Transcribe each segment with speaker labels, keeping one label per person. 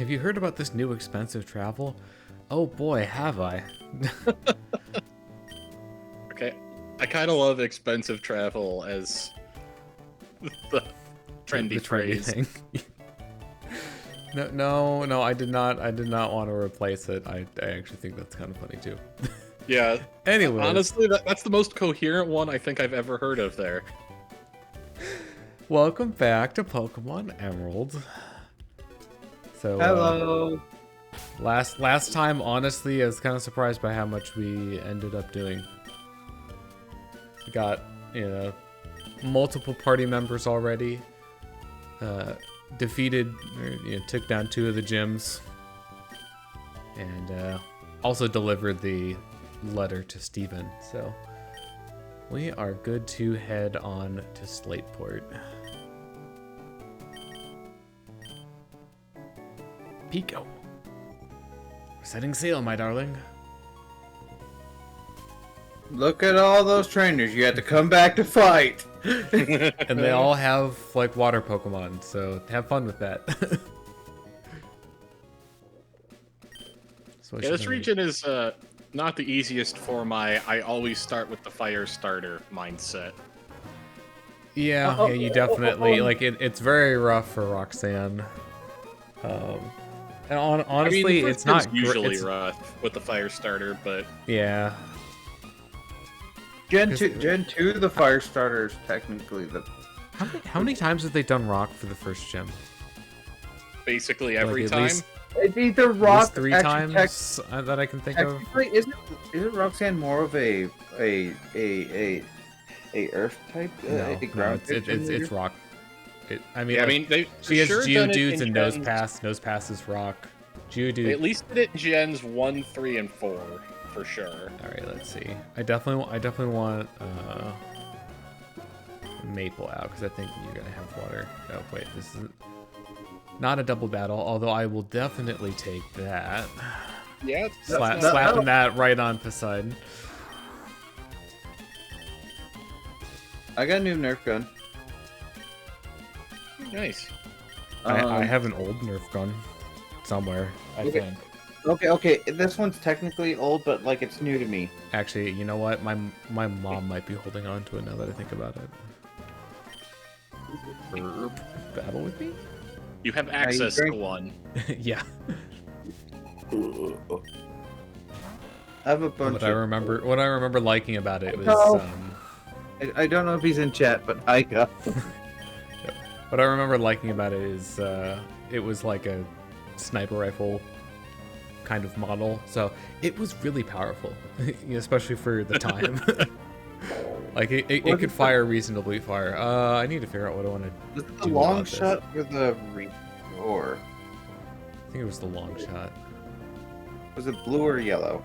Speaker 1: Have you heard about this new expensive travel? Oh boy, have I.
Speaker 2: Okay, I kind of love expensive travel as the trendy phrase.
Speaker 1: Thing. No, I did not want to replace it. I actually think that's kind of funny too.
Speaker 2: Yeah.
Speaker 1: Anyway,
Speaker 2: honestly, that's the most coherent one I think I've ever heard of there.
Speaker 1: Welcome back to Pokemon Emerald. So
Speaker 3: hello.
Speaker 1: Last time, honestly, I was kind of surprised by how much we ended up doing. We got, multiple party members already. Defeated, or, took down 2 of the gyms, and also delivered the letter to Steven. So we are good to head on to Slateport. Pico. We're setting sail, my darling.
Speaker 3: Look at all those trainers. You had to come back to fight.
Speaker 1: And they all have, like, water Pokemon, so have fun with that. So
Speaker 2: yeah, this region is not the easiest for my I always start with the fire starter mindset.
Speaker 1: Yeah, you definitely, like, it's very rough for Roxanne. And honestly,
Speaker 2: I mean,
Speaker 1: it's not
Speaker 2: usually rough with the fire starter, but
Speaker 1: yeah.
Speaker 3: Gen 2, the fire starter is technically the...
Speaker 1: How many times have they done rock for the first gym?
Speaker 2: basically every
Speaker 1: Like, at
Speaker 2: time.
Speaker 1: least-
Speaker 3: It's either
Speaker 1: At
Speaker 3: rock...
Speaker 1: least 3
Speaker 3: actually,
Speaker 1: times that I can think of.
Speaker 3: technically, isn't Roxanne more of a earth type?
Speaker 1: No,
Speaker 3: a ground
Speaker 1: it's rock. I mean,
Speaker 2: Yeah,
Speaker 1: like,
Speaker 2: they
Speaker 1: she has
Speaker 2: sure done it
Speaker 1: Geodudes
Speaker 2: in
Speaker 1: and Nose
Speaker 2: gens-
Speaker 1: Pass. Nose Pass is rock.
Speaker 2: They
Speaker 1: Geodude.
Speaker 2: at least did it in gens 1, 3, and 4 for sure.
Speaker 1: All right, let's see. I definitely want Maple out because I think you're gonna have water. Oh wait, this is not a double battle. Although I will definitely take that.
Speaker 2: Yeah,
Speaker 1: Slapping that right on Poseidon.
Speaker 3: I got a new Nerf gun.
Speaker 2: nice.
Speaker 1: I have an old Nerf gun somewhere. I
Speaker 3: Okay.
Speaker 1: think.
Speaker 3: Okay. This one's technically old, but like it's new to me.
Speaker 1: Actually, you know what? My mom might be holding on to it now that I think about it. Battle with me?
Speaker 2: You have access to
Speaker 3: drink-
Speaker 2: one.
Speaker 1: Yeah.
Speaker 3: I have a bunch
Speaker 1: What I remember liking about it was
Speaker 3: No. I don't know if he's in chat, but I got.
Speaker 1: what I remember liking about it is it was like a sniper rifle kind of model, so it was really powerful, especially for the time. Like it could fire reasonably far. I need to figure out what I want to
Speaker 3: Was it the
Speaker 1: do
Speaker 3: long
Speaker 1: about this.
Speaker 3: shot or the or
Speaker 1: I think it was the long shot.
Speaker 3: was it blue or yellow?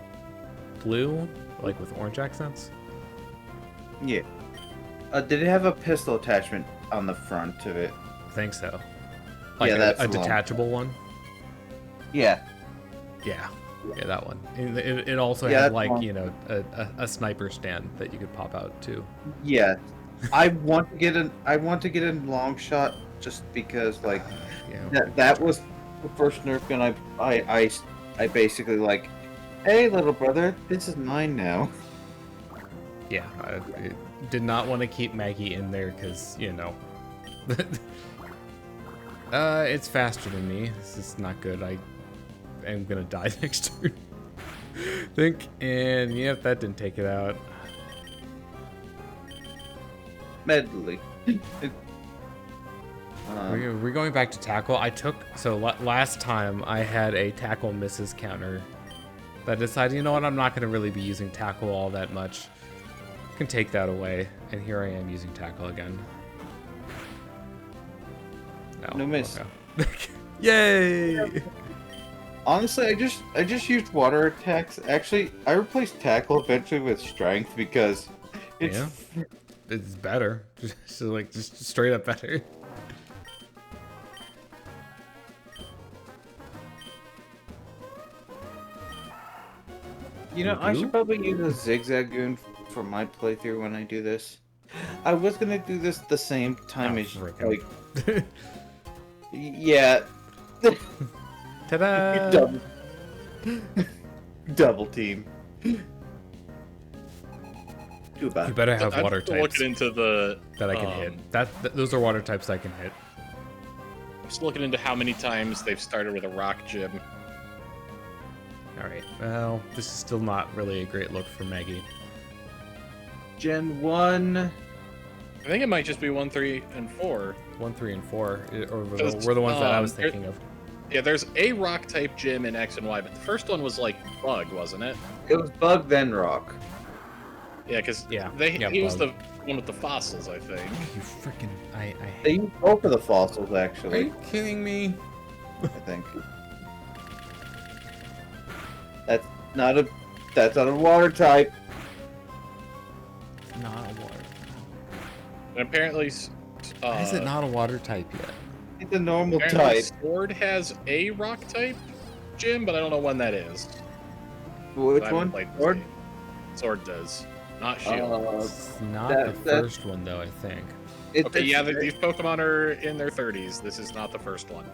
Speaker 1: Blue, like with orange accents.
Speaker 3: Yeah. Did it have a pistol attachment on the front of it?
Speaker 1: I think so. Like
Speaker 3: Yeah, that's
Speaker 1: a
Speaker 3: the long.
Speaker 1: detachable one.
Speaker 3: Yeah.
Speaker 1: Yeah, that one. It also
Speaker 3: Yeah,
Speaker 1: had
Speaker 3: that's
Speaker 1: like
Speaker 3: one.
Speaker 1: a sniper stand that you could pop out too.
Speaker 3: Yeah. I want to get a long shot just because like
Speaker 1: Yeah.
Speaker 3: that was the first Nerf gun I basically like, hey little brother, this is mine now.
Speaker 1: Yeah, I did not want to keep Maggie in there because, it's faster than me. This is not good. I am going to die next turn. And yep, that didn't take it out.
Speaker 3: Medley.
Speaker 1: We're going back to tackle. Last time I had a tackle misses counter. But I decided, you know what, I'm not going to really be using tackle all that much. Can take that away, and here I am using tackle again.
Speaker 3: No miss.
Speaker 1: Okay. Yay!
Speaker 3: Honestly, I just used water attacks. Actually, I replaced tackle eventually with strength because it's
Speaker 1: It's better. Just straight up better.
Speaker 3: I should probably use a zigzagoon for my playthrough when I do this. I was gonna do this the same time as
Speaker 1: frickin'.
Speaker 3: like. Yeah.
Speaker 1: Ta-da!
Speaker 3: Double, double team. Too bad.
Speaker 1: You better have
Speaker 2: I'm
Speaker 1: water
Speaker 2: still
Speaker 1: types
Speaker 2: looking into the
Speaker 1: that I can hit. Those are water types I can hit.
Speaker 2: I'm just looking into how many times they've started with a rock gym.
Speaker 1: All right. Well, this is still not really a great look for Maggie.
Speaker 3: Gen 1.
Speaker 2: I think it might just be 1, 3, and 4.
Speaker 1: 1, 3, and 4
Speaker 2: Because,
Speaker 1: were the ones that I was
Speaker 2: there-
Speaker 1: thinking of.
Speaker 2: Yeah, there's a rock type gym in X and Y, but the first one was like bug, wasn't it?
Speaker 3: It was bug then rock.
Speaker 2: Yeah, because
Speaker 1: Yeah,
Speaker 2: he was the
Speaker 1: bug.
Speaker 2: one with the fossils, I think.
Speaker 1: You freaking! I
Speaker 3: They
Speaker 1: hate.
Speaker 3: use both of the fossils
Speaker 1: Are
Speaker 3: actually.
Speaker 1: you kidding me?
Speaker 3: I think. That's not a water type.
Speaker 1: Not a water.
Speaker 2: And apparently,
Speaker 1: Why is it not a water type yet?
Speaker 3: It's a normal
Speaker 2: apparently
Speaker 3: type.
Speaker 2: Sword has a rock type gym, but I don't know when that is.
Speaker 3: Which
Speaker 2: I haven't
Speaker 3: one?
Speaker 2: played this
Speaker 3: Sword?
Speaker 2: game. Sword does, not shield.
Speaker 1: It's not
Speaker 3: that-
Speaker 1: the first one though. I think.
Speaker 2: Okay, yeah, these Pokemon are in their 30s. This is not the first one.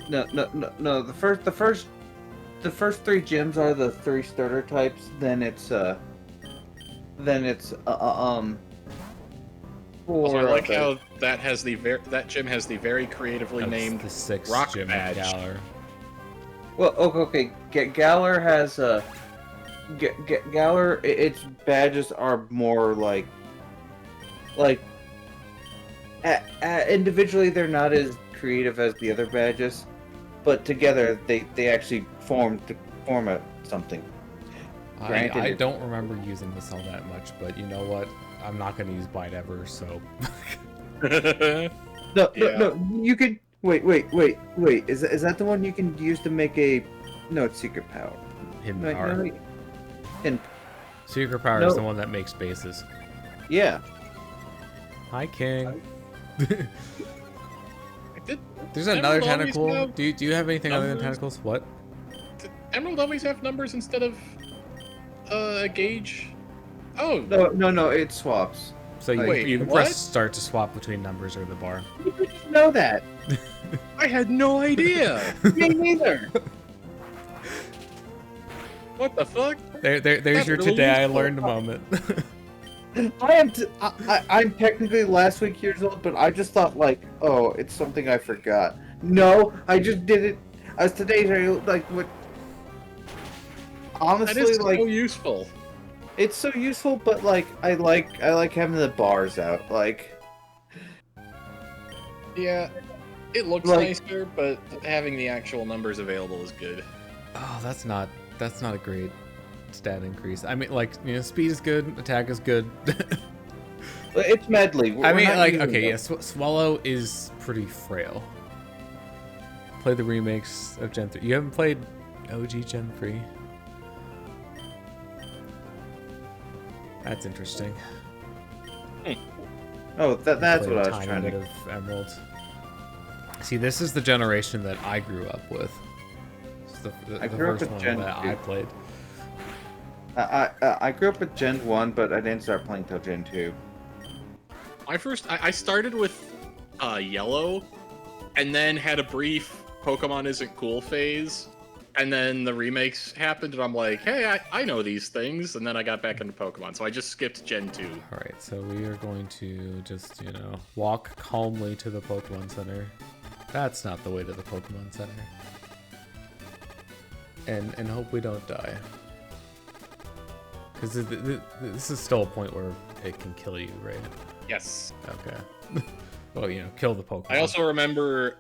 Speaker 3: No. The first 3 gyms are the 3 starter types. Then it's
Speaker 2: Also, I
Speaker 3: four
Speaker 2: like
Speaker 3: other-
Speaker 2: how that gym has the very creatively
Speaker 1: That's
Speaker 2: named
Speaker 1: the 6th
Speaker 2: rock
Speaker 1: gym
Speaker 2: badge.
Speaker 1: of Galar.
Speaker 3: Well, okay. Galar has a. Galar, its badges are more like. Individually, they're not as creative as the other badges, but together they actually form something. Granted,
Speaker 1: I don't remember using this all that much, but you know what? I'm not going to use Bite ever, so.
Speaker 3: No,
Speaker 2: Yeah.
Speaker 3: you could wait. Is that the one you can use to make a? No, it's secret power.
Speaker 1: Hidden
Speaker 3: No,
Speaker 1: power.
Speaker 3: no, and
Speaker 1: Secret power
Speaker 3: No.
Speaker 1: is the one that makes bases.
Speaker 3: yeah.
Speaker 1: Hi, King.
Speaker 2: Did
Speaker 1: There's
Speaker 2: Emerald
Speaker 1: another
Speaker 2: always
Speaker 1: tentacle.
Speaker 2: have
Speaker 1: Do you have anything other than
Speaker 2: numbers?
Speaker 1: tentacles? What?
Speaker 2: Emerald always have numbers instead of a gauge? Oh,
Speaker 3: No, it swaps.
Speaker 1: So you,
Speaker 2: Wait,
Speaker 1: you can
Speaker 2: what?
Speaker 1: press start to swap between numbers or the bar.
Speaker 3: You didn't know that.
Speaker 2: I had no idea.
Speaker 3: Me neither.
Speaker 2: What the fuck?
Speaker 1: There's
Speaker 2: That's
Speaker 1: your
Speaker 2: really
Speaker 1: today. I
Speaker 2: useful.
Speaker 1: learned a moment.
Speaker 3: I'm technically last week years old, but I just thought like, oh, it's something I forgot. No, I just did it. As today's like what?
Speaker 2: That
Speaker 3: Honestly,
Speaker 2: is
Speaker 3: like
Speaker 2: so useful.
Speaker 3: it's so useful, but like I like having the bars out. Like
Speaker 2: Yeah, it looks
Speaker 3: Like-
Speaker 2: nicer, but having the actual numbers available is good.
Speaker 1: Oh, that's not a great stat increase. I mean, like, you know, speed is good, attack is good.
Speaker 3: it's medley.
Speaker 1: I mean,
Speaker 3: not
Speaker 1: like,
Speaker 3: using
Speaker 1: okay,
Speaker 3: them.
Speaker 1: yeah, Swallow is pretty frail. Play the remakes of Gen 3. You haven't played OG Gen 3? That's interesting.
Speaker 3: Oh, that's
Speaker 1: Played
Speaker 3: what
Speaker 1: a
Speaker 3: I was
Speaker 1: tiny
Speaker 3: trying
Speaker 1: bit
Speaker 3: to.
Speaker 1: of Emerald. See, this is the generation that I grew up with. This is the
Speaker 3: grew up
Speaker 1: first
Speaker 3: with
Speaker 1: one
Speaker 3: Gen
Speaker 1: that
Speaker 3: 2.
Speaker 1: I played.
Speaker 3: I grew up with Gen 1, but I didn't start playing till Gen 2.
Speaker 2: I started with Yellow, and then had a brief Pokemon isn't cool phase, and then the remakes happened, and I'm like, hey, I know these things, and then I got back into Pokemon, so I just skipped Gen 2.
Speaker 1: Alright, so we are going to just, you know, walk calmly to the Pokemon Center. That's not the way to the Pokemon Center. And hope we don't die. Because this is still a point where it can kill you, right?
Speaker 2: Yes.
Speaker 1: Okay. Well, you know, kill the Pokemon.
Speaker 2: I also remember,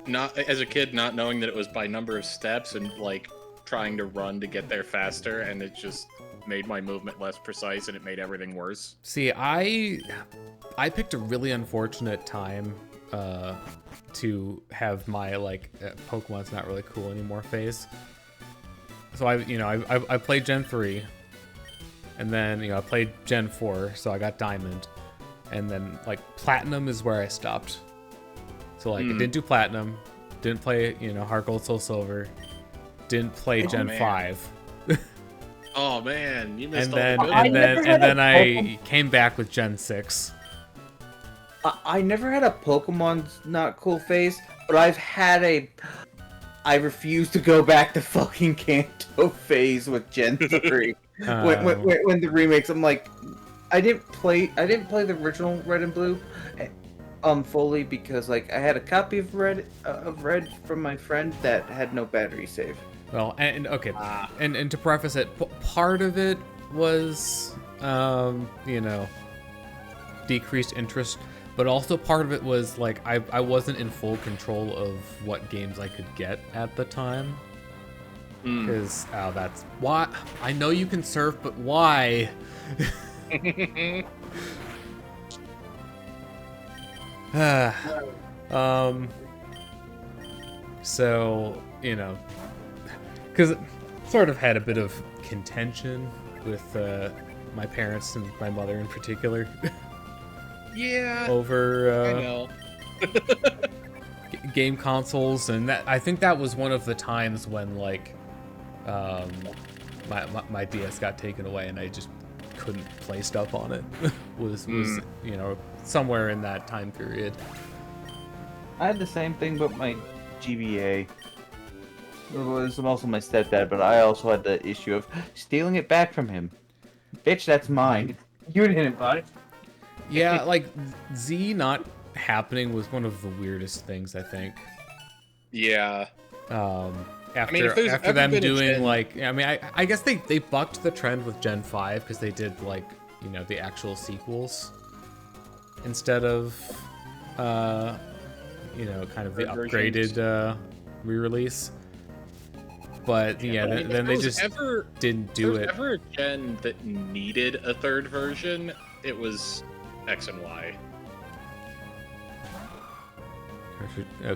Speaker 2: not as a kid, not knowing that it was by number of steps, and like trying to run to get there faster, and it just made my movement less precise, and it made everything worse.
Speaker 1: See, I picked a really unfortunate time to have my like Pokemon's not really cool anymore phase. So I played Gen 3, and then I played Gen 4, so I got Diamond, and then like Platinum is where I stopped. So like I didn't do Platinum, didn't play Heart Gold Soul Silver, didn't play Gen
Speaker 2: man.
Speaker 1: 5.
Speaker 2: Oh man, you missed
Speaker 1: And
Speaker 2: all
Speaker 1: then
Speaker 2: the good
Speaker 3: I
Speaker 1: and
Speaker 2: ones.
Speaker 1: then
Speaker 3: never had
Speaker 1: and then
Speaker 3: a
Speaker 1: I
Speaker 3: Pokemon-
Speaker 1: came back with Gen 6.
Speaker 3: I never had a Pokemon's not cool phase, but I've had a I refuse to go back to fucking Kanto phase with Gen 3. When the remakes, I'm like, I didn't play the original Red and Blue, fully because like I had a copy of Red from my friend that had no battery save.
Speaker 1: Well, and okay, and to preface it, part of it was, decreased interest, but also part of it was like I wasn't in full control of what games I could get at the time. Because that's why I know you can surf, but why? So because sort of had a bit of contention with my parents and my mother in particular.
Speaker 2: Yeah.
Speaker 1: Over
Speaker 2: I know.
Speaker 1: game consoles, and that I think that was one of the times when like my DS got taken away and I just couldn't play stuff on it. was somewhere in that time period.
Speaker 3: I had the same thing, but my GBA. It was also my stepdad, but I also had the issue of stealing it back from him. Bitch, that's mine. You didn't buy it.
Speaker 1: Yeah, like Z not happening was one of the weirdest things, I think.
Speaker 2: Yeah.
Speaker 1: After them doing I guess they bucked the trend with Gen 5 because they did like the actual sequels instead of kind of the upgraded re-release. But yeah, then they just didn't do it.
Speaker 2: If ever a gen that needed a third version, it was X and Y.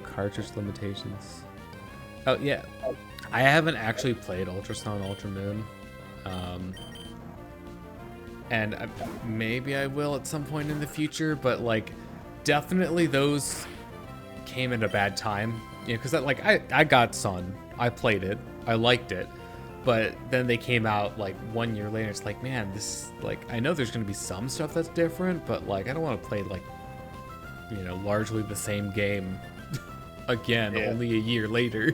Speaker 1: Cartridge limitations. Oh yeah, I haven't actually played Ultra Sun, Ultra Moon, and maybe I will at some point in the future. But like, definitely those came at a bad time, because I got Sun, I played it, I liked it, but then they came out like 1 year later. It's like, man, this I know there's gonna be some stuff that's different, but like I don't want to play largely the same game again, only a year later.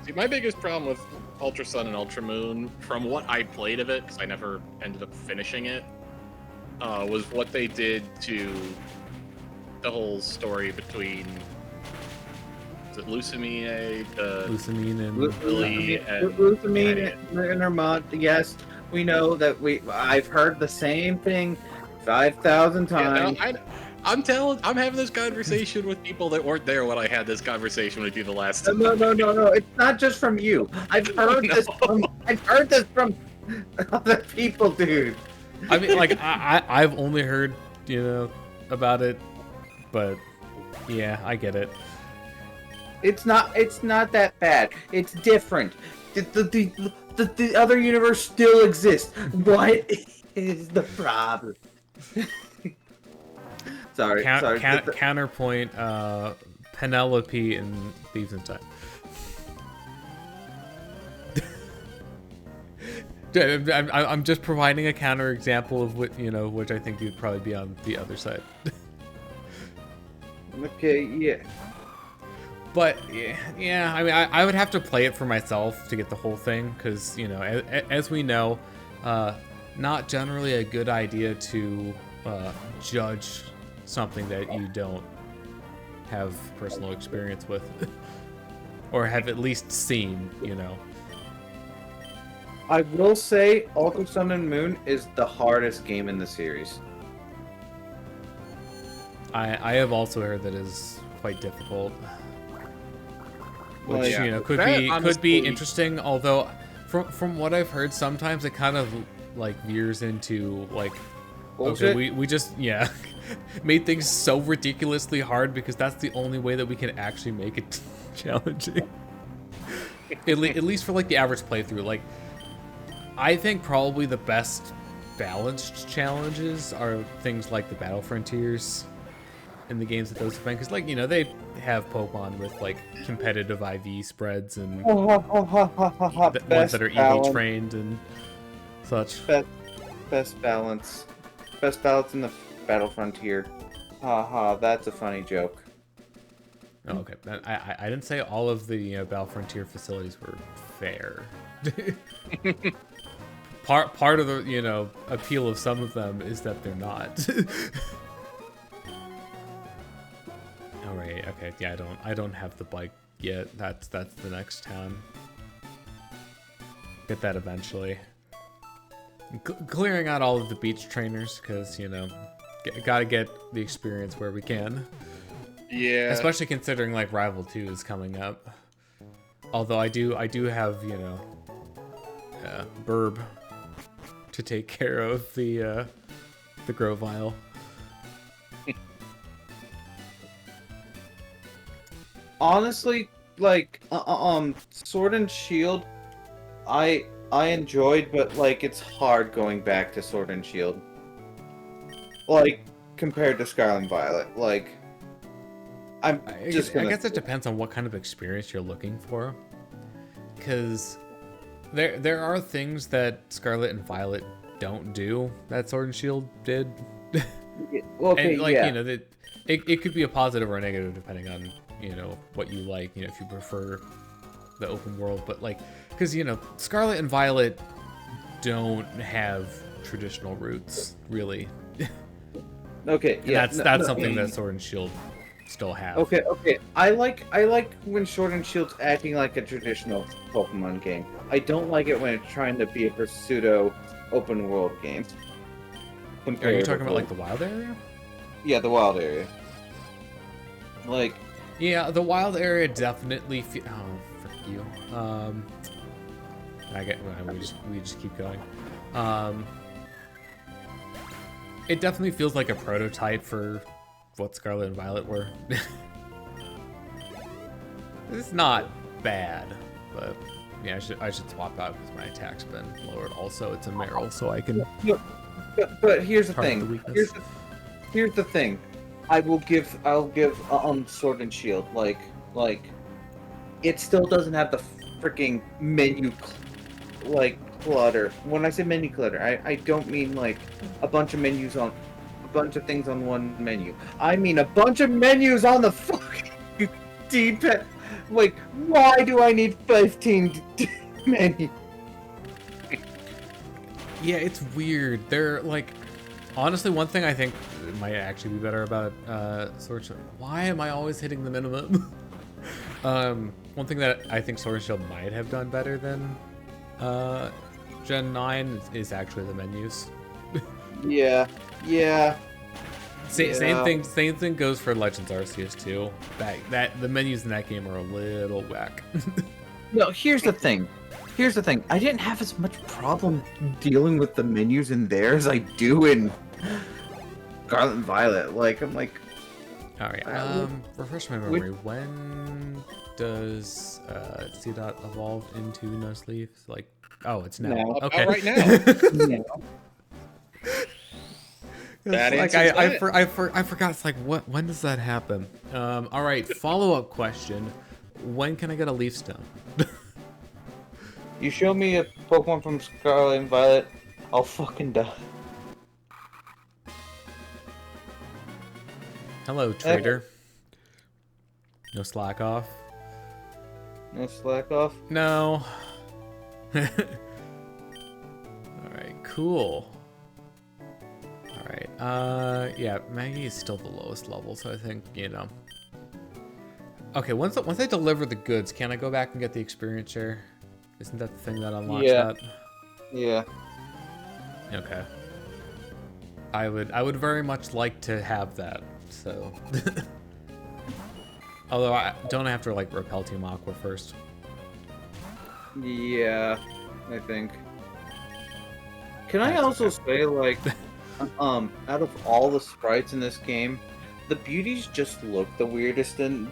Speaker 2: See, my biggest problem with Ultra Sun and Ultra Moon, from what I played of it, because I never ended up finishing it, was what they did to the whole story between Lucamine and Lily and
Speaker 3: Lucamine and her mom. Yes, we know that I've heard the same thing 5,000 times.
Speaker 2: Yeah, no, I'm having this conversation with people that weren't there when I had this conversation with you the last time.
Speaker 3: No. It's not just from you. I've heard this from other people, dude.
Speaker 1: I mean, like I've only heard about it, but yeah, I get it.
Speaker 3: It's not that bad. It's different. The other universe still exists. What is the problem? Sorry.
Speaker 1: Counterpoint, Penelope and Thieves in Time. I'm just providing a counter example of what which I think you'd probably be on the other side.
Speaker 3: Okay, yeah.
Speaker 1: But yeah, I mean, I would have to play it for myself to get the whole thing, because as we know, not generally a good idea to judge something that you don't have personal experience with, or have at least seen.
Speaker 3: I will say, Ultra Sun and Moon is the hardest game in the series.
Speaker 1: I have also heard that is quite difficult. Which could be interesting, although from what I've heard, sometimes it kind of veers into
Speaker 3: bullshit.
Speaker 1: Okay, we just made things so ridiculously hard because that's the only way that we can actually make it challenging. At least for the average playthrough. I think probably the best balanced challenges are things like the Battle Frontiers in the games that those have been, because they have Pokemon with competitive IV spreads and the ones that are EV trained and such.
Speaker 3: Best balance in the Battle Frontier. Haha, that's a funny joke.
Speaker 1: Oh, okay. I didn't say all of the Battle Frontier facilities were fair. part of the appeal of some of them is that they're not. All right. Okay. Yeah. I don't have the bike yet. That's the next town. Get that eventually. Clearing out all of the beach trainers because gotta get the experience where we can.
Speaker 2: Yeah.
Speaker 1: Especially considering like Rival 2 is coming up. Although I do have Burb to take care of the Grovile.
Speaker 3: Honestly, like Sword and Shield, I enjoyed, but like it's hard going back to Sword and Shield. Like compared to Scarlet and Violet, like I guess
Speaker 1: it depends on what kind of experience you're looking for. Because there are things that Scarlet and Violet don't do that Sword and Shield did.
Speaker 3: Okay,
Speaker 1: and like
Speaker 3: yeah.
Speaker 1: it could be a positive or a negative depending on what you like, if you prefer the open world, but like because Scarlet and Violet don't have traditional routes really.
Speaker 3: Okay, yeah.
Speaker 1: That's something that Sword and Shield still have.
Speaker 3: Okay. I like when Sword and Shield's acting like a traditional Pokemon game. I don't like it when it's trying to be a pseudo open world game.
Speaker 1: Are you talking about like the wild area?
Speaker 3: Yeah, the wild area. Like,
Speaker 1: yeah, the wild area definitely. Oh, frick you. We just keep going. It definitely feels like a prototype for what Scarlet and Violet were. It's not bad, but yeah, I should swap out because my attack's been lowered. Also, it's a Meryl, so I can.
Speaker 3: But here's the thing. Here's the thing. I'll give Sword and Shield like it still doesn't have the freaking menu clutter. When I say menu clutter, I don't mean like a bunch of things on one menu. I mean a bunch of menus on the fucking D-pad. Like, why do I need 15 menus?
Speaker 1: Yeah, it's weird. They're like, honestly, one thing I think might actually be better about Sword and Shield. Why am I always hitting the minimum? One thing that I think Sword and Shield might have done better than Gen 9 is actually the menus.
Speaker 3: Yeah.
Speaker 1: Same thing goes for Legends Arceus too. That the menus in that game are a little whack.
Speaker 3: No, here's the thing. I didn't have as much problem dealing with the menus in there as I do in Scarlet and Violet. Like, I'm like...
Speaker 1: Alright, refresh my memory. When does C-Dot evolve into No Sleeves? Like, oh, it's now. Okay.
Speaker 2: Right now.
Speaker 1: That like I forgot. It's like when does that happen? All right. Follow-up question: when can I get a Leaf Stone?
Speaker 3: You show me a Pokemon from Scarlet and Violet, I'll fucking die.
Speaker 1: Hello, trader. No slack off.
Speaker 3: No slack off.
Speaker 1: No. All right. Cool. Alright, yeah, Maggie is still the lowest level, so I think, Okay, once I deliver the goods, can I go back and get the experience share? Isn't that the thing that unlocks that?
Speaker 3: Yeah.
Speaker 1: Okay. I would very much like to have that, so... Although I don't have to, like, repel Team Aqua first.
Speaker 3: Yeah, I think. Can I also say, like... out of all the sprites in this game, the beauties just look the weirdest in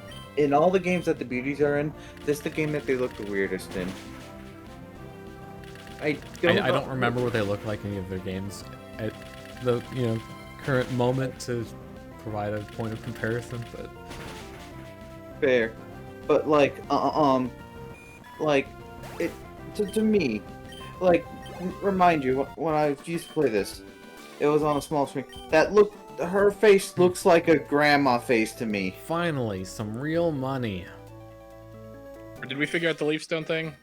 Speaker 3: all the games that the beauties are in. This is the game that they look the weirdest in. I don't
Speaker 1: remember what they look like in any of their games at the current moment to provide a point of comparison, but
Speaker 3: fair. But like it to me, like, remind you when I used to play this. It was on a small screen. Her face looks like a grandma face to me.
Speaker 1: Finally, some real money.
Speaker 2: Or did we figure out the leaf stone thing?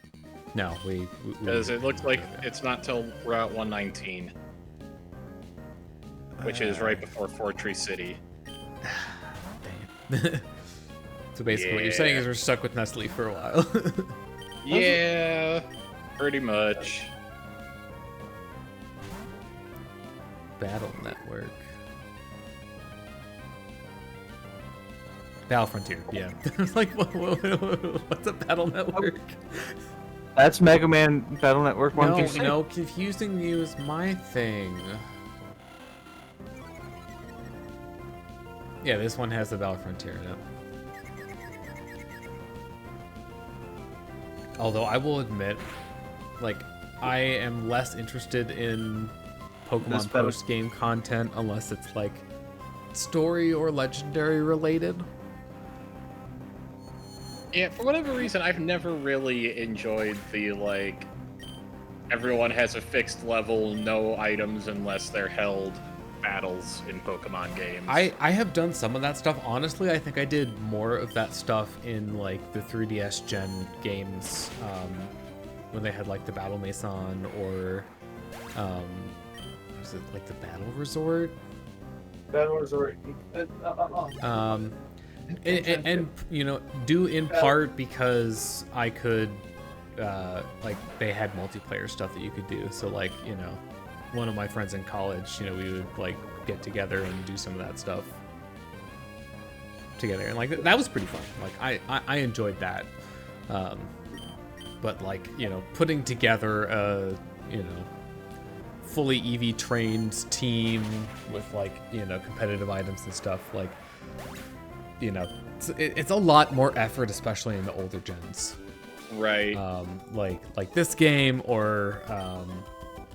Speaker 1: No, we
Speaker 2: Because it looks like it's not till Route 119, which is right before Fortree City.
Speaker 1: Dang it. So basically, what you're saying is we're stuck with Nestle for a while.
Speaker 2: Yeah, pretty much.
Speaker 1: Battle Network. Battle Frontier, yeah. I was like, what's a Battle Network?
Speaker 3: That's Mega Man Battle Network 1 through 6.
Speaker 1: No, confusing you is my thing. Yeah, this one has the Battle Frontier in it. Although I will admit, like, I am less interested in Pokemon post-game content unless it's like story or legendary related.
Speaker 2: Yeah, for whatever reason, I've never really enjoyed the, like, everyone has a fixed level, no items unless they're held battles in Pokemon games.
Speaker 1: I have done some of that stuff. Honestly, I think I did more of that stuff in, like, the 3DS Gen games, when they had, like, the Battle Mason or, was it, like, the Battle Resort?
Speaker 3: Battle Resort.
Speaker 1: And you know, due in part because I could, like, they had multiplayer stuff that you could do. So, like, you know, one of my friends in college, you know, we would, like, get together and do some of that stuff together. And, like, that was pretty fun. Like, I enjoyed that. But, like, you know, putting together a, you know, fully EV trained team with, like, you know, competitive items and stuff, like, you know, it's a lot more effort, especially in the older gens.
Speaker 2: Right.
Speaker 1: Like this game or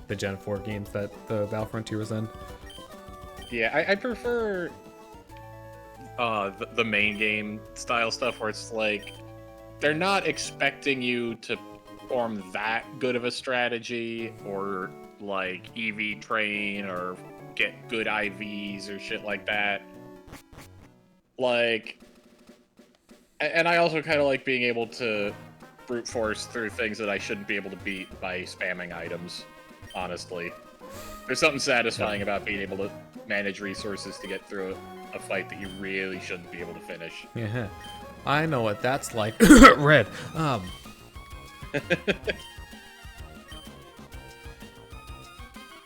Speaker 1: the Gen 4 games that the Battle Frontier was in.
Speaker 2: Yeah, I prefer the main game style stuff where it's like they're not expecting you to form that good of a strategy or like EV train or get good IVs or shit like that. Like, and I also kind of like being able to brute force through things that I shouldn't be able to beat by spamming items, honestly. There's something satisfying about being able to manage resources to get through a fight that you really shouldn't be able to finish.
Speaker 1: Yeah, I know what that's like. Red.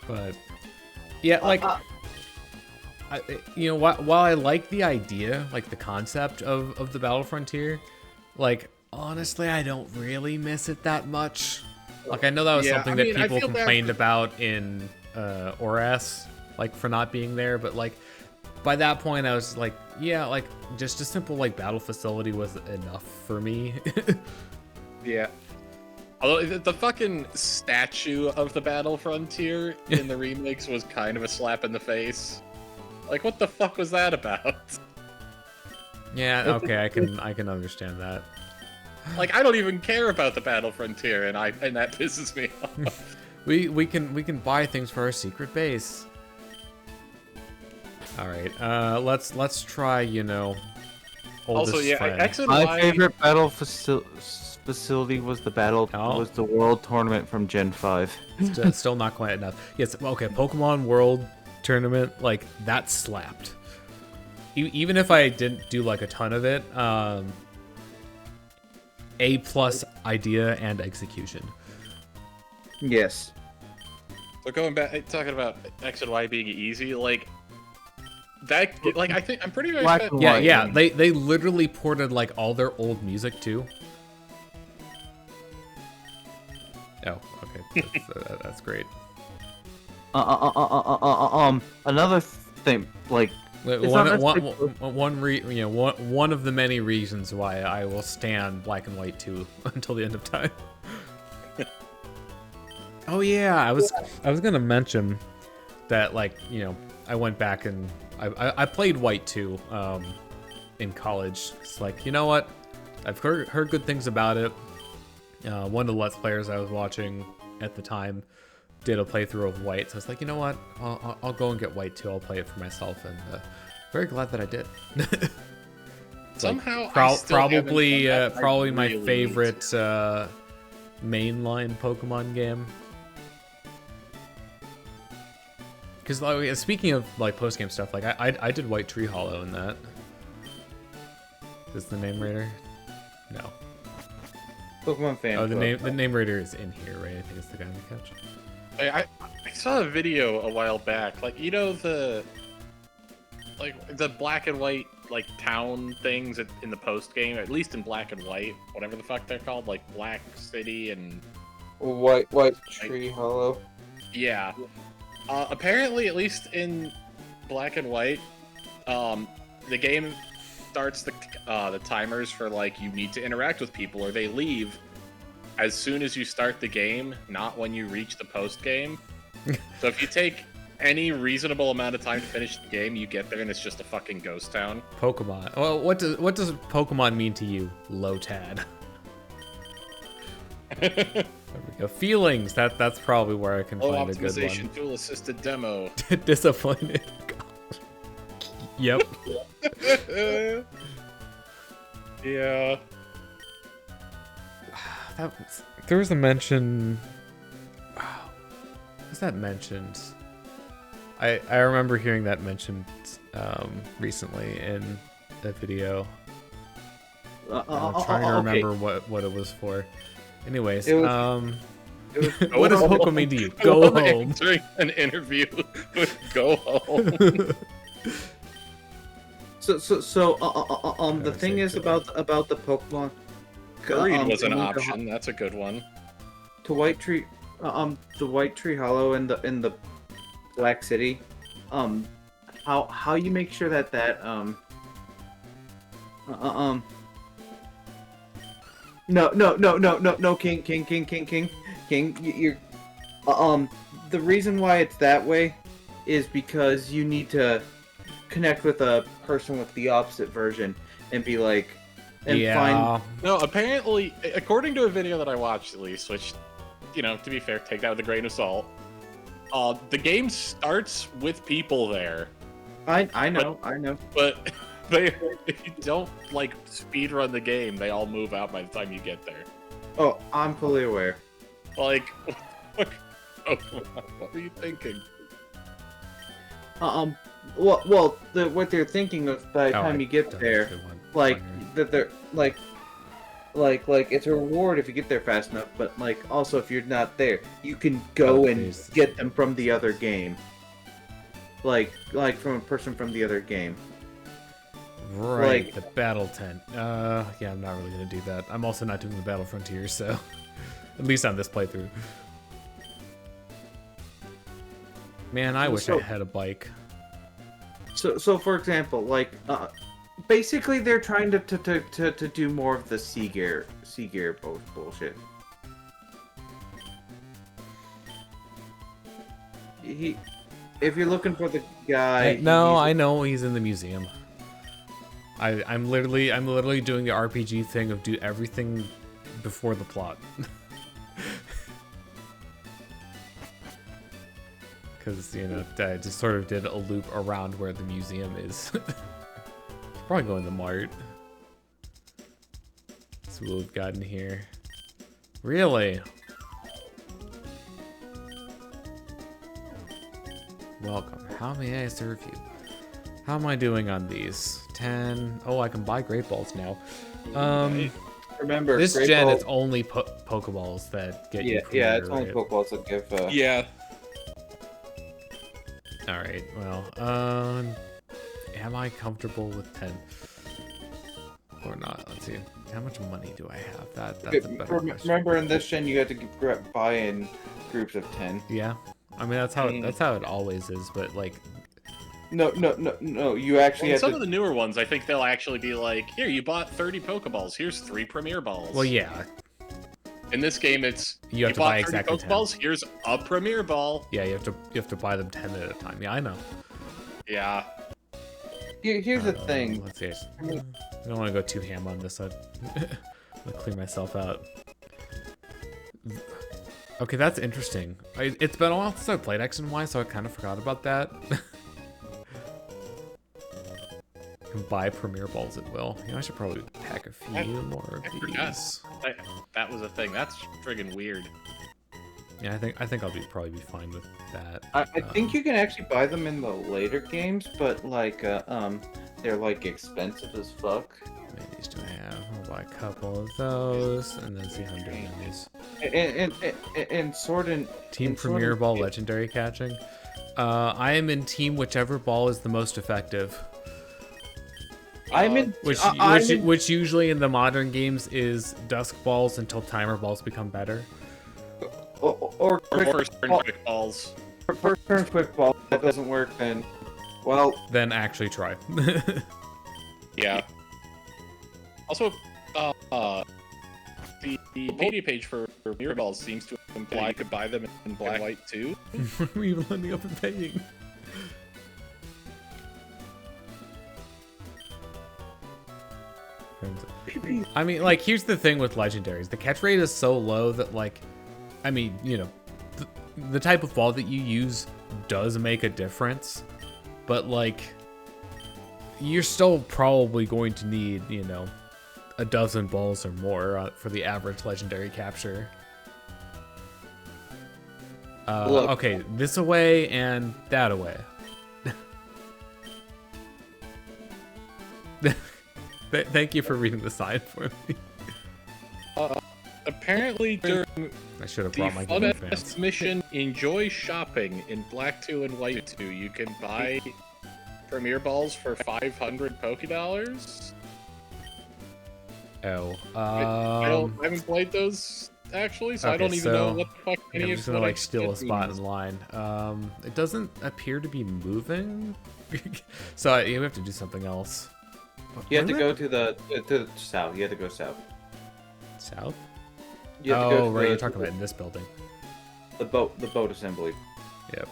Speaker 1: But yeah, like, you know, while I like the idea, like the concept of the Battle Frontier, like, honestly, I don't really miss it that much. Like, I know that was something that people complained about in ORAS, like, for not being there, but, like, by that point, I was like, yeah, like, just a simple, like, battle facility was enough for me.
Speaker 2: Yeah. Although the fucking statue of the Battle Frontier in the remakes was kind of a slap in the face. Like, what the fuck was that about?
Speaker 1: Yeah, okay, I can understand that.
Speaker 2: Like, I don't even care about the Battle Frontier, and that pisses me off.
Speaker 1: we can buy things for our secret base. All right, let's try, you know, oldest
Speaker 2: Also, yeah,
Speaker 1: friend.
Speaker 2: X and Y.
Speaker 3: My favorite battle facility was the World Tournament from Gen 5.
Speaker 1: Still not quite enough. Yes, okay, Pokemon World Tournament, like, that slapped. Even if I didn't do, like, a ton of it, A+ idea and execution.
Speaker 3: Yes.
Speaker 2: So going back, talking about X and Y being easy, like, that, like, I'm pretty sure.
Speaker 1: Yeah, they literally ported, like, all their old music too. Oh, okay, that's great.
Speaker 3: Another thing, like,
Speaker 1: one of the many reasons why I will stand Black and White 2 until the end of time. Oh yeah, I was gonna mention that, like, you know, I went back and I played White 2 in college. It's like, you know what, I've heard good things about it. One of the Let's Players I was watching at the time did a playthrough of White, so I was like, you know what? I'll go and get White too. I'll play it for myself, and very glad that I did.
Speaker 2: Somehow,
Speaker 1: probably my
Speaker 2: really
Speaker 1: favorite mainline Pokemon game. Because like, speaking of like post game stuff, like I did White Tree Hollow in that. Is the name raider? No.
Speaker 3: Pokemon fan.
Speaker 1: Oh, the name raider is in here, right? I think it's the guy in the couch.
Speaker 2: I saw a video a while back, like the black and white like town things in the post game, at least in black and white, whatever the fuck they're called, like Black City and
Speaker 3: White Tree Hollow.
Speaker 2: Yeah. Apparently, at least in black and white, the game starts the timers for like you need to interact with people or they leave as soon as you start the game, not when you reach the post game. So if you take any reasonable amount of time to finish the game, you get there and it's just a fucking ghost town.
Speaker 1: Pokemon. Well, what does Pokemon mean to you, Lotad? There we go. Feelings. That's probably where I can find a good
Speaker 2: Optimization
Speaker 1: one.
Speaker 2: tool assisted demo.
Speaker 1: Disappointed. Yep.
Speaker 2: Yeah.
Speaker 1: There was a mention. Was that mentioned? I remember hearing that mentioned recently in a video. I'm trying to remember what it was for. Anyways, what does Pokemon mean to you? Go home.
Speaker 2: During an interview with Go Home.
Speaker 3: So the thing is about the Pokemon.
Speaker 2: Curried was an option. That's a good one.
Speaker 3: To White Tree, the White Tree Hollow in the Black City, how you make sure that no, King. You're the reason why it's that way is because you need to connect with a person with the opposite version and be like, find.
Speaker 2: No, apparently, according to a video that I watched, at least, which, to be fair, take that with a grain of salt. The game starts with people there.
Speaker 3: I know.
Speaker 2: But if you don't speedrun the game, they all move out by the time you get there.
Speaker 3: Oh, I'm fully aware.
Speaker 2: What are you thinking?
Speaker 3: What they're thinking of by the time you get there, that they're it's a reward if you get there fast enough, but also if you're not there, you can go and get them from the other game. Like from a person from the other game.
Speaker 1: Right, the battle tent. Yeah, I'm not really gonna do that. I'm also not doing the battle frontier, so at least on this playthrough. Man, I wish I had a bike.
Speaker 3: So for example, basically they're trying to do more of the sea gear bullshit. If you're looking for the guy,
Speaker 1: I know he's in the museum. I'm literally doing the RPG thing of do everything before the plot. Because, I just sort of did a loop around where the museum is. Probably going to the mart. That's what we've got in here. Really? Welcome. How may I serve you? How am I doing on these? 10. Oh, I can buy Great Balls now.
Speaker 3: Remember,
Speaker 1: this gen, it's only Pokeballs that get you.
Speaker 3: Yeah, it's only Pokeballs that give.
Speaker 2: Yeah.
Speaker 1: All right. Well, am I comfortable with 10 or not? Let's see. How much money do I have? That's a better question.
Speaker 3: Remember, in this gen, you had to buy in groups of 10.
Speaker 1: Yeah. I mean, that's how it always is. But
Speaker 3: No. You actually have
Speaker 2: some of the newer ones, I think they'll actually be like, here, you bought 30 Pokeballs. Here's 3 Premier Balls.
Speaker 1: Well, yeah.
Speaker 2: In this game, it's
Speaker 1: you have to buy exactly
Speaker 2: 30 Pokeballs. 10. Here's a Premier Ball.
Speaker 1: Yeah, you have to buy them 10 at a time. Yeah, I know.
Speaker 2: Yeah.
Speaker 3: Here's the thing.
Speaker 1: Let's see. I don't want to go too ham on this. I'm gonna clear myself out. Okay, that's interesting. It's been a while since I played X and Y, so I kind of forgot about that. Can buy Premier Balls at will. You know, I should probably pack a few more of these.
Speaker 2: That was a thing. That's friggin' weird.
Speaker 1: Yeah, I think I'll probably be fine with that.
Speaker 3: I think you can actually buy them in the later games, but like they're like expensive as fuck.
Speaker 1: How many of these do I have? I'll buy a couple of those, and then see how I'm doing on these.
Speaker 3: And Sword and
Speaker 1: Team Premier Ball Legendary catching. I am in team whichever ball is the most effective.
Speaker 3: I'm in
Speaker 1: Which usually in the modern games is dusk balls until timer balls become better.
Speaker 3: or
Speaker 2: First turn quick balls.
Speaker 3: first turn quick ball. If that doesn't work, then
Speaker 1: Then actually try.
Speaker 2: Yeah. Also, the payday page for mirror balls seems to imply you could buy them in black and white too.
Speaker 1: We're even ending up and paying. I mean, like, here's the thing with legendaries. The catch rate is so low that, like, I mean, you know, the type of ball that you use does make a difference. But, like, you're still probably going to need, you know, a dozen balls or more for the average legendary capture. Okay, this away and that away. Thank you for reading the sign for me.
Speaker 2: Apparently, during
Speaker 1: I should have
Speaker 2: the
Speaker 1: brought my Game
Speaker 2: Fun
Speaker 1: fans.
Speaker 2: mission, Enjoy Shopping in Black 2 and White 2, you can buy Premier Balls for 500 Poké$.
Speaker 1: Oh,
Speaker 2: I haven't played those actually, so I don't even know what the fuck any
Speaker 1: I'm
Speaker 2: of
Speaker 1: just gonna
Speaker 2: what I
Speaker 1: like steal a
Speaker 2: did
Speaker 1: spot
Speaker 2: means.
Speaker 1: in line. It doesn't appear to be moving, so you have to do something else.
Speaker 3: you have to
Speaker 1: Where
Speaker 3: go to the south. You have to go south.
Speaker 1: south.
Speaker 3: You have to go
Speaker 1: Oh,
Speaker 3: to
Speaker 1: right,
Speaker 3: the,
Speaker 1: you're talking about in this building.
Speaker 3: the boat assembly.
Speaker 1: Yep.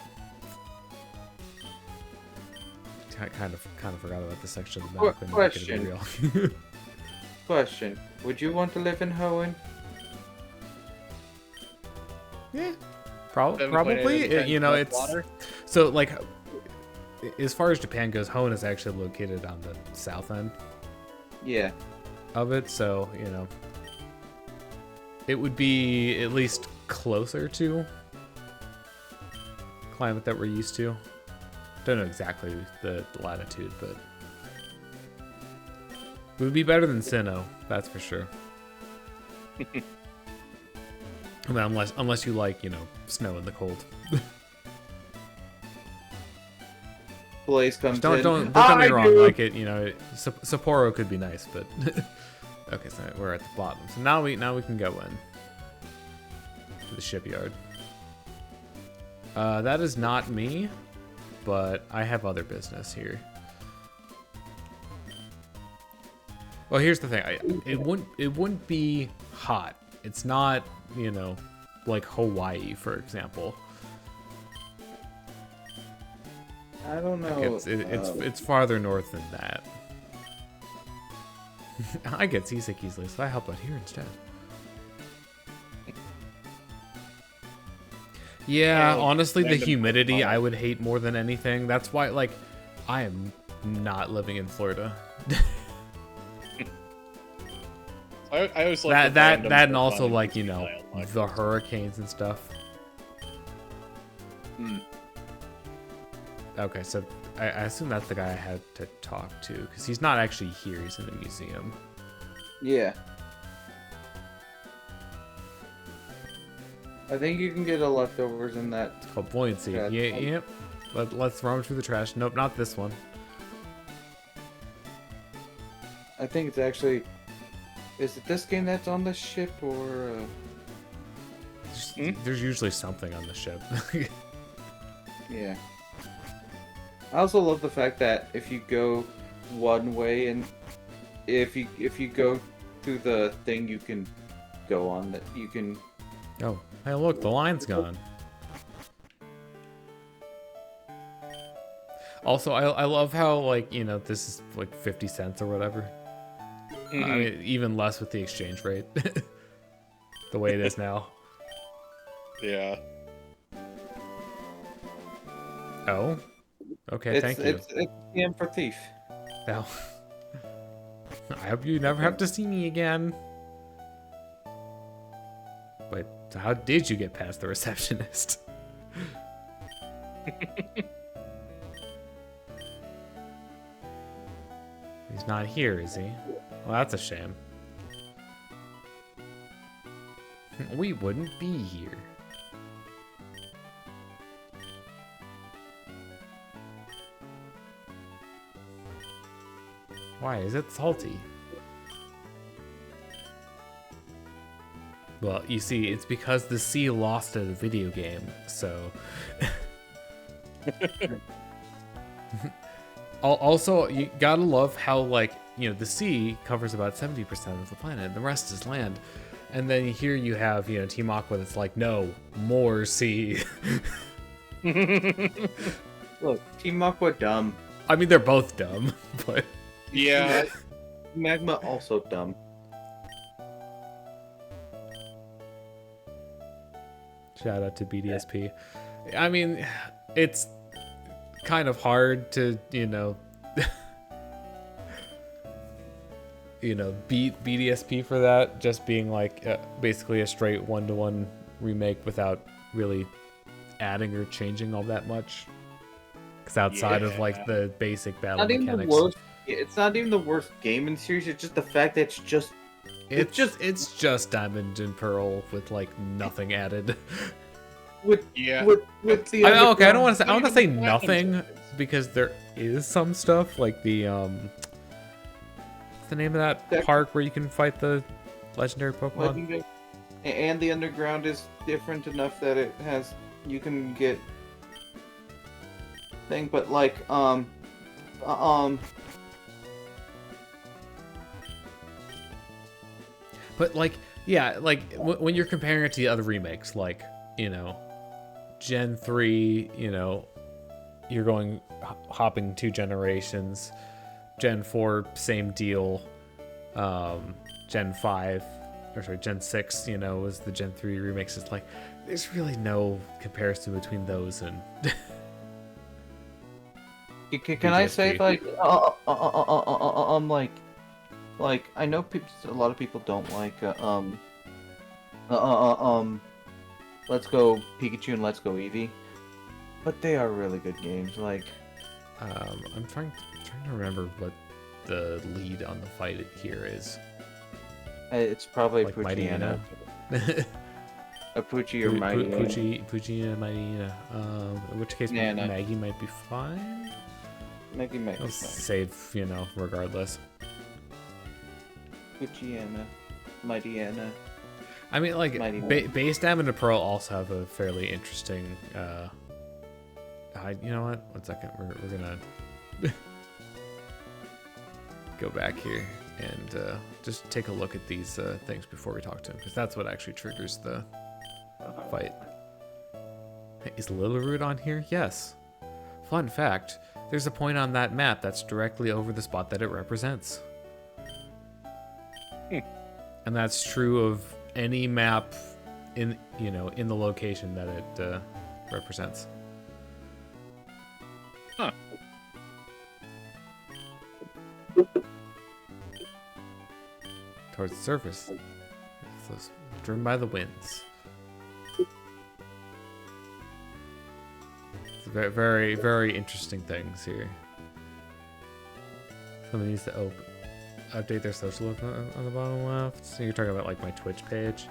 Speaker 1: I kind of forgot about this section of the map. and make it a big deal.
Speaker 3: Question: would you want to live in Hoenn?
Speaker 1: Yeah,
Speaker 2: Seven point eight
Speaker 1: probably.
Speaker 2: out of 10
Speaker 1: You know,
Speaker 2: plus
Speaker 1: it's
Speaker 2: water.
Speaker 1: so like as far as Japan goes, Hoenn is actually located on the south end
Speaker 3: Yeah.
Speaker 1: of it, so you know it would be at least closer to climate that we're used to. Don't know exactly the latitude, but it would be better than Sinnoh, that's for sure. I mean, unless you like, you know, snow in the cold.
Speaker 3: Blaze comes in.
Speaker 1: Don't get me wrong. Like it, you know, Sapporo could be nice, but okay. So we're at the bottom. So now we can go in to the shipyard. That is not me, but I have other business here. Well, here's the thing. It wouldn't be hot. It's not, you know, like Hawaii, for example.
Speaker 3: I don't know.
Speaker 1: It's farther north than that. I get seasick easily, so I help out here instead. Yeah, honestly, the humidity I would hate more than anything. That's why, like, I am not living in Florida.
Speaker 2: I always like
Speaker 1: that and also, like, you know, the hurricanes and stuff. Okay, so I assume that's the guy I had to talk to, because he's not actually here, he's in the museum.
Speaker 3: Yeah. I think you can get a leftovers in that.
Speaker 1: It's called buoyancy.
Speaker 3: Yeah,
Speaker 1: Yep. Let's rummage through the trash. Nope, not this one.
Speaker 3: I think it's actually. Is it this game that's on the ship or?
Speaker 1: There's usually something on the ship.
Speaker 3: Yeah. I also love the fact that if you go one way and if you go through the thing, you can go on that. You can.
Speaker 1: Oh, hey, look, the line's gone. Also, I love how, like, you know, this is like 50 cents or whatever. I mean, even less with the exchange rate. The way it is now.
Speaker 2: Yeah.
Speaker 1: Oh. Okay, thank you.
Speaker 3: It's TM for Thief.
Speaker 1: Well, I hope you never have to see me again. Wait, so how did you get past the receptionist? He's not here, is he? Well, that's a shame. We wouldn't be here. Why is it salty? Well, you see, it's because the sea lost at a video game, so... Also, you gotta love how, like, you know, the sea covers about 70% of the planet, and the rest is land. And then here you have, you know, Team Aqua that's like, no, more sea.
Speaker 3: Look, Team Aqua dumb.
Speaker 1: I mean, they're both dumb, but...
Speaker 2: Yeah.
Speaker 3: Magma also dumb.
Speaker 1: Shout out to BDSP. I mean, it's kind of hard to, you know, beat BDSP for that, just being like basically a straight one-to-one remake without really adding or changing all that much. Because outside of like the basic battle mechanics,
Speaker 3: it's not even the worst game in the series. It's just the fact that
Speaker 1: it's just Diamond and Pearl with like nothing added.
Speaker 3: With the
Speaker 1: okay, I want to say nothing because there is some stuff like the what's the name of that park where you can fight the legendary Pokemon?
Speaker 3: And the underground is different enough that you can get thing, but like
Speaker 1: But like, yeah, like when you're comparing it to the other remakes, like, you know, Gen 3, you know, you're going hopping 2 generations. Gen 4, same deal. Gen 6, you know, was the Gen 3 remakes. It's like, there's really no comparison between those and...
Speaker 3: Can I say, like, like, I know a lot of people don't like, Let's Go Pikachu and Let's Go Eevee, but they are really good games. Like,
Speaker 1: I'm trying to remember what the lead on the fight here is.
Speaker 3: It's probably
Speaker 1: like
Speaker 3: Poochyena. A Poochie or Mighty.
Speaker 1: Poochyena, Mightyena. In which case, Maggie might be fine.
Speaker 3: Maggie might be fine.
Speaker 1: Save, you know, regardless.
Speaker 3: Poochyena, Mightyena.
Speaker 1: I mean, like, base Diamond and Pearl also have a fairly interesting, you know what? 1 second. We're gonna go back here and just take a look at these things before we talk to him, because that's what actually triggers the fight. Hey, is Littleroot on here? Yes. Fun fact, there's a point on that map that's directly over the spot that it represents. And that's true of any map in the location that it represents.
Speaker 2: Huh.
Speaker 1: Towards the surface. It's driven by the winds. It's very, very, very interesting things here. Somebody needs to update their social on the bottom left. So you're talking about like my Twitch page.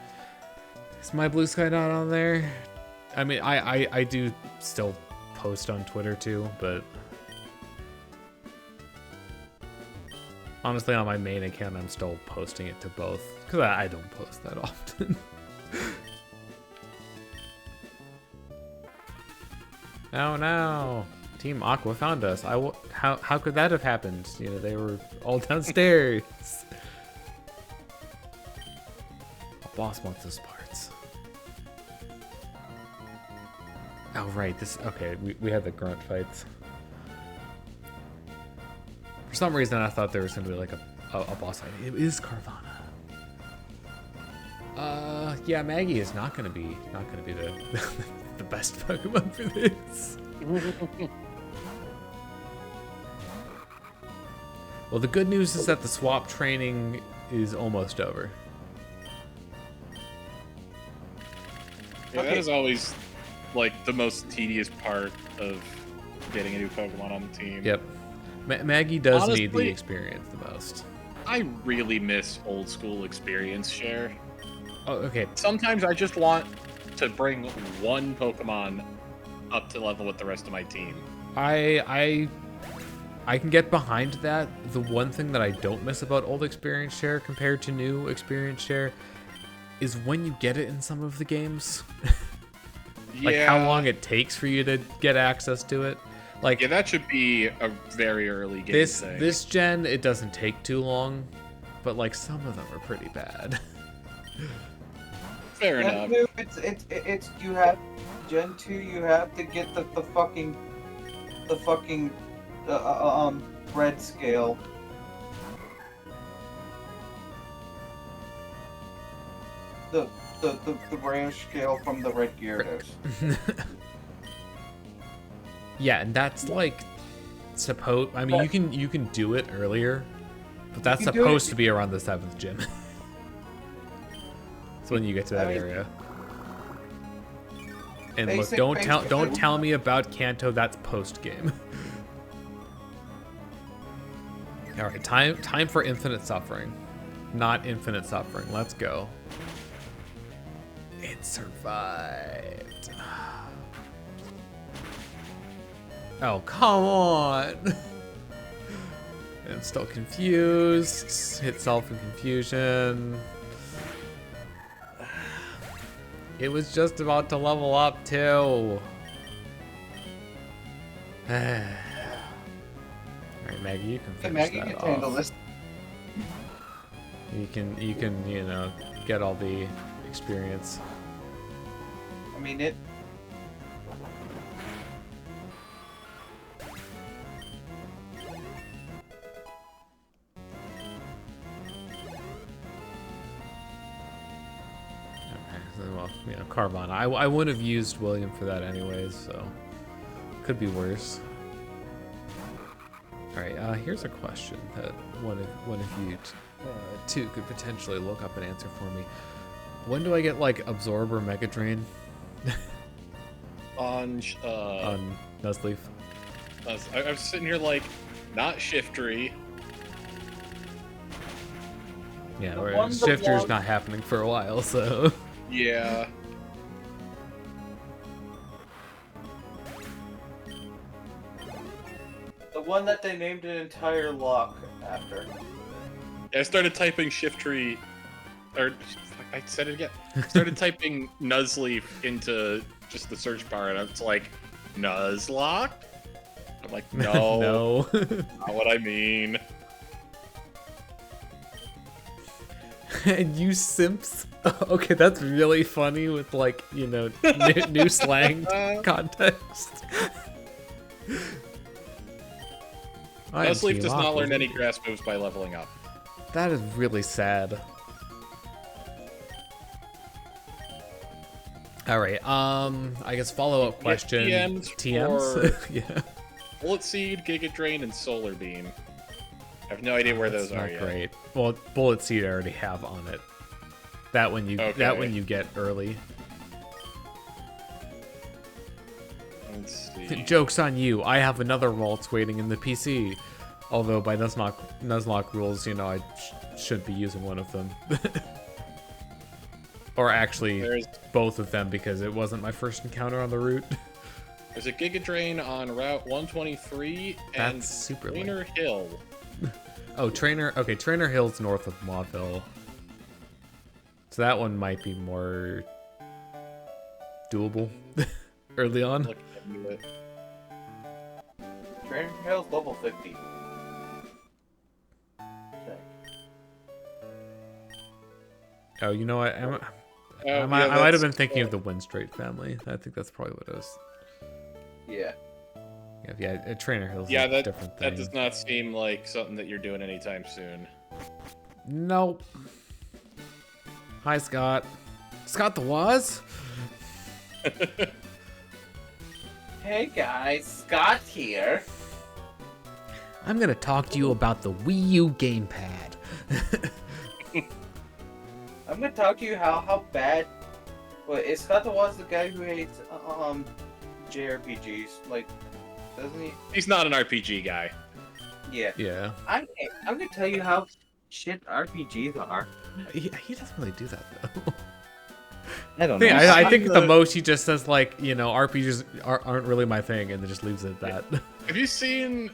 Speaker 1: Is my Blue Sky not on there? I mean, I do still post on Twitter too, but honestly on my main account I'm still posting it to both because I don't post that often. Oh no! Team Aqua found us. How could that have happened? You know, they were all downstairs. The boss wants those parts. Oh right, okay. We had the grunt fights. For some reason, I thought there was gonna be like a boss fight. It is Carvana. Yeah, Maggie is not gonna be the the best Pokemon for this. Well, the good news is that the swap training is almost over.
Speaker 2: Yeah, that is always like the most tedious part of getting a new Pokemon on the team.
Speaker 1: Yep. Maggie does
Speaker 2: Honestly,
Speaker 1: need the experience the most.
Speaker 2: I really miss old school experience share.
Speaker 1: Oh, okay.
Speaker 2: Sometimes I just want to bring one Pokemon up to level with the rest of my team.
Speaker 1: I can get behind that. The one thing that I don't miss about old experience share compared to new experience share is when you get it in some of the games. Like how long it takes for you to get access to it. Like
Speaker 2: yeah, that should be a very early game thing.
Speaker 1: This gen, it doesn't take too long, but like some of them are pretty bad.
Speaker 2: Fair enough.
Speaker 3: It's you have Gen 2. You have to get the fucking red scale. The branch scale from the red Gyarados.
Speaker 1: Yeah, and that's like supposed. I mean, you can do it earlier, but that's supposed to be around the 7th gym. It's when you get to that area. And look, don't tell me about Kanto. That's post game. All right, time for infinite suffering, not infinite suffering. Let's go. It survived. Oh, come on. I'm still confused. Hit self in confusion. It was just about to level up too. Alright, Maggie, you can finish
Speaker 3: Maggie
Speaker 1: that
Speaker 3: can
Speaker 1: off.
Speaker 3: handle this.
Speaker 1: You can, you know, get all the experience.
Speaker 3: I mean it.
Speaker 1: Well, you know, Carvana. I wouldn't have used William for that anyways, so could be worse. All right, here's a question that one of you two could potentially look up and answer for me. When do I get like Absorb or Mega Drain
Speaker 2: On
Speaker 1: Nuzleaf?
Speaker 2: I was sitting here like, not Shiftry.
Speaker 1: Yeah, or Shifter's not happening for a while, so.
Speaker 2: Yeah.
Speaker 3: The one that they named an entire lock after.
Speaker 2: I started typing Shiftry, or I said it again. I started typing Nuzleaf into just the search bar, and it's like, Nuzlocke? I'm like, no,
Speaker 1: No.
Speaker 2: not what I mean.
Speaker 1: And you simps. Okay, that's really funny with like, you know, new slang context.
Speaker 2: Nuzleaf does not learn any grass moves by leveling up.
Speaker 1: That is really sad. All right. I guess follow-up question. TMs. Yeah.
Speaker 2: Bullet Seed, Giga Drain, and Solar Beam. I have no idea where those are yet.
Speaker 1: Great. Well, Bullet Seed I already have on it. That one you get early.
Speaker 2: Let's see.
Speaker 1: Joke's on you. I have another Waltz waiting in the PC. Although by Nuzlocke rules, you know, I should be using one of them. Or actually, both of them, because it wasn't my first encounter on the route.
Speaker 2: There's a Giga Drain on Route 123 and Trainer Hill.
Speaker 1: Oh, Trainer Hill's north of Mauville. So that one might be more doable early on.
Speaker 3: Trainer Hill's level 50.
Speaker 1: Oh, you know what? I might have been thinking of the Windstraight family. I think that's probably what it was.
Speaker 3: Yeah.
Speaker 1: Yeah, Trainer Hill's
Speaker 2: a
Speaker 1: different thing.
Speaker 2: That does not seem like something that you're doing anytime soon.
Speaker 1: Nope. Hi, Scott. Scott the Waz?
Speaker 3: Hey guys, Scott here.
Speaker 1: I'm gonna talk to you about the Wii U gamepad.
Speaker 3: I'm gonna talk to you how bad. Well, is Scott the was the guy who hates JRPGs? Like, doesn't he?
Speaker 2: He's not an RPG guy.
Speaker 3: Yeah.
Speaker 1: Yeah.
Speaker 3: I'm gonna tell you how shit RPGs are.
Speaker 1: He doesn't really do that, though.
Speaker 3: I don't know.
Speaker 1: I think the most he just says, like, you know, RPGs aren't really my thing, and then just leaves it at that.
Speaker 2: Have you seen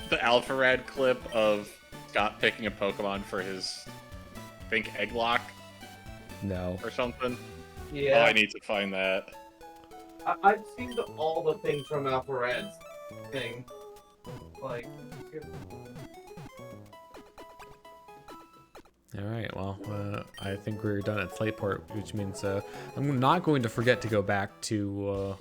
Speaker 2: the Alpharad clip of Scott picking a Pokemon for his, I think, Egglock
Speaker 1: No.
Speaker 2: or something?
Speaker 3: Yeah.
Speaker 2: Oh, I need to find that.
Speaker 3: I've seen all the things from Alpha Red's thing. Like.
Speaker 1: Alright, well, I think we're done at Slateport, which means I'm not going to forget to go back to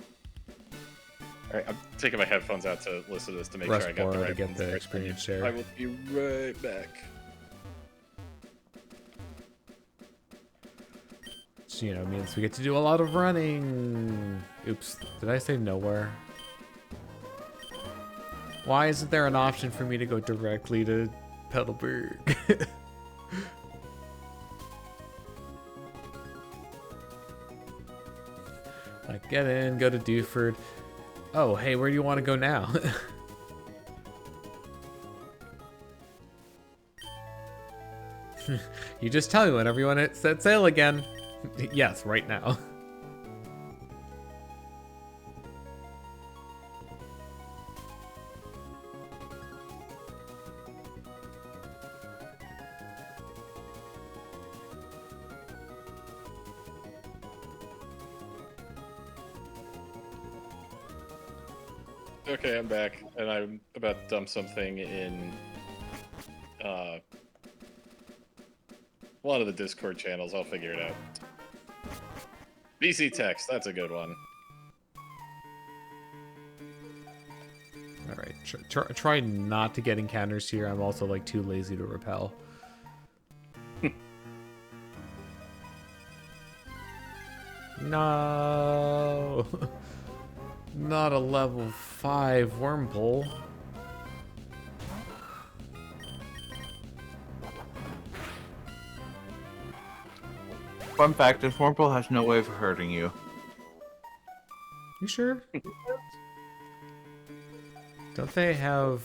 Speaker 2: Alright, I'm taking my headphones out to listen to this to make sure I got the
Speaker 1: Rustboro
Speaker 2: right
Speaker 1: to get
Speaker 2: ones
Speaker 1: the
Speaker 2: right.
Speaker 1: experience share.
Speaker 2: I will be right back.
Speaker 1: Which, you know, means we get to do a lot of running. Oops, did I say nowhere? Why isn't there an option for me to go directly to Petalburg? Like, get in, go to Dewford. Oh, hey, where do you want to go now? You just tell me whenever you want to set sail again. Yes, right now.
Speaker 2: Okay, I'm back, and I'm about to dump something in one of the Discord channels. I'll figure it out. BC text, that's a good one.
Speaker 1: All right, try not to get encounters here. I'm also like too lazy to repel. No, not a level 5 wormhole.
Speaker 3: Fun fact: this Wurmple has no way of hurting you.
Speaker 1: You sure? Don't they have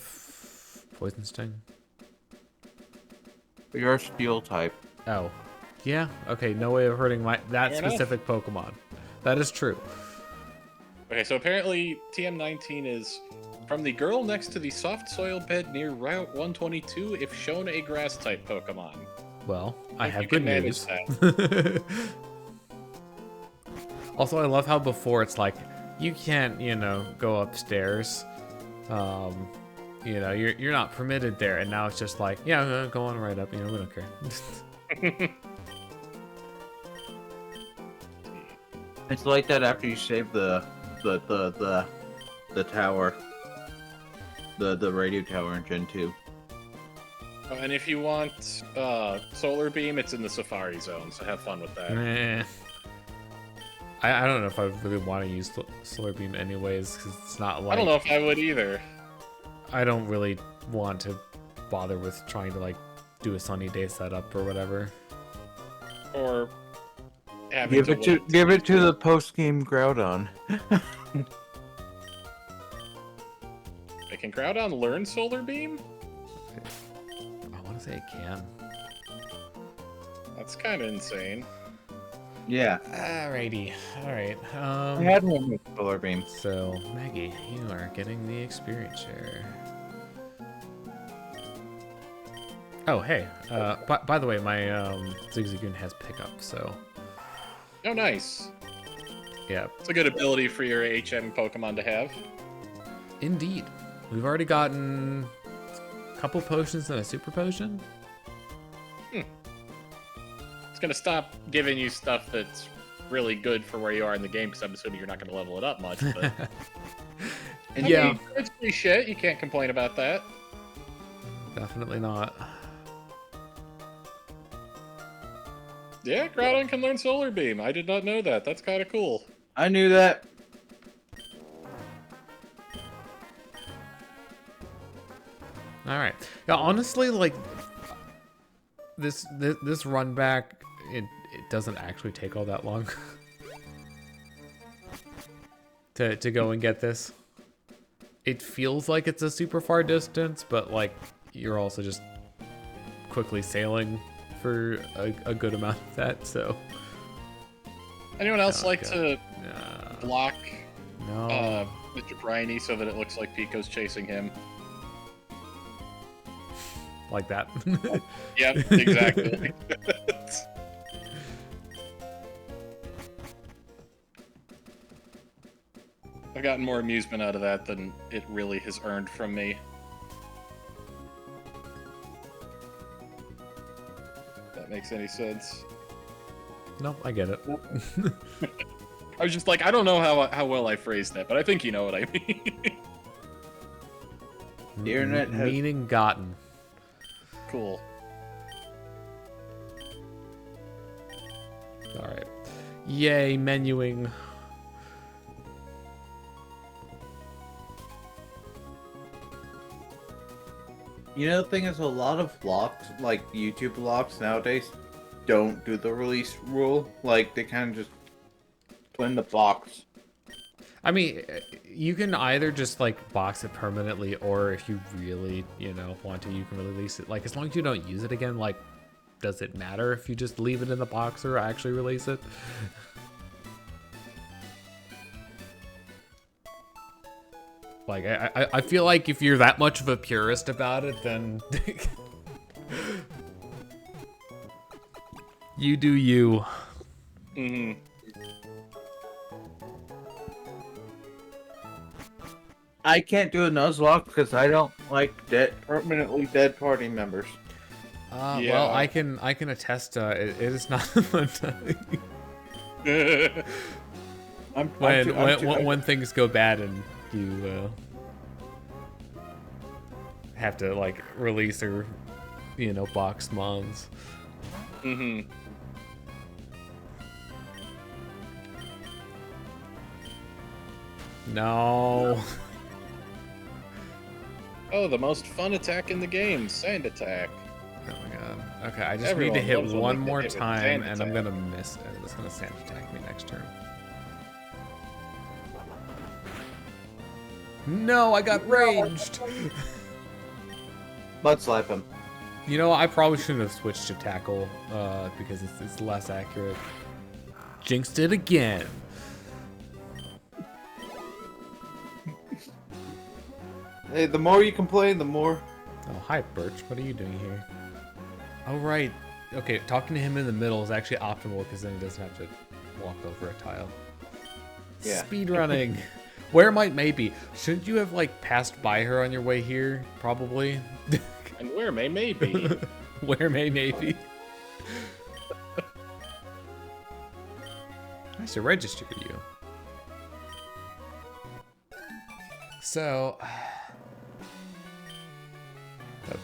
Speaker 1: poison sting?
Speaker 3: But you're a steel type.
Speaker 1: Oh, yeah. Okay, no way of hurting that
Speaker 2: Fair enough.
Speaker 1: specific Pokemon. That is true.
Speaker 2: Okay, so apparently TM19 is from the girl next to the soft soil bed near Route 122 if shown a grass-type Pokemon.
Speaker 1: Well, I
Speaker 2: If
Speaker 1: have
Speaker 2: you
Speaker 1: good
Speaker 2: can manage
Speaker 1: news.
Speaker 2: that.
Speaker 1: Also, I love how before it's like, you can't, you know, go upstairs. You know, you're not permitted there, and now it's just like, yeah, go on right up. You know, we don't care.
Speaker 3: It's like that after you save the tower, the radio tower in Gen 2.
Speaker 2: And if you want Solar Beam, it's in the Safari Zone, so have fun with that.
Speaker 1: Meh. I don't know if I really want to use Solar Beam anyways, because it's not like...
Speaker 2: I don't know if I would either.
Speaker 1: I don't really want to bother with trying to, like, do a sunny day setup or whatever.
Speaker 2: Or having
Speaker 3: Give it to the post-game Groudon.
Speaker 2: Can Groudon learn Solar Beam?
Speaker 1: I want to say it can.
Speaker 2: That's kind of insane.
Speaker 3: Yeah.
Speaker 1: Alrighty. Alright.
Speaker 3: I had one with Solar Beam.
Speaker 1: So, Maggie, you are getting the experience share. Oh, hey. By the way, my Zigzagoon has pickup, so...
Speaker 2: Oh, nice.
Speaker 1: Yeah.
Speaker 2: It's a good ability for your HM Pokemon to have.
Speaker 1: Indeed. We've already gotten a couple potions and a super potion.
Speaker 2: It's going to stop giving you stuff that's really good for where you are in the game, because I'm assuming you're not going to level it up much. But
Speaker 1: Yeah.
Speaker 2: It's free shit. You can't complain about that.
Speaker 1: Definitely not.
Speaker 2: Yeah, Groudon can learn Solar Beam. I did not know that. That's kind of cool.
Speaker 3: I knew that.
Speaker 1: All right. Yeah, honestly, like this run back, it doesn't actually take all that long to go and get this. It feels like it's a super far distance, but like you're also just quickly sailing for a good amount of that. So,
Speaker 2: Anyone else like
Speaker 1: God.
Speaker 2: to block
Speaker 1: No.
Speaker 2: Mr. Briny so that it looks like Pico's chasing him?
Speaker 1: Like that.
Speaker 2: Yep, exactly. I've gotten more amusement out of that than it really has earned from me. If that makes any sense.
Speaker 1: No, I get it.
Speaker 2: I was just like, I don't know how well I phrased that, but I think you know what I mean.
Speaker 3: The internet has...
Speaker 1: Meaning gotten.
Speaker 2: Cool.
Speaker 1: All right. Yay, menuing.
Speaker 3: You know, the thing is, a lot of vlogs, like YouTube vlogs nowadays, don't do the release rule. Like, they kind of just put in the box.
Speaker 1: I mean, you can either just like box it permanently, or if you really, want to, you can release it. Like, as long as you don't use it again, like, does it matter if you just leave it in the box or actually release it? Like, I feel like if you're that much of a purist about it, then you do you.
Speaker 2: Mm-hmm.
Speaker 3: I can't do a Nuzlocke because I don't like permanently dead party members.
Speaker 2: Yeah.
Speaker 1: Well, I can attest. It is not a fun time when things go bad and you have to like release or box mons.
Speaker 2: Mm-hmm.
Speaker 1: No.
Speaker 2: Oh, the most fun attack in the game, Sand Attack.
Speaker 1: Oh my god. Okay, I just
Speaker 2: Everyone
Speaker 1: need to hit
Speaker 2: loves when
Speaker 1: one
Speaker 2: they
Speaker 1: more
Speaker 2: hit with
Speaker 1: time,
Speaker 2: sand
Speaker 1: and I'm
Speaker 2: attack.
Speaker 1: gonna miss it. It's gonna sand attack me next turn. No, I got ranged.
Speaker 3: Mud slap him.
Speaker 1: I probably shouldn't have switched to tackle because it's less accurate. Jinxed it again.
Speaker 3: Hey, the more you complain, the more...
Speaker 1: Oh, hi, Birch. What are you doing here? Oh, right. Okay, talking to him in the middle is actually optimal because then he doesn't have to walk over a tile.
Speaker 3: Yeah.
Speaker 1: Speedrunning. Where might May be? Shouldn't you have, like, passed by her on your way here? Probably.
Speaker 2: And where may be?
Speaker 1: Where May be? I should register you. So...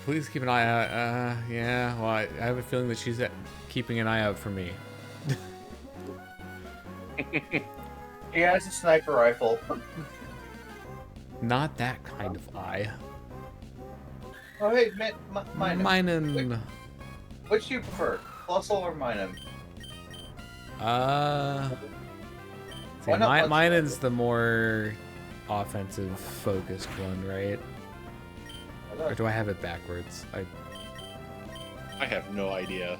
Speaker 1: please keep an eye out. Yeah, well, I have a feeling that she's keeping an eye out for me.
Speaker 3: He has a sniper rifle.
Speaker 1: Not that kind of eye.
Speaker 3: Oh, hey, Minun.
Speaker 1: Minun.
Speaker 3: Which do you prefer, Flussel or Minun?
Speaker 1: See,
Speaker 3: Why not
Speaker 1: Minun's the more offensive focused one, right? Or do I have it backwards?
Speaker 2: I have no idea.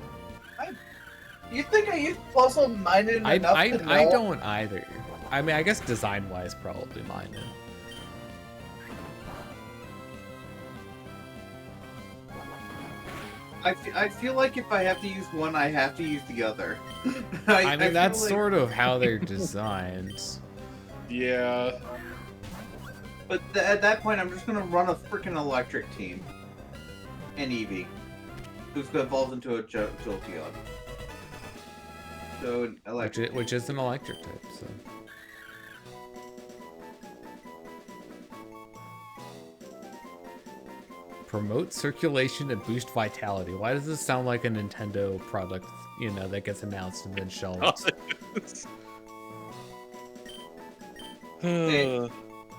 Speaker 3: You think I use Flussel and Minun enough to know?
Speaker 1: I don't either. I mean, I guess design-wise, probably Minun.
Speaker 3: I feel like if I have to use one, I have to use the other.
Speaker 1: I mean, that's
Speaker 3: feel like...
Speaker 1: sort of how they're designed.
Speaker 2: Yeah.
Speaker 3: But at that point, I'm just gonna run a freaking electric team. And Eevee. Who's gonna evolve into a Jolteon. So, an electric
Speaker 1: Which is an electric type, so... promote circulation and boost vitality. Why does this sound like a Nintendo product, you know, that gets announced and then shelved?
Speaker 3: Hey,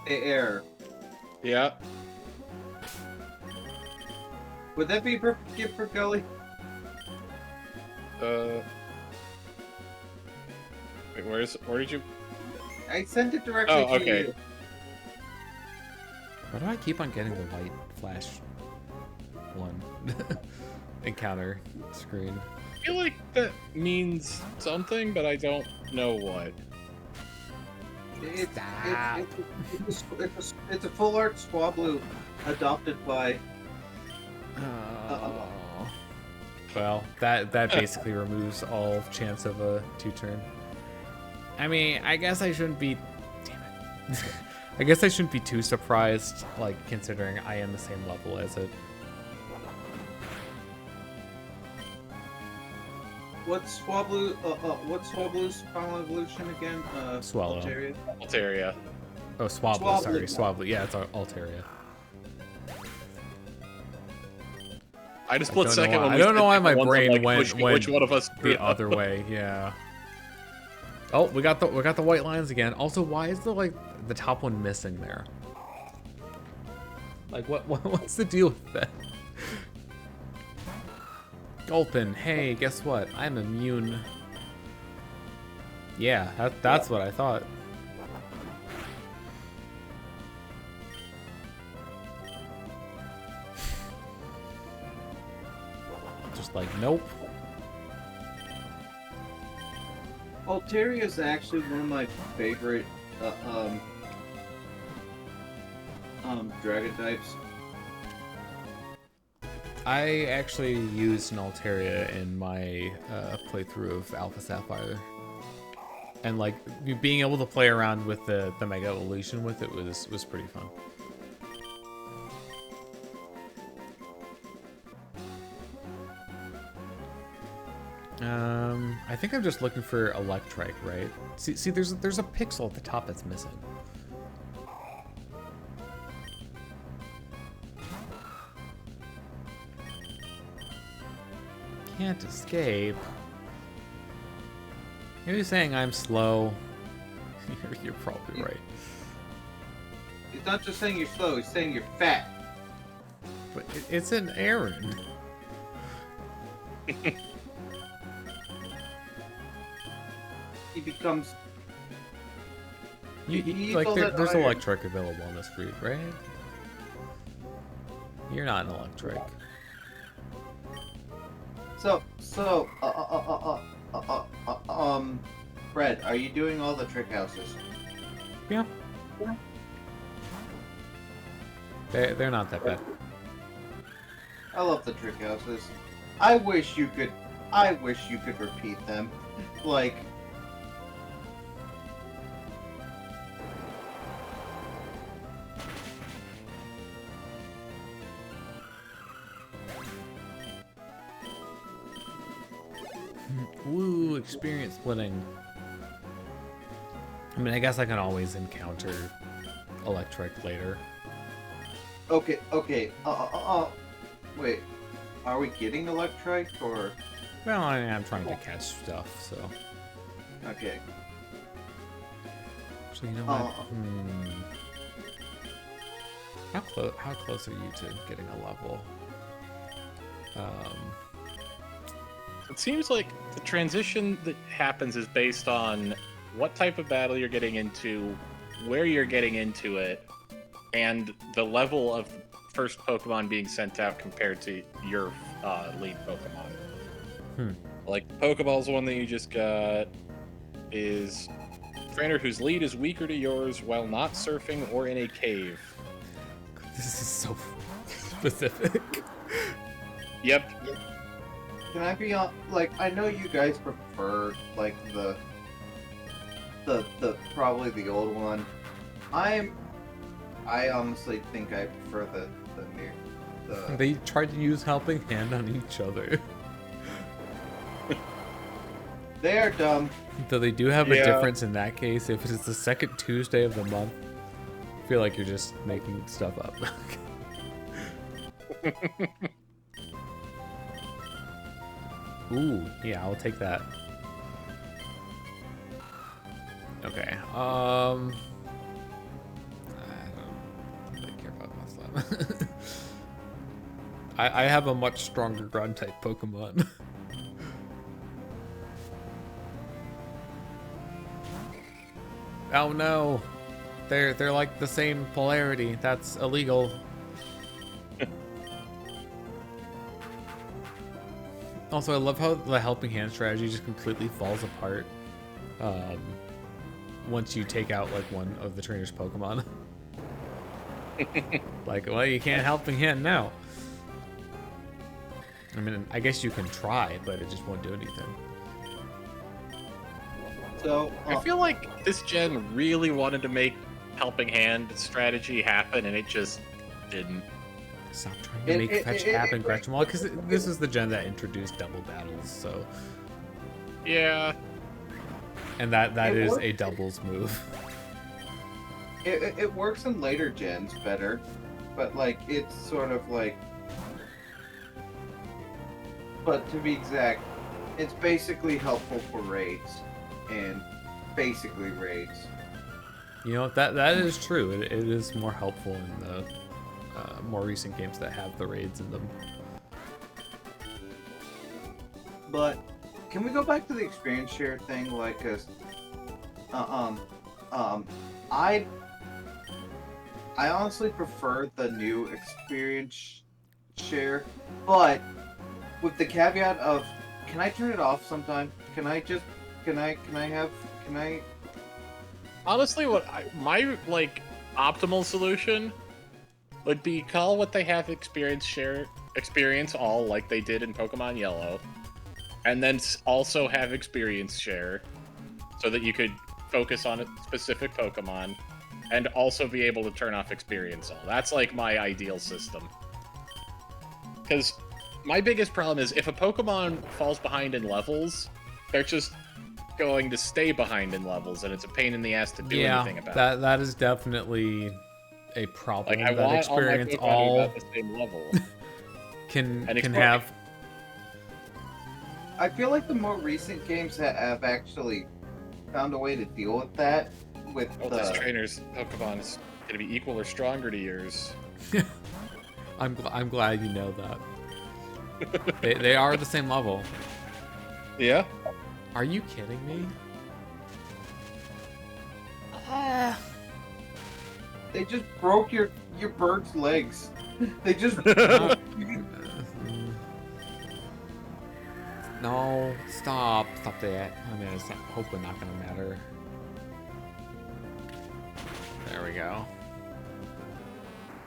Speaker 3: air.
Speaker 2: Yeah.
Speaker 3: Would that be a perfect gift for Gully?
Speaker 2: Wait, where did you?
Speaker 3: I sent it directly
Speaker 2: Oh,
Speaker 3: to
Speaker 2: okay.
Speaker 3: you.
Speaker 1: Why do I keep on getting the white flash one encounter screen?
Speaker 2: I feel like that means something, but I don't know what.
Speaker 3: It's a full art Swablu adopted by.
Speaker 1: Well, that basically removes all chance of a 2-turn. I mean, I guess I shouldn't be. Damn it. I guess I shouldn't be too surprised, like, considering I am the same level as it.
Speaker 3: What's Swablu's final evolution again?
Speaker 1: Swallow.
Speaker 3: Altaria?
Speaker 2: Altaria.
Speaker 1: Oh, Swablu,
Speaker 3: Swablu.
Speaker 1: sorry. Swablu. Yeah, it's Altaria.
Speaker 2: I just split second.
Speaker 1: I
Speaker 2: When
Speaker 1: don't know why my
Speaker 2: ones,
Speaker 1: brain
Speaker 2: like,
Speaker 1: went
Speaker 2: which one of us
Speaker 1: the other way. Yeah. Oh, we got the white lines again. Also, why is the top one missing there? Like, what's the deal with that? Gulpin, hey, guess what? I'm immune. Yeah, that's what I thought. Just like, nope.
Speaker 3: Altaria is actually one of my favorite dragon types.
Speaker 1: I actually used an Altaria in my playthrough of Alpha Sapphire. And like being able to play around with the Mega Evolution with it was pretty fun. I think I'm just looking for Electrike, right? See, there's a pixel at the top that's missing. Can't escape. You're saying I'm slow. You're probably right.
Speaker 3: He's not just saying you're slow, he's saying you're fat.
Speaker 1: But it's an errand.
Speaker 3: He becomes.
Speaker 1: There's Electric available on this route, right? You're not an Electric.
Speaker 3: Fred, are you doing all the trick houses?
Speaker 1: Yeah. They're not that bad.
Speaker 3: I love the trick houses. I wish you could repeat them. Like,
Speaker 1: Woo, experience splitting. I mean, I guess I can always encounter Electric later.
Speaker 3: okay. Wait, are we getting Electrike or?
Speaker 1: Well, I'm trying to catch stuff, so.
Speaker 3: Okay.
Speaker 1: So you know what? How close are you to getting a level?
Speaker 2: It seems like the transition that happens is based on what type of battle you're getting into, where you're getting into it, and the level of the first Pokemon being sent out compared to your lead Pokemon. Like, Pokeball's one that you just got is trainer whose lead is weaker to yours while not surfing or in a cave.
Speaker 1: This is so specific.
Speaker 2: Yep.
Speaker 3: Can I be on? Like, I know you guys prefer like the probably the old one. I honestly think I prefer the new.
Speaker 1: They tried to use Helping Hand on each other.
Speaker 3: They are dumb.
Speaker 1: Though they do have a difference in that case. If it's the second Tuesday of the month, I feel like you're just making stuff up. Ooh, yeah, I'll take that. Okay. I don't really care about Muslim. I have a much stronger ground type Pokemon. Oh no, they're like the same polarity. That's illegal. Also, I love how the helping hand strategy just completely falls apart once you take out like one of the trainer's Pokemon. Like, well, you can't helping hand now. I mean, I guess you can try, but it just won't do anything.
Speaker 3: So
Speaker 2: I feel like this gen really wanted to make helping hand strategy happen, and it just didn't.
Speaker 1: Stop trying to make fetch happen, Gretchen Wall, because this is the gen that introduced double battles, so.
Speaker 2: Yeah.
Speaker 1: And that is a doubles move.
Speaker 3: It works in later gens better, but like it's sort of like. But to be exact, it's basically helpful for raids, and basically raids.
Speaker 1: You know, that is true. It is more helpful in the more recent games that have the raids in them.
Speaker 3: But can we go back to the experience share thing? Like, cause, I honestly prefer the new experience share, but with the caveat of, can I turn it off sometime? Can I?
Speaker 2: Honestly, my like optimal solution would be call what they have experience all like they did in Pokemon Yellow, and then also have experience share, so that you could focus on a specific Pokemon, and also be able to turn off experience all. That's like my ideal system. Because my biggest problem is if a Pokemon falls behind in levels, they're just going to stay behind in levels, and it's a pain in the ass to do anything about it.
Speaker 1: That is definitely a problem.
Speaker 2: Like, I
Speaker 1: that
Speaker 2: want
Speaker 1: experience
Speaker 2: all
Speaker 1: all
Speaker 2: at the same level.
Speaker 1: can have.
Speaker 3: I feel like the more recent games have actually found a way to deal with that. With
Speaker 2: this trainer's Pokemon is going to be equal or stronger to yours.
Speaker 1: I'm glad you know that. They are the same level.
Speaker 2: Yeah.
Speaker 1: Are you kidding me?
Speaker 3: They just broke your bird's legs. They just.
Speaker 1: No, stop that. I mean, it's hopefully not gonna matter. There we go.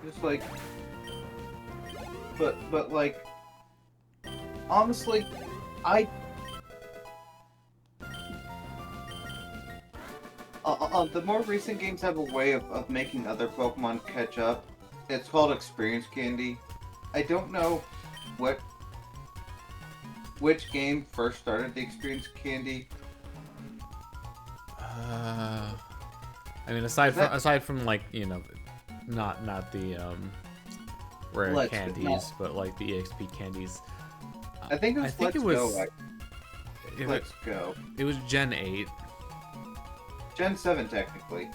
Speaker 3: Just like, but like, honestly, the more recent games have a way of making other Pokemon catch up. It's called Experience Candy. I don't know which game first started the Experience Candy.
Speaker 1: I mean, aside from like, you know, not the rare candies, but like the EXP candies.
Speaker 3: I think it was. Let's Go.
Speaker 1: It was Gen 8.
Speaker 3: Gen 7 technically.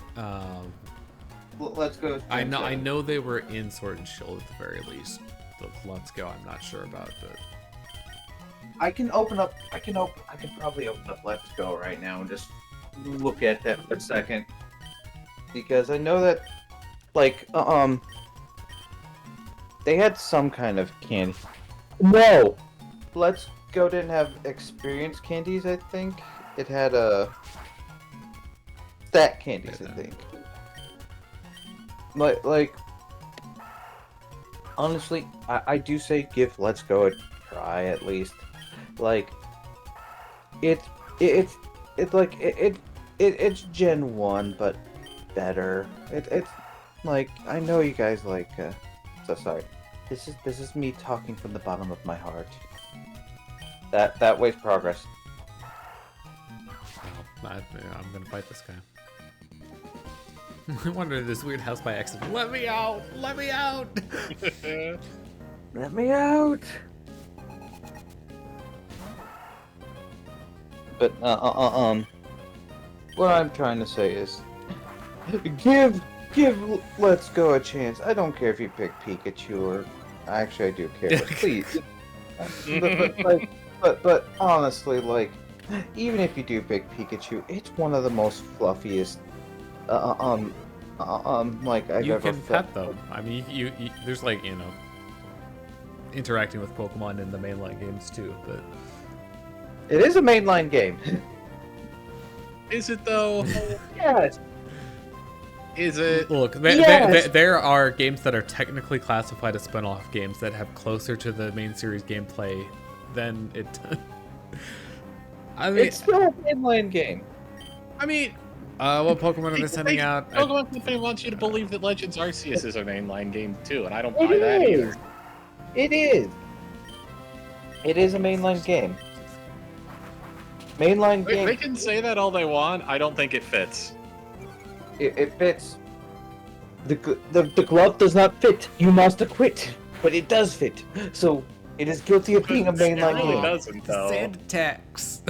Speaker 3: Let's Go.
Speaker 1: I know they were in Sword and Shield at the very least. The Let's Go, I'm not sure about, but
Speaker 3: I can probably open up Let's Go right now and just look at that for a second, because I know that, like, they had some kind of candy. No, Let's Go didn't have experience candies. I think it had stat candies. I think. Like, honestly, I do say give Let's Go a try at least. Like, it's Gen 1, but better. It's like, I know you guys like. So sorry. This is me talking from the bottom of my heart. That way's progress.
Speaker 1: well, I'm gonna fight this guy. I wandered into this weird house by accident. Let me out! Let me out!
Speaker 3: Let me out. But what I'm trying to say is, give Let's Go a chance. I don't care if you pick Pikachu or actually I do care, but please. but honestly, like, even if you do pick Pikachu, it's one of the most fluffiest like I've
Speaker 1: You
Speaker 3: ever
Speaker 1: can
Speaker 3: felt.
Speaker 1: pet them. I mean, you there's like, you know, interacting with Pokemon in the mainline games too, but
Speaker 3: It is a mainline game.
Speaker 2: Is it though?
Speaker 3: Yes.
Speaker 2: Is it?
Speaker 1: look,
Speaker 3: Yes!
Speaker 1: there are games that are technically classified as spin-off games that have closer to the main series gameplay than it. I mean,
Speaker 3: It's still a mainline game.
Speaker 2: I mean,
Speaker 1: what Pokemon are they sending out?
Speaker 2: Pokemon Company wants you to believe that Legends Arceus is a mainline game too, and I don't
Speaker 3: It
Speaker 2: buy that
Speaker 3: is.
Speaker 2: either.
Speaker 3: It is. It is a mainline game. Mainline game.
Speaker 2: They can say that all they want. I don't think it fits.
Speaker 3: It fits. The glove does not fit. You must acquit, but it does fit. So it is guilty of being a mainline
Speaker 2: It really
Speaker 3: game.
Speaker 2: doesn't though.
Speaker 1: Sand attacks.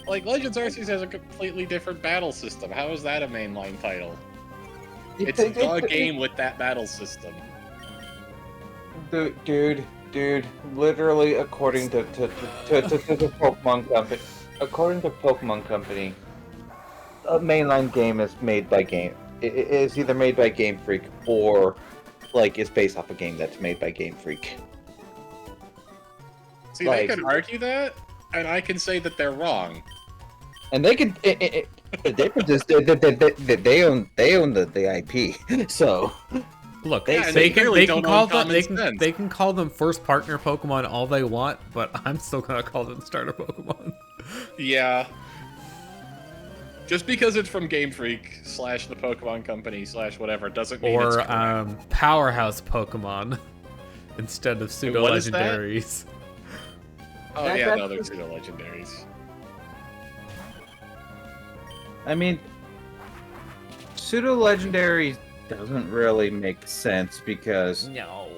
Speaker 2: Like Legends Arceus has a completely different battle system. How is that a mainline title? It's a game with that battle system.
Speaker 3: Dude, literally, according to the Pokemon Company, a mainline game is made by Game. It is either made by Game Freak or, like, it's based off a game that's made by Game Freak.
Speaker 2: See,
Speaker 3: Like-
Speaker 2: they can argue that, and I can say that they're wrong.
Speaker 3: And they can, the difference is they own the IP. So
Speaker 1: Look,
Speaker 3: They-
Speaker 2: and
Speaker 1: they
Speaker 2: they clearly
Speaker 1: can
Speaker 2: don't
Speaker 1: call
Speaker 2: own
Speaker 1: them
Speaker 2: common sense.
Speaker 1: they can call them first partner Pokemon all they want, but I'm still gonna call them starter Pokemon.
Speaker 2: Yeah. Just because it's from Game Freak / the Pokemon Company / whatever doesn't mean it's
Speaker 1: Or
Speaker 2: correct.
Speaker 1: powerhouse Pokemon instead of pseudo
Speaker 2: what is that?
Speaker 1: legendaries.
Speaker 2: Oh
Speaker 3: that-
Speaker 2: yeah,
Speaker 3: that-
Speaker 2: no, they're pseudo legendaries.
Speaker 3: I mean, pseudo legendary doesn't really make sense because
Speaker 1: No.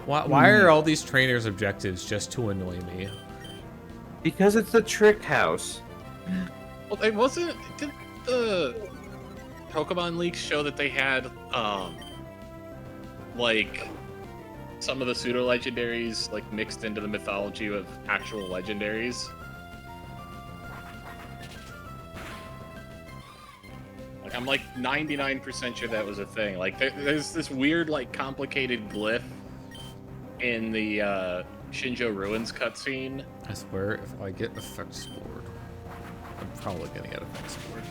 Speaker 1: Why are all these trainers' objectives just to annoy me?
Speaker 3: it's the trick house.
Speaker 2: Well, it wasn't. Did the Pokemon leaks show that they had like some of the pseudo legendaries like mixed into the mythology of actual legendaries? Like I'm like 99% sure that was a thing. Like there's this weird like complicated glyph in the Shinjo Ruins cutscene.
Speaker 1: I swear, if I get effect scored, I'm probably gonna get effect scored.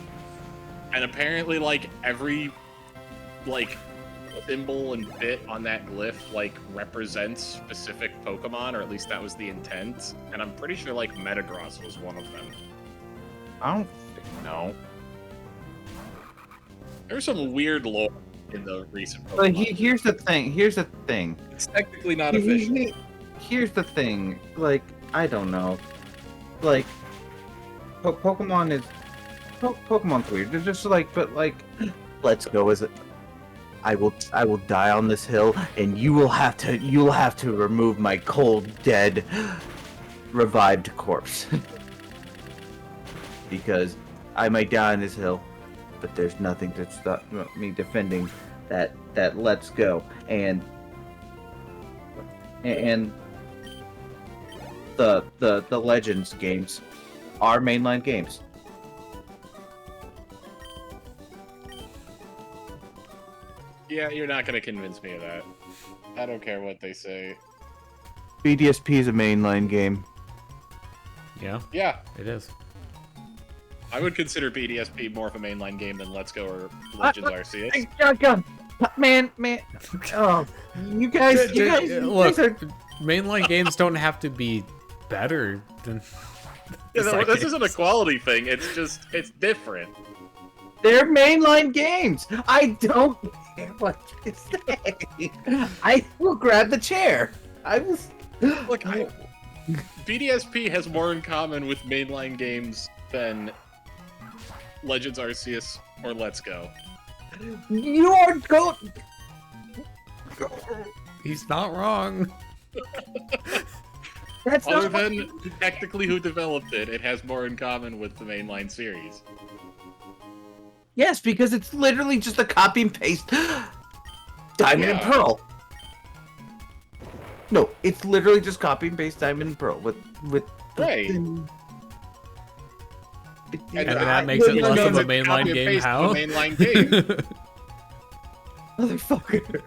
Speaker 2: And apparently, like, every, like, symbol and bit on that glyph, like, represents specific Pokemon, or at least that was the intent. And I'm pretty sure, like, Metagross was one of them.
Speaker 3: I don't know.
Speaker 2: There's some weird lore in the recent Pokemon.
Speaker 3: But here's the thing.
Speaker 2: It's technically not official.
Speaker 3: Here's the thing. Like, I don't know. Like, Pokemon is Pokemon's weird. They're just like, but like, Let's Go is it? I will die on this hill, and you'll have to remove my cold, dead, revived corpse. Because I might die on this hill, but there's nothing to stop me defending that Let's Go and the Legends games are mainline games.
Speaker 2: Yeah, you're not gonna convince me of that. I don't care what they say.
Speaker 3: BDSP is a mainline game.
Speaker 1: Yeah,
Speaker 2: Yeah,
Speaker 1: it is.
Speaker 2: I would consider BDSP more of a mainline game than Let's Go or Legends Arceus.
Speaker 3: Man, oh, you guys
Speaker 1: Look,
Speaker 3: are,
Speaker 1: mainline games don't have to be better than.
Speaker 2: Yeah,
Speaker 1: the
Speaker 2: no,
Speaker 1: side
Speaker 2: this isn't a
Speaker 1: games.
Speaker 2: quality thing. It's just, it's different.
Speaker 3: they're mainline games. I don't care what you say. I will grab the chair. I will.
Speaker 2: Look, BDSP has more in common with mainline games than Legends Arceus or Let's Go.
Speaker 3: You are going.
Speaker 1: He's not wrong.
Speaker 3: That's
Speaker 2: Other
Speaker 3: not
Speaker 2: than technically who developed it, it has more in common with the mainline series.
Speaker 3: Yes, because it's literally just a copy and paste Diamond and
Speaker 2: Yeah.
Speaker 3: Pearl. No, it's literally just copy and paste Diamond and Pearl with
Speaker 2: Right.
Speaker 1: And that makes it less of a mainline game. How?
Speaker 2: Mainline game.
Speaker 3: Motherfucker.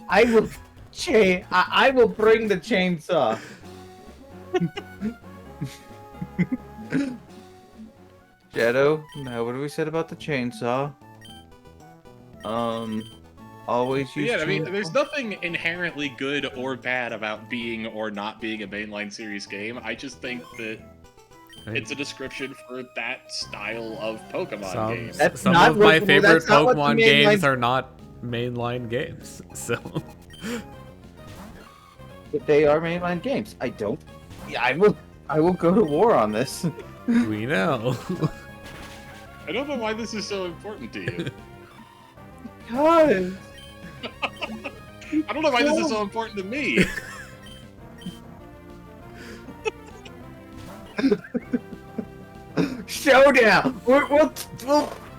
Speaker 3: I will I will bring the chainsaw. Shadow, now what have we said about the chainsaw? Always use
Speaker 2: Yeah, I mean,
Speaker 3: chainsaw.
Speaker 2: there's nothing inherently good or bad about being or not being a mainline series game. I just think that it's a description for that style of Pokemon game.
Speaker 3: That's
Speaker 1: Some
Speaker 3: not
Speaker 1: of my
Speaker 3: what-
Speaker 1: favorite
Speaker 3: that's not what the
Speaker 1: Pokemon
Speaker 3: mainline-
Speaker 1: games are not mainline games, so
Speaker 3: But they are mainline games. I don't. Yeah, I will go to war on this.
Speaker 1: we know.
Speaker 2: I don't know why this is so important to you.
Speaker 3: God.
Speaker 2: I don't know why this is so important to me.
Speaker 3: Showdown. We'll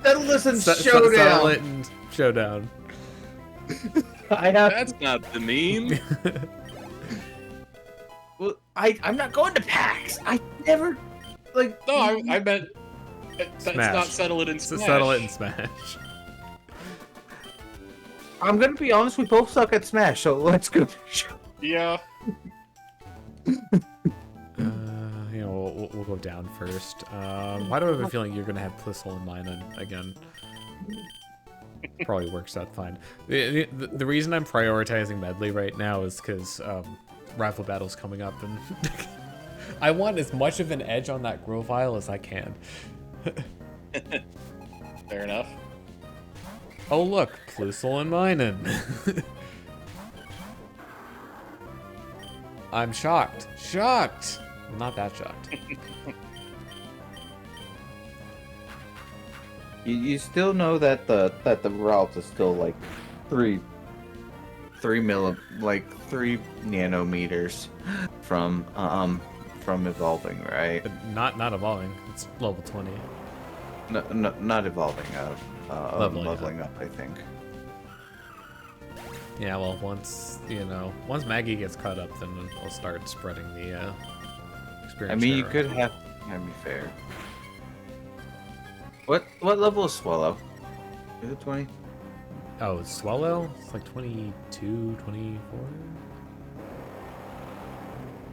Speaker 3: listen. Showdown.
Speaker 1: Settle it and showdown.
Speaker 3: I have.
Speaker 2: That's not the meme.
Speaker 3: Well, I'm not going to PAX. I never like.
Speaker 2: No, I meant that's
Speaker 1: Smash.
Speaker 2: not settle it in
Speaker 1: So
Speaker 2: Smash.
Speaker 1: settle it in Smash.
Speaker 3: I'm gonna be honest. We both suck at Smash, so let's go.
Speaker 2: Yeah.
Speaker 1: You know, we'll go down first. Why do I have a feeling you're gonna have Plistle in mine again? Probably works out fine. The reason I'm prioritizing Medley right now is because Rival Battle's coming up, and I want as much of an edge on that Grovyle as I can.
Speaker 2: Fair enough.
Speaker 1: Oh look, Plistle and Minun. I'm shocked. Shocked! I'm not that shocked.
Speaker 3: You still know that the route is still like 3 nanometers from evolving, right?
Speaker 1: But not evolving. It's level 20.
Speaker 3: No, not evolving.
Speaker 1: Leveling
Speaker 3: up, I think.
Speaker 1: Yeah, well, once Maggie gets caught up, then we'll start spreading the experience.
Speaker 3: I mean, you
Speaker 1: share
Speaker 3: could
Speaker 1: around.
Speaker 3: have. That'd be fair. What level is Swallow? Is it 20?
Speaker 1: Oh, it's Swallow? It's like 22, 24?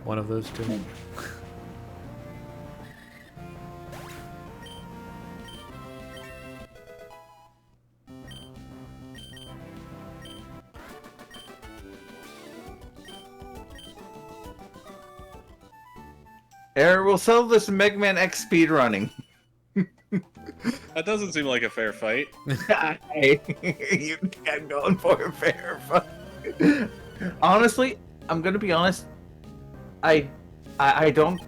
Speaker 1: One of those two.
Speaker 3: Eric, we'll sell this in Mega Man X speedrunning.
Speaker 2: That doesn't seem like a fair fight.
Speaker 3: I'm going for a fair fight. Honestly, I'm gonna be honest. I don't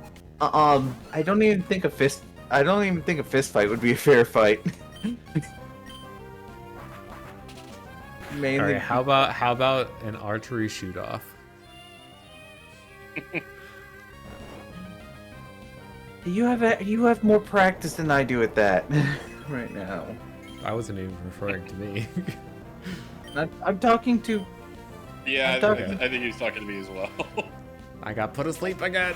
Speaker 3: even think a fist fight would be a fair fight. Mainly.
Speaker 1: All right, how about an archery shoot off?
Speaker 3: You have more practice than I do at that right now.
Speaker 1: I wasn't even referring to me.
Speaker 3: I'm talking to.
Speaker 2: Yeah,
Speaker 3: I'm
Speaker 2: I think he's talking to me as well.
Speaker 1: I got put asleep again.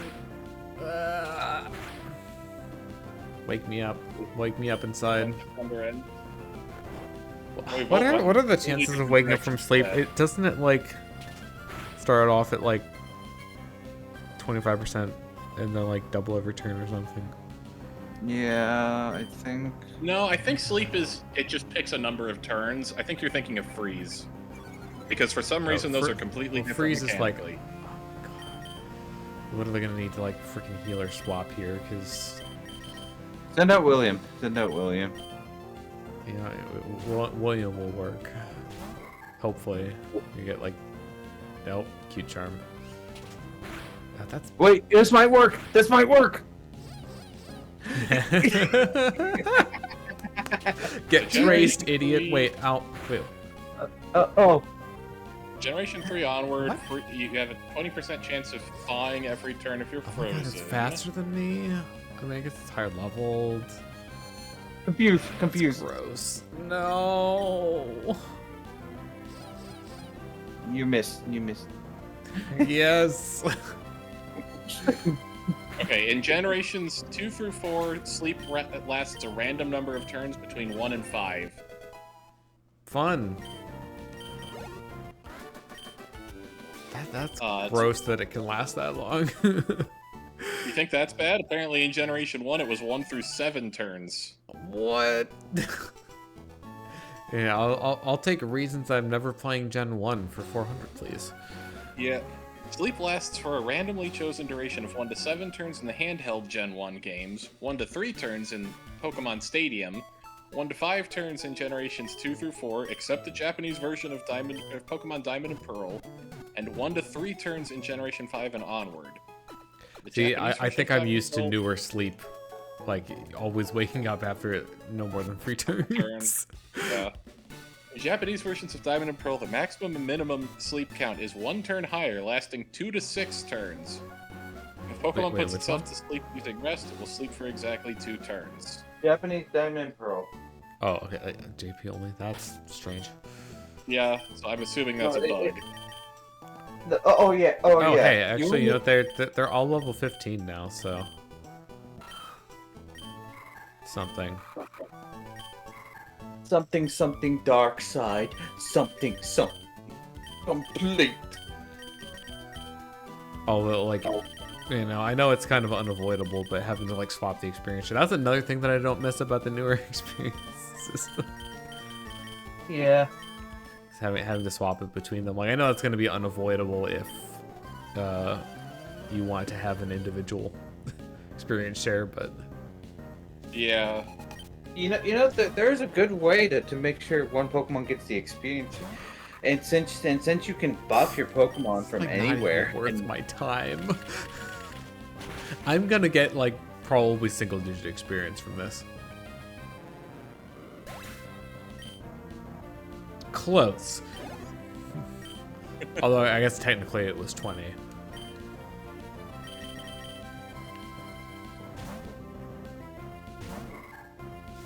Speaker 1: Wake me up. Wake me up inside.
Speaker 2: Number end.
Speaker 1: What are the chances of waking up from sleep? It doesn't it like start off at like 25% and then like double every turn or something?
Speaker 3: Yeah, I think.
Speaker 2: No, I think sleep it just picks a number of turns. I think you're thinking of freeze. Because for some reason those are completely different
Speaker 1: freeze is like,
Speaker 2: mechanically.
Speaker 1: what are they gonna need to like freaking healer swap here? Because
Speaker 3: Send out William. Send out William.
Speaker 1: yeah, William will work. Hopefully, you get like, nope, cute charm. That's
Speaker 3: Wait, this might work. This might work.
Speaker 1: Get traced, idiot. Wait, ow. Wait.
Speaker 3: Oh.
Speaker 2: Generation 3 onward, you have a 20% chance of thawing every turn if you're
Speaker 1: Oh my
Speaker 2: frozen.
Speaker 1: God, it's faster than me. I mean, I guess it's higher leveled.
Speaker 3: Confused.
Speaker 1: It's gross. No.
Speaker 3: You missed.
Speaker 1: Yes.
Speaker 2: Okay, in generations 2 through 4, sleep lasts a random number of turns between 1 and 5.
Speaker 1: Fun. That's gross that it can last that long.
Speaker 2: You think that's bad? Apparently in Generation 1 it was 1 through 7 turns.
Speaker 1: What? Yeah, I'll take reasons I'm never playing Gen 1 for 400, please.
Speaker 2: Yeah. Sleep lasts for a randomly chosen duration of 1 to 7 turns in the handheld Gen 1 games, 1 to 3 turns in Pokemon Stadium, 1 to 5 turns in Generations 2 through 4, except the Japanese version of Pokemon Diamond and Pearl, and 1 to 3 turns in Generation 5 and onward.
Speaker 1: See, I think I'm used to newer sleep. Like, always waking up after no more than 3 turns.
Speaker 2: Yeah. In Japanese versions of Diamond and Pearl, the maximum and minimum sleep count is 1 turn higher, lasting 2 to 6 turns. If Pokemon puts itself to sleep using rest, it will sleep for exactly 2 turns.
Speaker 3: Japanese Diamond and Pearl.
Speaker 1: Oh, okay. JP only. That's strange.
Speaker 2: Yeah, so I'm assuming that's a bug.
Speaker 3: Oh yeah.
Speaker 1: Oh, hey, actually, you know, they're all level 15 now, so something
Speaker 3: dark side, something complete.
Speaker 1: Although, like, you know, I know it's kind of unavoidable, but having to like swap the experience, that's another thing that I don't miss about the newer experience system.
Speaker 3: Yeah.
Speaker 1: Having to swap it between them. Like, I know it's going to be unavoidable if you want to have an individual experience share, but
Speaker 2: yeah.
Speaker 3: You know, there's a good way to make sure one Pokemon gets the experience, and since you can buff your Pokemon from
Speaker 1: like
Speaker 3: anywhere,
Speaker 1: not even worth my time. I'm gonna get like probably single-digit experience from this. Close. Although I guess technically it was 20.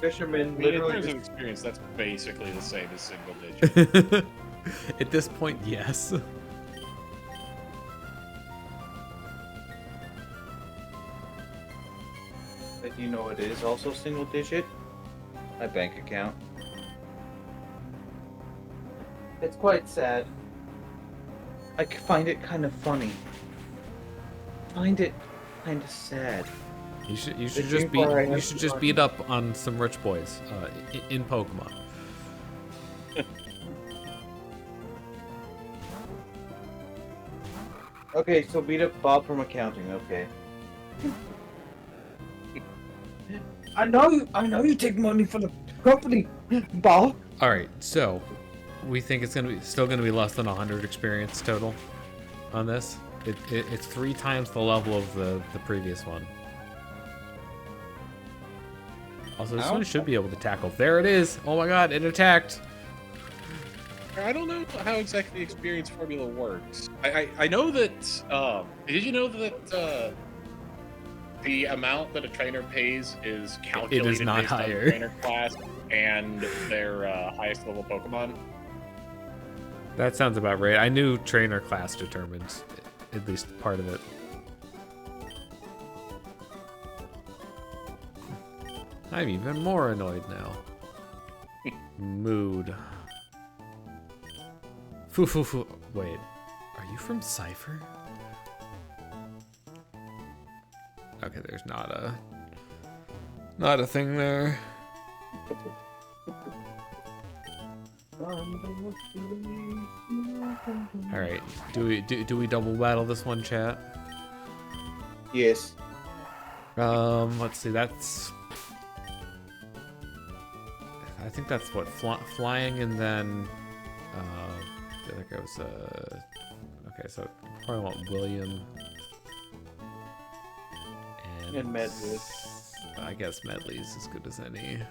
Speaker 3: Fisherman
Speaker 2: In terms of experience, that's basically the same as single digit.
Speaker 1: At this point, yes.
Speaker 3: But you know it is also single digit? My bank account. It's quite sad. I find it kind of funny. Find it kind of sad.
Speaker 1: You should just beat up on some rich boys in Pokemon.
Speaker 3: Okay, so beat up Bob from accounting. Okay. I know you take money from the company, Bob.
Speaker 1: All right, so we think it's still gonna be less than 100 experience total on this. It's 3 times the level of the previous one. Also, this one should be able to tackle. There it is. Oh my God, it attacked.
Speaker 2: I don't know how exactly the experience formula works. I know that. Did you know that the amount that a trainer pays is calculated
Speaker 1: It is not
Speaker 2: based on
Speaker 1: higher.
Speaker 2: the trainer class and their highest level Pokemon?
Speaker 1: That sounds about right. I knew trainer class determines at least part of it. I'm even more annoyed now. Mood. Foo. Wait, are you from Cypher? Okay, there's not a thing there. All right, do we double battle this one, chat?
Speaker 3: Yes.
Speaker 1: Let's see. I think that's what flying, and then the other guy was okay. So probably want William
Speaker 3: And Medley.
Speaker 1: I guess Medley's as good as any.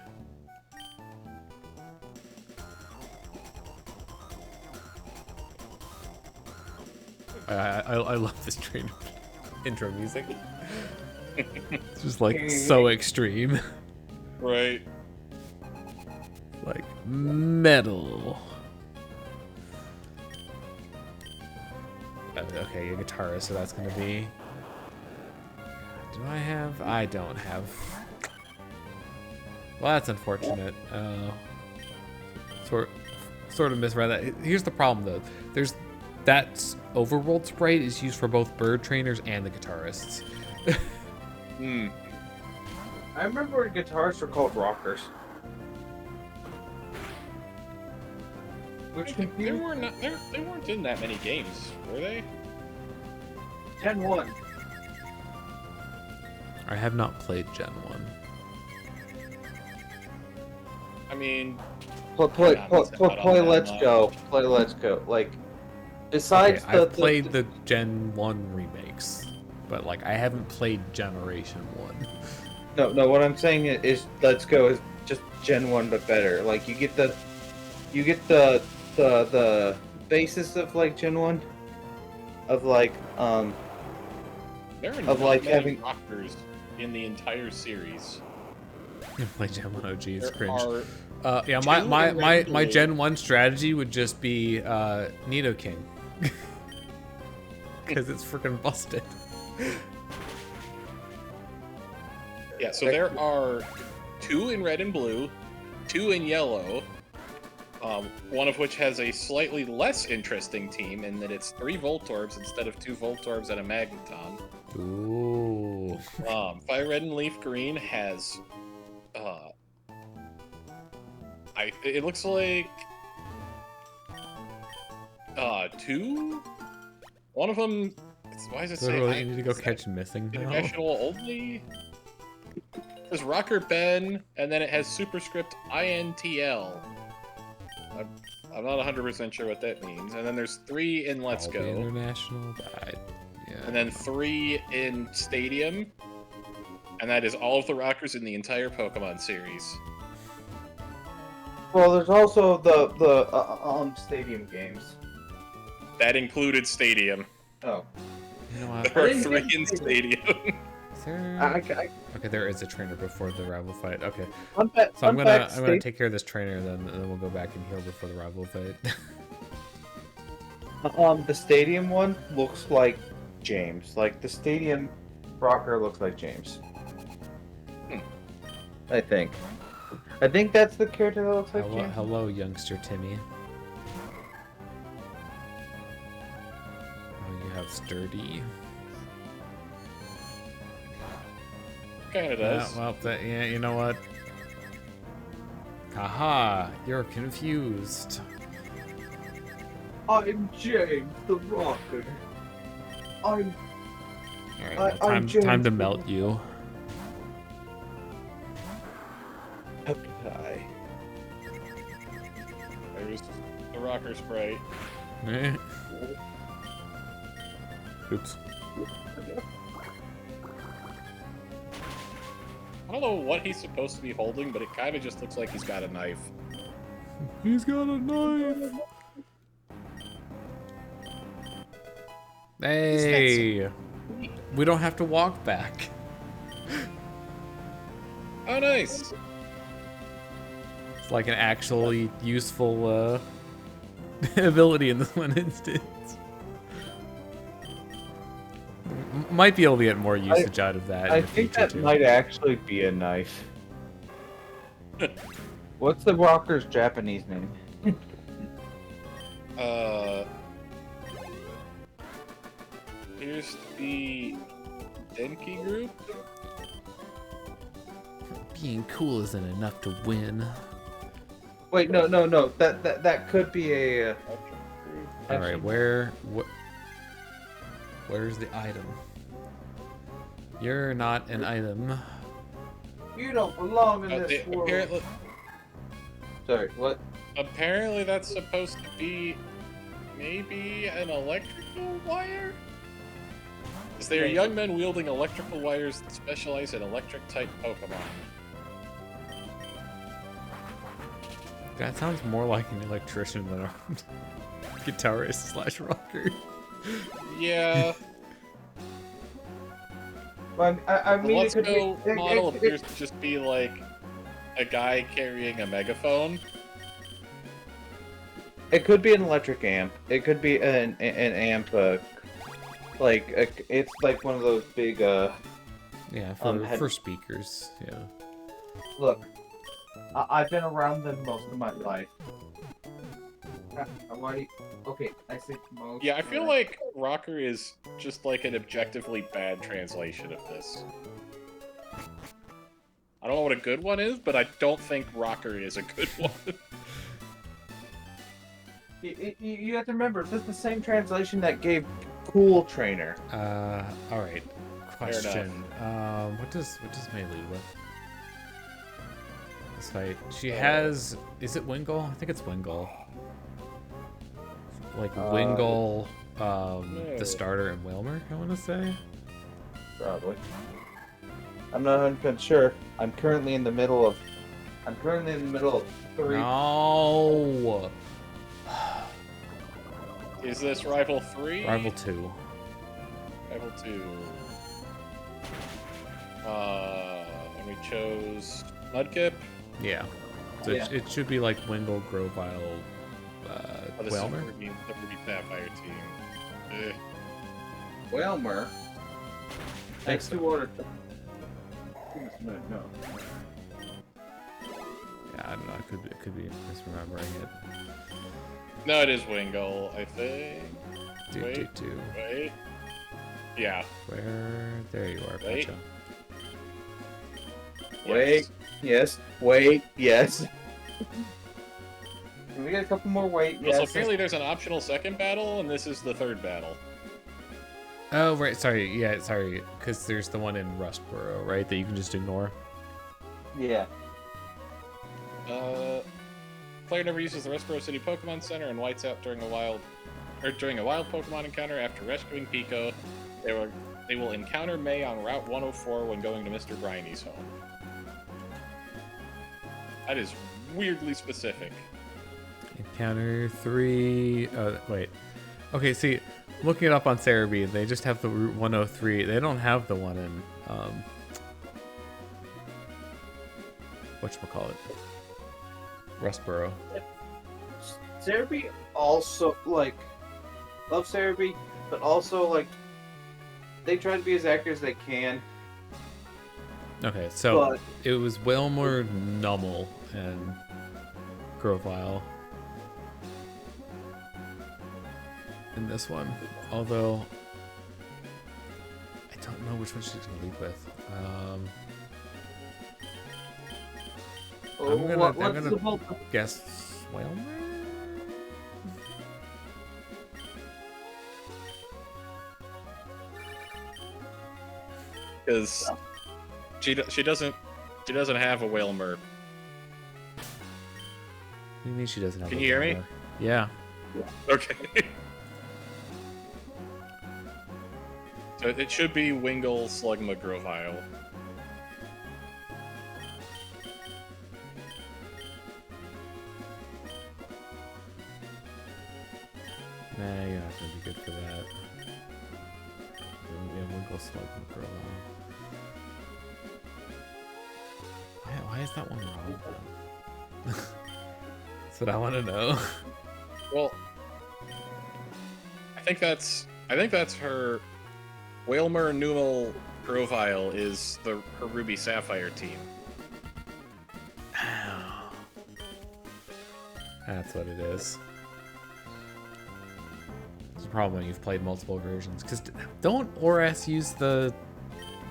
Speaker 1: I love this train intro music. It's just like so extreme.
Speaker 2: Right.
Speaker 1: Like metal. Okay, a guitarist, so that's gonna be. Do I have? I don't have. Well, that's unfortunate. Sort of misread that. Here's the problem though. There's that overworld sprite is used for both bird trainers and the guitarists.
Speaker 3: I remember guitarists were called rockers. Which
Speaker 2: They weren't in that many games, were they?
Speaker 3: 10-1.
Speaker 1: I have not played Gen 1.
Speaker 2: I mean,
Speaker 3: Play Let's Go. Play Let's Go. Like, besides
Speaker 1: okay, I've played the Gen 1 remakes, but like I haven't played Generation 1.
Speaker 3: No, what I'm saying is Let's Go is just Gen 1 but better. Like you get the basis of like Gen 1 of like
Speaker 2: there are
Speaker 3: of
Speaker 2: not
Speaker 3: like
Speaker 2: many
Speaker 3: having
Speaker 2: rockers in the entire series.
Speaker 1: Play Gen 1 OG is
Speaker 2: There
Speaker 1: cringe.
Speaker 2: are
Speaker 1: Yeah,
Speaker 2: two
Speaker 1: my Gen 1 strategy would just be Nidoking. Because it's freaking busted.
Speaker 2: Yeah, so there are 2 in red and blue, 2 in yellow, one of which has a slightly less interesting team in that it's 3 Voltorbs instead of 2 Voltorbs and a Magneton.
Speaker 1: Ooh.
Speaker 2: Fire Red and Leaf Green has, it looks like, 2? One of them, why does it say?
Speaker 1: Literally, you need to go catch missing now.
Speaker 2: International only? There's Rocker Ben, and then it has superscript INTL. I'm not 100% sure what that means. And then there's 3 in Let's Go.
Speaker 1: International, yeah.
Speaker 2: And then 3 in Stadium. And that is all of the rockers in the entire Pokemon series.
Speaker 3: well, there's also the Stadium games.
Speaker 2: That included Stadium.
Speaker 3: Oh.
Speaker 1: You know what?
Speaker 2: There are 3 in Stadium.
Speaker 1: Is there... Okay, there is a trainer before the rival fight. Okay, so I'm gonna take care of this trainer then, and then we'll go back and heal before the rival fight.
Speaker 3: The Stadium one looks like James. Like the Stadium rocker looks like James. I think that's the character that looks like James.
Speaker 1: Hello, youngster Timmy. Oh, you have sturdy.
Speaker 2: Kinda does.
Speaker 1: Well, yeah, you know what? Haha, you're confused.
Speaker 3: I'm James the Rocker. I'm.
Speaker 1: Alright, well, time to melt you.
Speaker 3: Okay.
Speaker 2: There's the rocker sprite.
Speaker 1: Oops.
Speaker 2: I don't know what he's supposed to be holding, but it kind of just looks like he's got a knife.
Speaker 1: He's got a knife. Hey, we don't have to walk back.
Speaker 2: Oh, nice.
Speaker 1: It's like an actually useful ability in this one instance. Might be able to get more usage out of that.
Speaker 3: I think that might actually be a knife. What's the rocker's Japanese name?
Speaker 2: Here's the Denki group.
Speaker 1: Being cool isn't enough to win.
Speaker 3: Wait, no. That could be a.
Speaker 1: All right, where's the item? You're not an item.
Speaker 3: You don't belong in this world. Sorry, what?
Speaker 2: Apparently that's supposed to be maybe an electrical wire? Because they are young men wielding electrical wires that specialize in electric-type Pokemon.
Speaker 1: That sounds more like an electrician than a guitarist / rocker.
Speaker 2: Yeah.
Speaker 3: But I
Speaker 2: The
Speaker 3: mean,
Speaker 2: Let's
Speaker 3: it could
Speaker 2: Go
Speaker 3: be,
Speaker 2: model appears to just be like a guy carrying a megaphone.
Speaker 3: it could be an electric amp. It could be an amp. It's like one of those big.
Speaker 1: Yeah,
Speaker 3: Head-
Speaker 1: for speakers. Yeah.
Speaker 3: Look, I've been around them most of my life. Why? Okay, I said most.
Speaker 2: Yeah, I feel like Rocker is just like an objectively bad translation of this. I don't know what a good one is, but I don't think Rocker is a good one.
Speaker 3: You have to remember, this is the same translation that gave Cool Trainer.
Speaker 1: All right. Question. What does May lead with? This fight. She has. Is it Wingull? I think it's Wingull. Like Wingull, the starter, and Wilmer. I want to say.
Speaker 3: Probably. I'm not 100% sure. I'm currently in the middle of 3.
Speaker 1: No.
Speaker 2: Is this Rival 3?
Speaker 1: Rival 2.
Speaker 2: Rival 2. And we chose Mudkip.
Speaker 1: Yeah. So
Speaker 3: Yeah.
Speaker 1: it should be like Wingull, Grovile,
Speaker 2: Oh, this is the
Speaker 1: Wilmer.
Speaker 2: Ruby Sapphire team. Eh.
Speaker 3: Wilmer. Next to order. No.
Speaker 1: Yeah, I don't know. It could be misremembering it.
Speaker 2: No, it is Wingull, I think.
Speaker 1: Do.
Speaker 2: Wait. Yeah.
Speaker 1: Where? There you are,
Speaker 2: Wait.
Speaker 1: Pecha.
Speaker 3: Wait. Yes. Wait. Yes. Can we get a couple more wait?
Speaker 2: Well, so
Speaker 3: Yes.
Speaker 2: apparently there's an optional second battle, and this is the third battle.
Speaker 1: Oh, right. Sorry. Yeah, sorry. Because there's the one in Rustboro, right? That you can just ignore.
Speaker 3: Yeah.
Speaker 2: Player never uses the Rustboro City Pokemon Center and whites out during a wild Pokemon encounter. After rescuing Pico, they will encounter May on Route 104 when going to Mr. Briny's home. That is weirdly specific.
Speaker 1: Encounter 3. Wait. Okay, see, looking it up on Cerebi, they just have the Route 103. They don't have the one in, whatchamacallit? Rustboro.
Speaker 3: Cerebi also, like, love Cerebi, but also, like, they try to be as accurate as they can.
Speaker 1: Okay, so
Speaker 3: But-
Speaker 1: it was Wilmer, Nummel, and Grovile in this one. Although I don't know which one she's gonna lead with. I'm gonna guess Wilmer.
Speaker 2: Because she doesn't have a Whalmer.
Speaker 1: What do you mean she doesn't have?
Speaker 2: Can
Speaker 1: a
Speaker 2: you hear me?
Speaker 1: Wilmer? Yeah.
Speaker 2: Okay. So it should be Wingull, Slugma, Grovile.
Speaker 1: Nah, you're not gonna be good for that. Yeah, Winkle, Slugma, Grovile. Why is that one wrong? That's what I want to know.
Speaker 2: Well, I think that's her. Whalmer, Numel, Grovile is her Ruby Sapphire team.
Speaker 1: That's what it is. It's a problem when you've played multiple versions. Because don't ORAS use the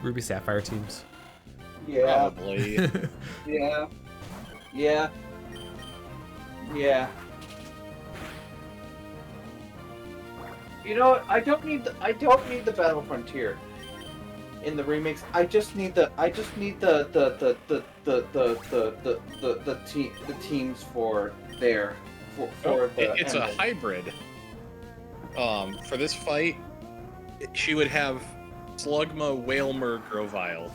Speaker 1: Ruby Sapphire teams?
Speaker 3: Yeah.
Speaker 2: Probably.
Speaker 3: Yeah. You know what? I don't need the Battle Frontier in the remakes. I just need the teams for there for the
Speaker 2: It's a hybrid. For this fight, she would have Slugma, Whalmer, Grovile.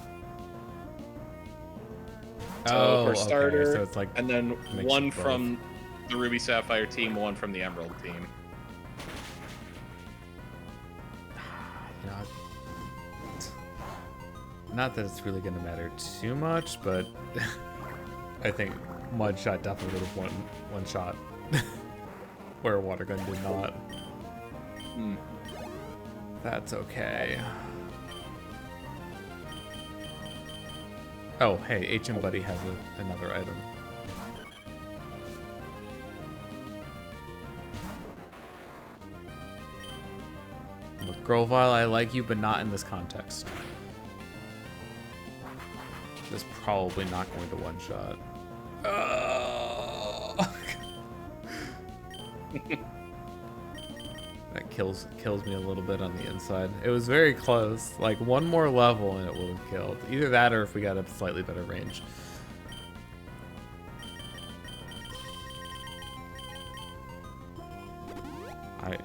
Speaker 2: So her starter,
Speaker 1: okay. So it's like
Speaker 2: and then
Speaker 1: makes
Speaker 2: one
Speaker 1: it both.
Speaker 2: from the Ruby Sapphire team, one from the Emerald team.
Speaker 1: not that it's really gonna matter too much, but I think Mud Shot definitely would have one shot, where Water Gun did not. That's okay. Oh, hey, HM Buddy has another item. Look, Grovile, I like you, but not in this context. This is probably not going to one-shot. That kills me a little bit on the inside. It was very close. Like, one more level and it would have killed. Either that or if we got a slightly better range.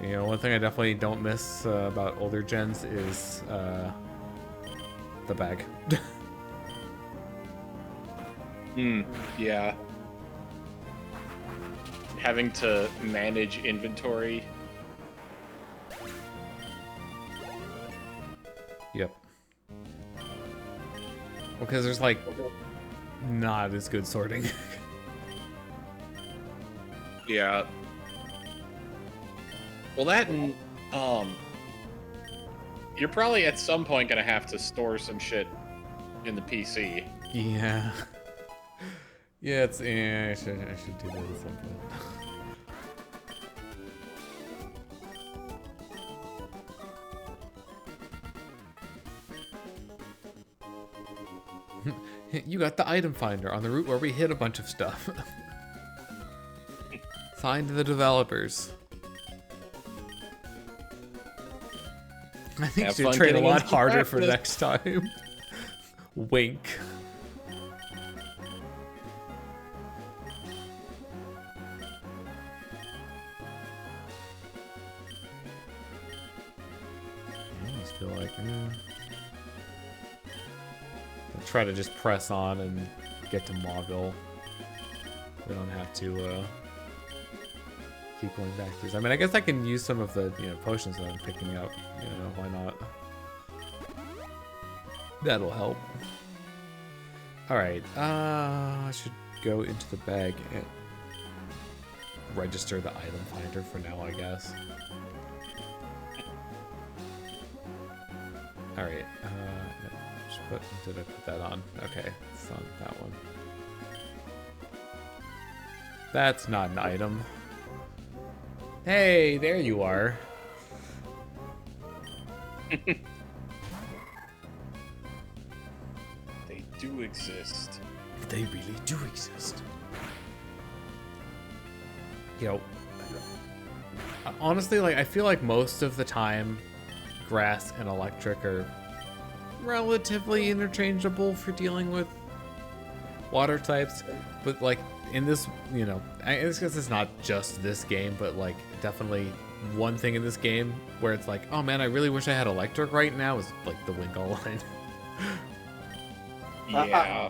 Speaker 1: You know, one thing I definitely don't miss about older gens is the bag.
Speaker 2: Yeah. Having to manage inventory.
Speaker 1: Yep. Because there's like not as good sorting.
Speaker 2: Yeah. Well, that and you're probably at some point gonna have to store some shit in the PC.
Speaker 1: Yeah. Yeah, I should do that at some point. You got the item finder on the route where we hit a bunch of stuff. Signed to the developers. I think you should train a lot harder for next time. Wink. I almost feel like, I'll try to just press on and get to Mauville. We don't have to keep going back through. I mean, I guess I can use some of the potions that I'm picking up. Why not? That'll help. All right. I should go into the bag and register the item finder for now, I guess. All right. No, did I put that on? Okay, it's on that one. That's not an item. Hey, there you are.
Speaker 2: They do exist.
Speaker 1: They really do exist. Honestly, like, I feel like most of the time, grass and electric are relatively interchangeable for dealing with water types, but like in this, I guess it's not just this game, but like definitely one thing in this game where it's like, oh man, I really wish I had electric right now is like the Wingull line.
Speaker 2: Yeah.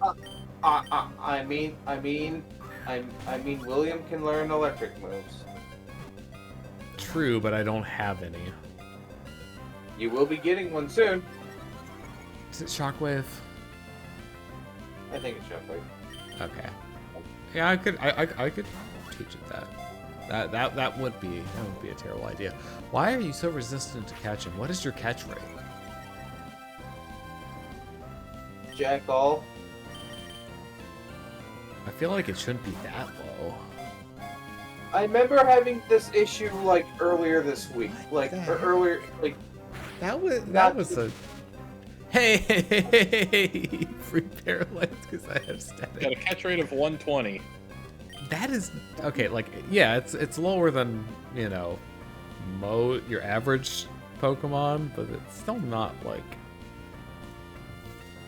Speaker 3: I mean, William can learn electric moves.
Speaker 1: True, but I don't have any.
Speaker 3: You will be getting one soon.
Speaker 1: Is it Shockwave?
Speaker 3: I think it's Shockwave.
Speaker 1: Okay. Yeah, I could teach it that. That would be a terrible idea. Why are you so resistant to catching? What is your catch rate?
Speaker 3: Jack all.
Speaker 1: I feel like it shouldn't be that low.
Speaker 3: I remember having this issue like earlier this week, earlier.
Speaker 1: That was a. Hey, free paralyzed because I have static.
Speaker 2: Got a catch rate of 120.
Speaker 1: That is okay. Like, yeah, it's lower than your average Pokemon, but it's still not like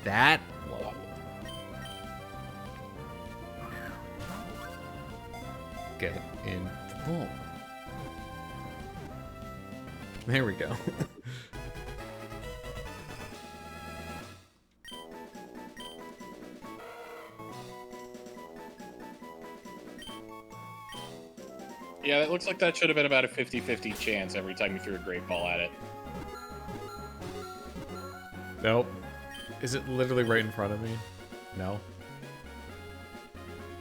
Speaker 1: that low. Get in. Boom. There we go.
Speaker 2: Yeah, it looks like that should have been about a 50-50 chance every time you threw a Great Ball at it.
Speaker 1: Nope. Is it literally right in front of me? No.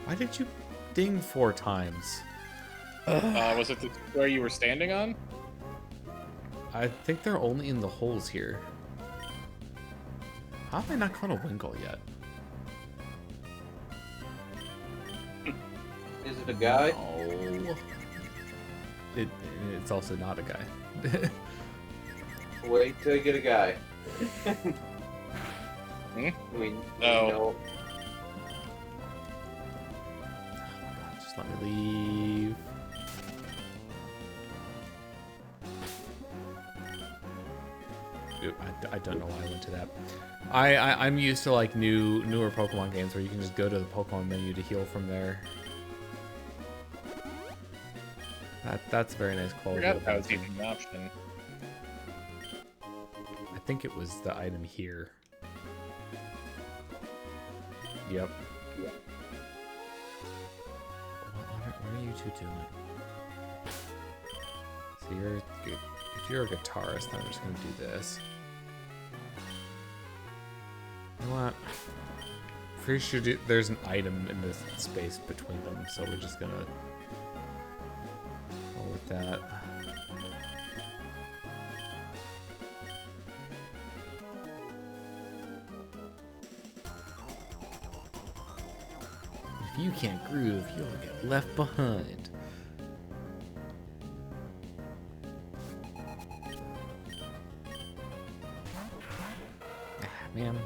Speaker 1: Why did you ding 4 times?
Speaker 2: Was it the square you were standing on?
Speaker 1: I think they're only in the holes here. How have I not caught a Winkle yet?
Speaker 3: Is it a guy?
Speaker 1: No. It's also not a guy.
Speaker 3: Wait till you get a guy.
Speaker 2: Hmm?
Speaker 3: We
Speaker 2: No.
Speaker 3: know.
Speaker 1: Just let me leave. Oop, I don't know why I went to that. I'm used to like newer Pokemon games where you can just go to the Pokemon menu to heal from there. That's very nice
Speaker 2: I
Speaker 1: quality.
Speaker 2: forgot that was even an option.
Speaker 1: I think it was the item here. Yep. What are you two doing? So if you're a guitarist, then I'm just gonna do this. You know what? Pretty sure there's an item in this space between them, so we're just gonna go with that. If you can't groove, you'll get left behind. Man.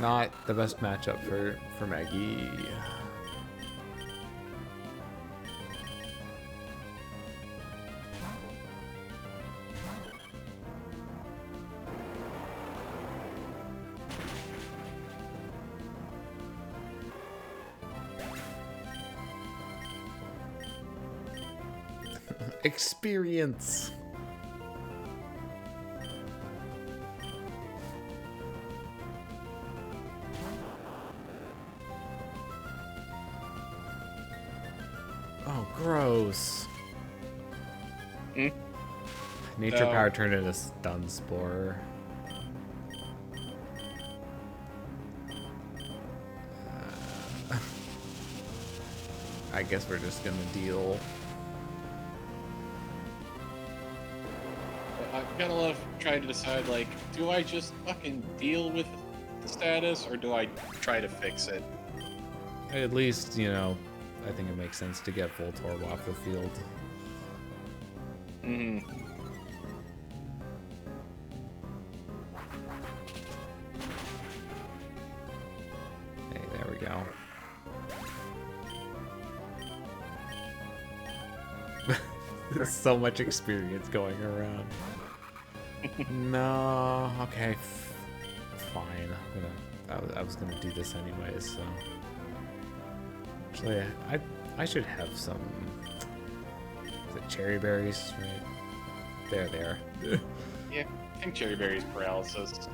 Speaker 1: Not the best matchup for Maggie. Experience. Oh, gross.
Speaker 2: Hmm?
Speaker 1: Nature Power turned into Stun Spore. I guess we're just gonna deal.
Speaker 2: I'm kind of left trying to decide, like, do I just fucking deal with the status, or do I try to fix it?
Speaker 1: At least, you know, I think it makes sense to get Voltorb off the field.
Speaker 2: Hmm.
Speaker 1: Hey, there we go. There's so much experience going around. No, okay, fine. I was gonna do this anyways, so. Actually, I should have some. Is it cherry berries? Right there, they are.
Speaker 2: Yeah, I think Cherry Berry's paralysis.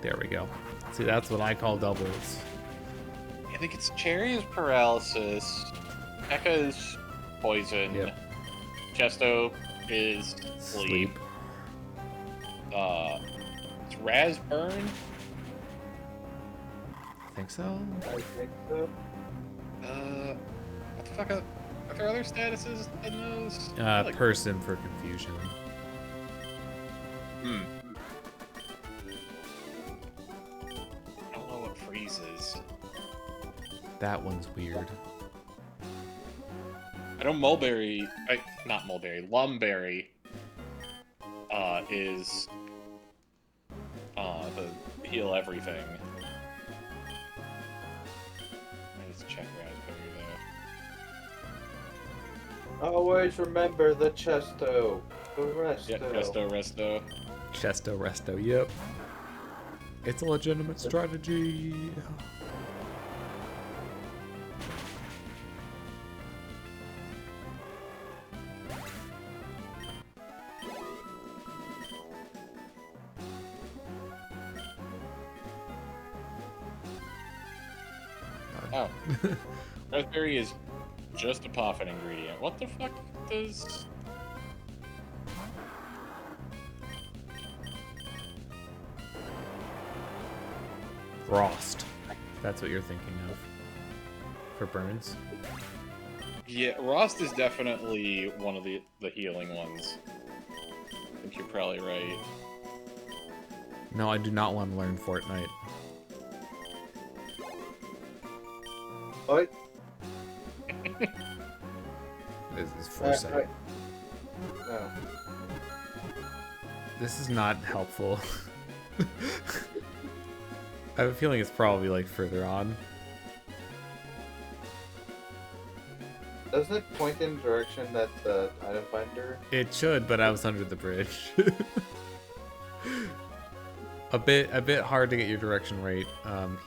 Speaker 1: There we go. See, that's what I call doubles.
Speaker 2: I think it's Cherry is paralysis, Ekka is poison,
Speaker 1: Yep.
Speaker 2: Chesto is sleep. It's Razburn.
Speaker 1: I think so.
Speaker 3: I think so.
Speaker 2: What the fuck are there other statuses in those? I feel like-
Speaker 1: Person for confusion.
Speaker 2: I don't know what freezes.
Speaker 1: That one's weird.
Speaker 2: I know Mulberry, not Mulberry, Lumberry, is, the heal everything. Let me just check Raspberry there.
Speaker 3: Always remember the Chesto. The Resto.
Speaker 2: Yeah, Resto.
Speaker 1: Chesto Resto, yep. It's a legitimate strategy.
Speaker 2: Oh. Raspberry is just a Poffin ingredient. What the fuck does...
Speaker 1: Frost. That's what you're thinking of. For burns.
Speaker 4: Yeah, Rost is definitely one of the healing ones. I think you're probably right.
Speaker 1: No, I do not want to learn Fortnite.
Speaker 3: What?
Speaker 1: This is foresight.
Speaker 3: No.
Speaker 1: This is not helpful. I have a feeling it's probably like further on.
Speaker 3: Doesn't it point in the direction that the item finder?
Speaker 1: It should, but I was under the bridge. a bit hard to get your direction right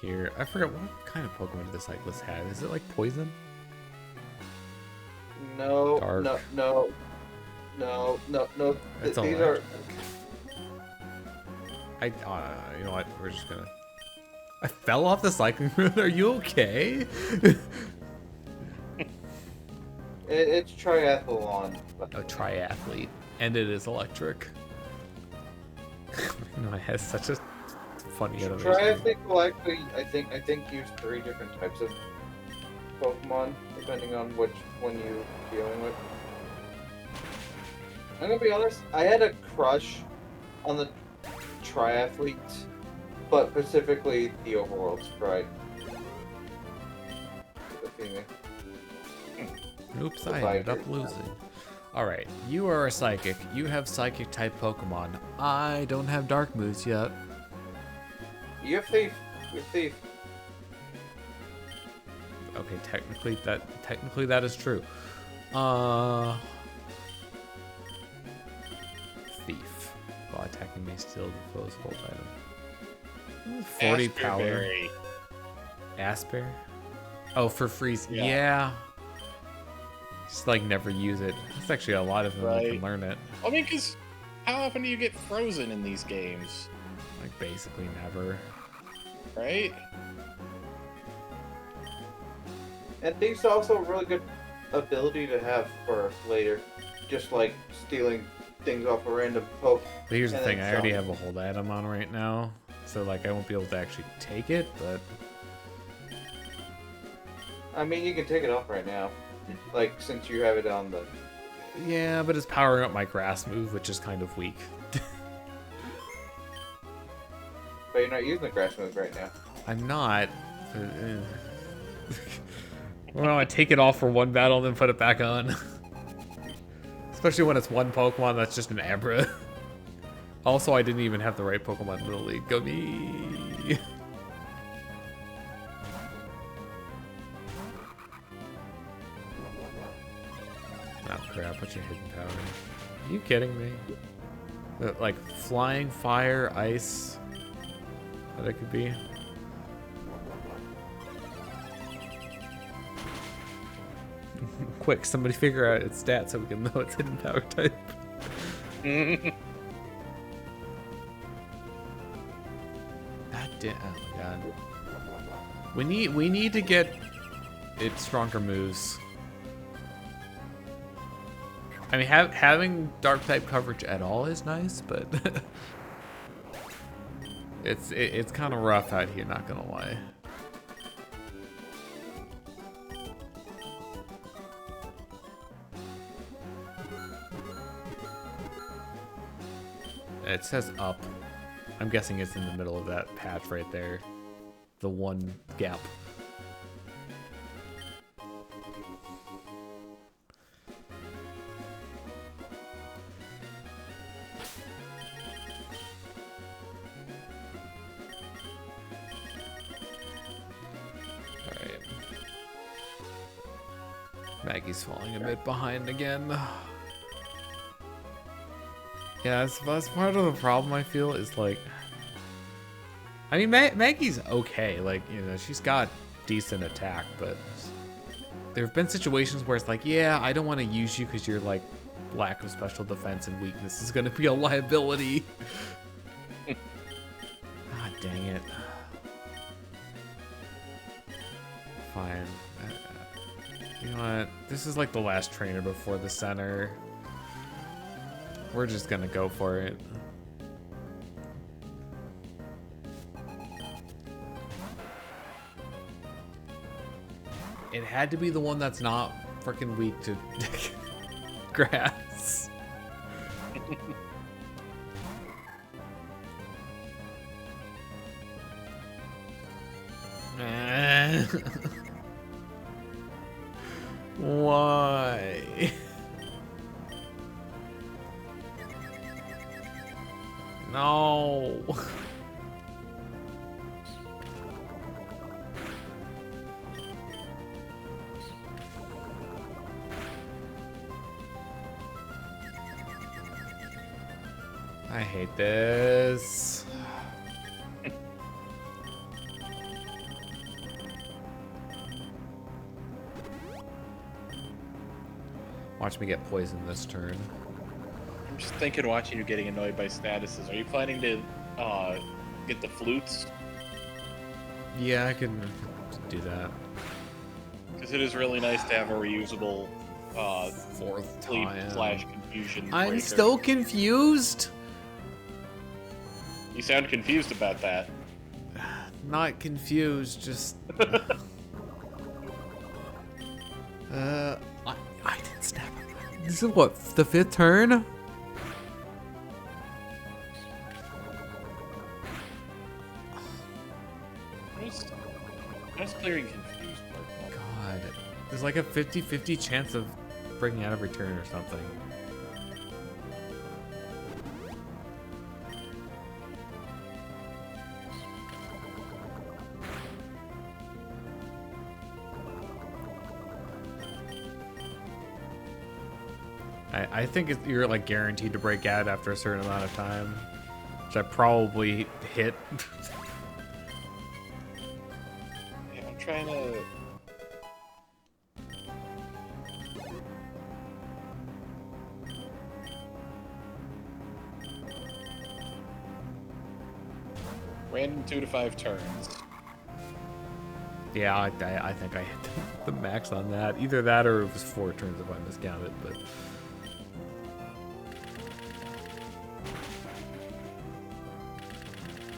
Speaker 1: here. I forgot what kind of Pokemon the cyclist had. Is it like poison?
Speaker 3: No,
Speaker 1: Dark.
Speaker 3: no.
Speaker 1: It's all
Speaker 3: These
Speaker 1: right.
Speaker 3: are.
Speaker 1: You know what? We're just gonna. I fell off the cycling route. Are you okay?
Speaker 3: It's triathlon.
Speaker 1: A triathlete, and it is electric. No, it has such a funny animation.
Speaker 3: Triathlete will actually, I think, use 3 different types of Pokemon depending on which one you're dealing with. I'm gonna be honest. I had a crush on the triathlete, but specifically the overworld sprite. The female.
Speaker 1: Oops, I ended up losing. Alright, you are a psychic. You have psychic type Pokemon. I don't have dark moves yet.
Speaker 3: You have thief. You're thief.
Speaker 1: Okay, technically that is true. Thief. While attacking may steal the foe's hold item. 40 power.
Speaker 4: Asperberry.
Speaker 1: Asper? Oh, for freeze.
Speaker 4: Yeah.
Speaker 1: Yeah. Just like never use it. There's actually a lot of them that can
Speaker 4: Right.
Speaker 1: learn it.
Speaker 4: I mean, because how often do you get frozen in these games?
Speaker 1: Like basically never.
Speaker 4: Right?
Speaker 3: And thief's also a really good ability to have for later, just like stealing things off a random poke.
Speaker 1: But here's the
Speaker 3: And
Speaker 1: thing,
Speaker 3: then
Speaker 1: I already
Speaker 3: some.
Speaker 1: have a hold item on right now. So like I won't be able to actually take it, but
Speaker 3: I mean, you can take it off right now, like since you have it on the.
Speaker 1: yeah, but it's powering up my grass move, which is kind of weak.
Speaker 3: But you're not using the grass move right now.
Speaker 1: I'm not. Well, I take it off for one battle and then put it back on. Especially when it's one Pokemon that's just an Abra. Also, I didn't even have the right Pokemon in the league. Go me! Oh crap, what's your hidden power? Are you kidding me? Like flying, fire, ice? That it could be? Quick, somebody figure out its stats so we can know its hidden power type. God damn! Oh my god. We need to get it stronger moves. I mean, having dark type coverage at all is nice, but it's kind of rough out here. Not gonna lie. It says up. I'm guessing it's in the middle of that patch right there. The one gap. Alright. Maggie's falling a bit behind again. Yeah, that's part of the problem, I feel, is like... I mean, Maggie's okay. Like, you know, she's got decent attack, but... There have been situations where it's like, yeah, I don't want to use you because your, like, lack of special defense and weakness is going to be a liability. God dang it. Fine. You know what? This is like the last trainer before the center. We're just gonna go for it. It had to be the one that's not freaking weak to grass. Why? No. I hate this. Watch me get poisoned this turn.
Speaker 4: I'm just thinking, watching you getting annoyed by statuses. Are you planning to get the flutes?
Speaker 1: Yeah, I can do that.
Speaker 4: Because it is really nice to have a reusable
Speaker 1: Fourth
Speaker 4: sleep
Speaker 1: time.
Speaker 4: / confusion.
Speaker 1: I'm
Speaker 4: breaker.
Speaker 1: still confused.
Speaker 4: You sound confused about that.
Speaker 1: Not confused, just. I didn't snap. This is what, the 5th turn?
Speaker 4: I was clearing confused.
Speaker 1: God, there's like a 50-50 chance of breaking out every turn or something. I think you're like guaranteed to break out after a certain amount of time, which I probably hit.
Speaker 4: Yeah, I'm trying to. Random 2 to 5 turns.
Speaker 1: Yeah, I think I hit the max on that. Either that or it was 4 turns if I miscounted, but.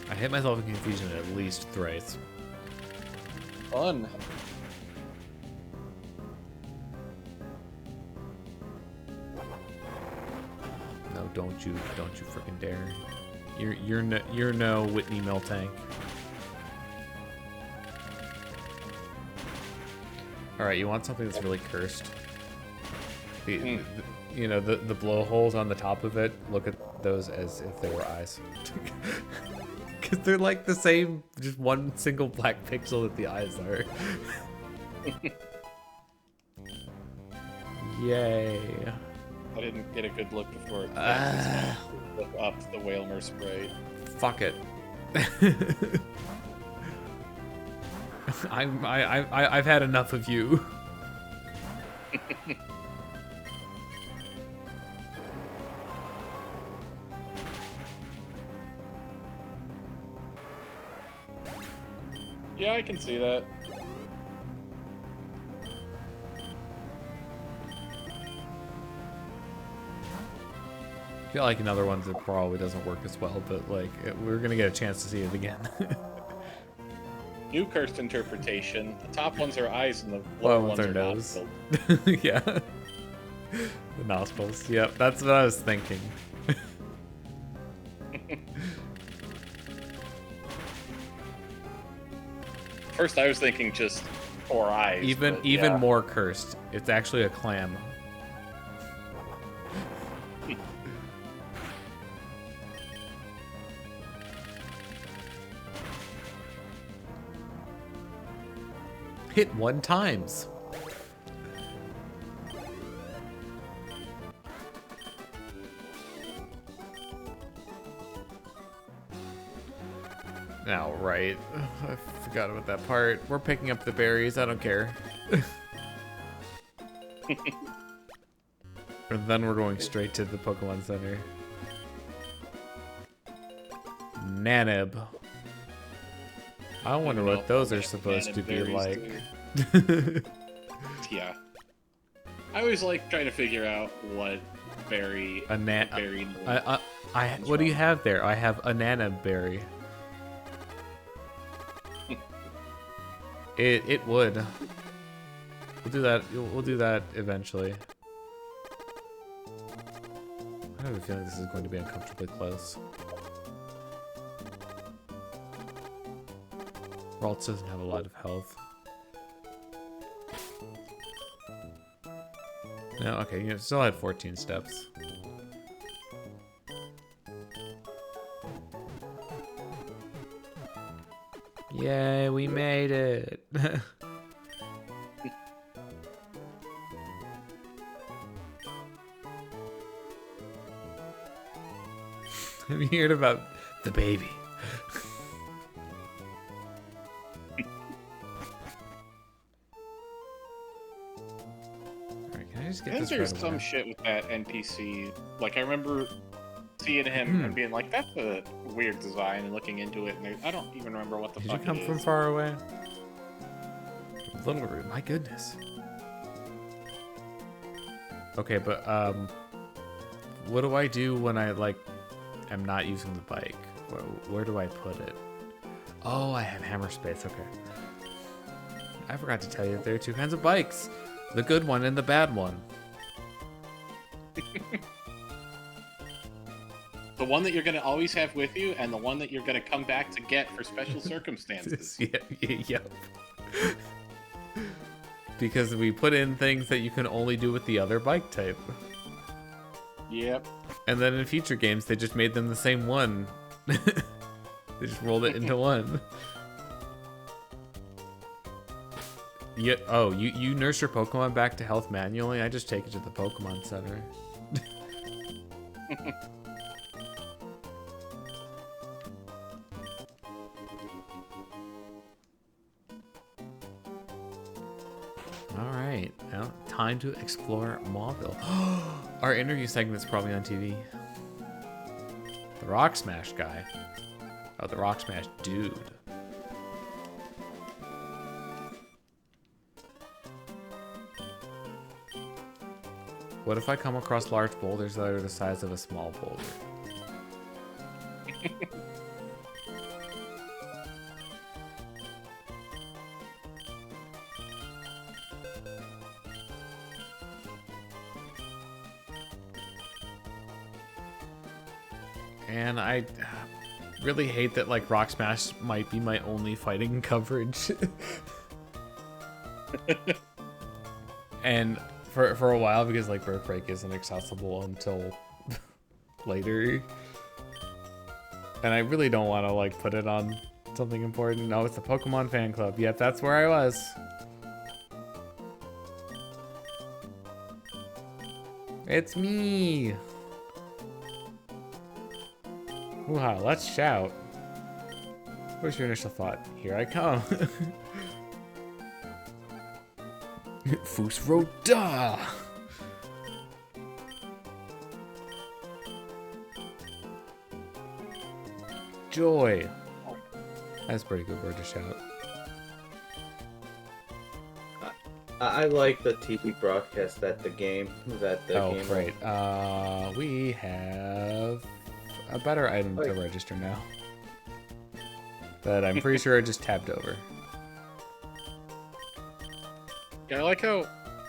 Speaker 1: I hit myself in confusion at least thrice.
Speaker 4: Fun.
Speaker 1: No, don't you freaking dare! You're no Whitney Miltank. All right, you want something that's really cursed. You know the blowholes on the top of it. Look at those as if they were eyes. Because they're like the same, just one single black pixel that the eyes are. Yay.
Speaker 4: I didn't get a good look before it look up the Whalmer spray.
Speaker 1: Fuck it. I've had enough of you.
Speaker 4: Yeah, I can see that.
Speaker 1: I feel like another one that probably doesn't work as well, but like we're gonna get a chance to see it again.
Speaker 4: New cursed interpretation. The top ones are eyes and the
Speaker 1: Lower
Speaker 4: lower
Speaker 1: ones
Speaker 4: ones
Speaker 1: are
Speaker 4: are
Speaker 1: nose.
Speaker 4: nostrils.
Speaker 1: Yeah. The nostrils. Yep, that's what I was thinking.
Speaker 4: First, I was thinking just 4 eyes.
Speaker 1: Even
Speaker 4: but yeah.
Speaker 1: more cursed. It's actually a clam. Hit 1 times. Now, right. I forgot about that part. We're picking up the berries. I don't care. And then we're going straight to the Pokemon Center. Nanib. I wonder what those are supposed to be like.
Speaker 4: Yeah. I always like trying to figure out what berry. Berry.
Speaker 1: What do you have there? I have a Nanib berry. It would. We'll do that. We'll do that eventually. I have a feeling this is going to be uncomfortably close. Ralts doesn't have a lot of health. No, okay, you still had 14 steps. Yay, we made it! Have you heard about the baby? Alright, can I just get
Speaker 4: I think
Speaker 1: this
Speaker 4: there's
Speaker 1: right
Speaker 4: some
Speaker 1: away?
Speaker 4: shit with that NPC. Like, I remember seeing him and being like, that's a weird design, and looking into it, and I don't even remember what the
Speaker 1: Did
Speaker 4: fuck
Speaker 1: you come
Speaker 4: it
Speaker 1: from
Speaker 4: is.
Speaker 1: far away? Little Root, my goodness. Okay, but what do I do when I like am not using the bike? Where do I put it? Oh, I have hammer space. Okay. I forgot to tell you that there are two kinds of bikes: the good one and the bad one.
Speaker 4: The one that you're going to always have with you, and the one that you're going to come back to get for special circumstances.
Speaker 1: Yep. Because we put in things that you can only do with the other bike type.
Speaker 4: Yep.
Speaker 1: And then in future games, they just made them the same one. They just rolled it into one. Yeah. Oh, you nurse your Pokemon back to health manually? I just take it to the Pokemon Center. Alright, now time to explore Mauville. Our interview segment's probably on TV. The Rock Smash guy. Oh, the Rock Smash dude. What if I come across large boulders that are the size of a small boulder? And I really hate that like Rock Smash might be my only fighting coverage. And for a while, because like Birth Break isn't accessible until later. And I really don't want to like put it on something important. No, it's the Pokemon fan club. Yep, that's where I was. It's me. Hoo-ha, let's shout. What's your initial thought? Here I come. Fusroda! Joy. That's a pretty good word to shout.
Speaker 3: I like the TV broadcast that the game
Speaker 1: Oh, great. We have a better item to register now. That I'm pretty sure I just tabbed over.
Speaker 2: Yeah, I like how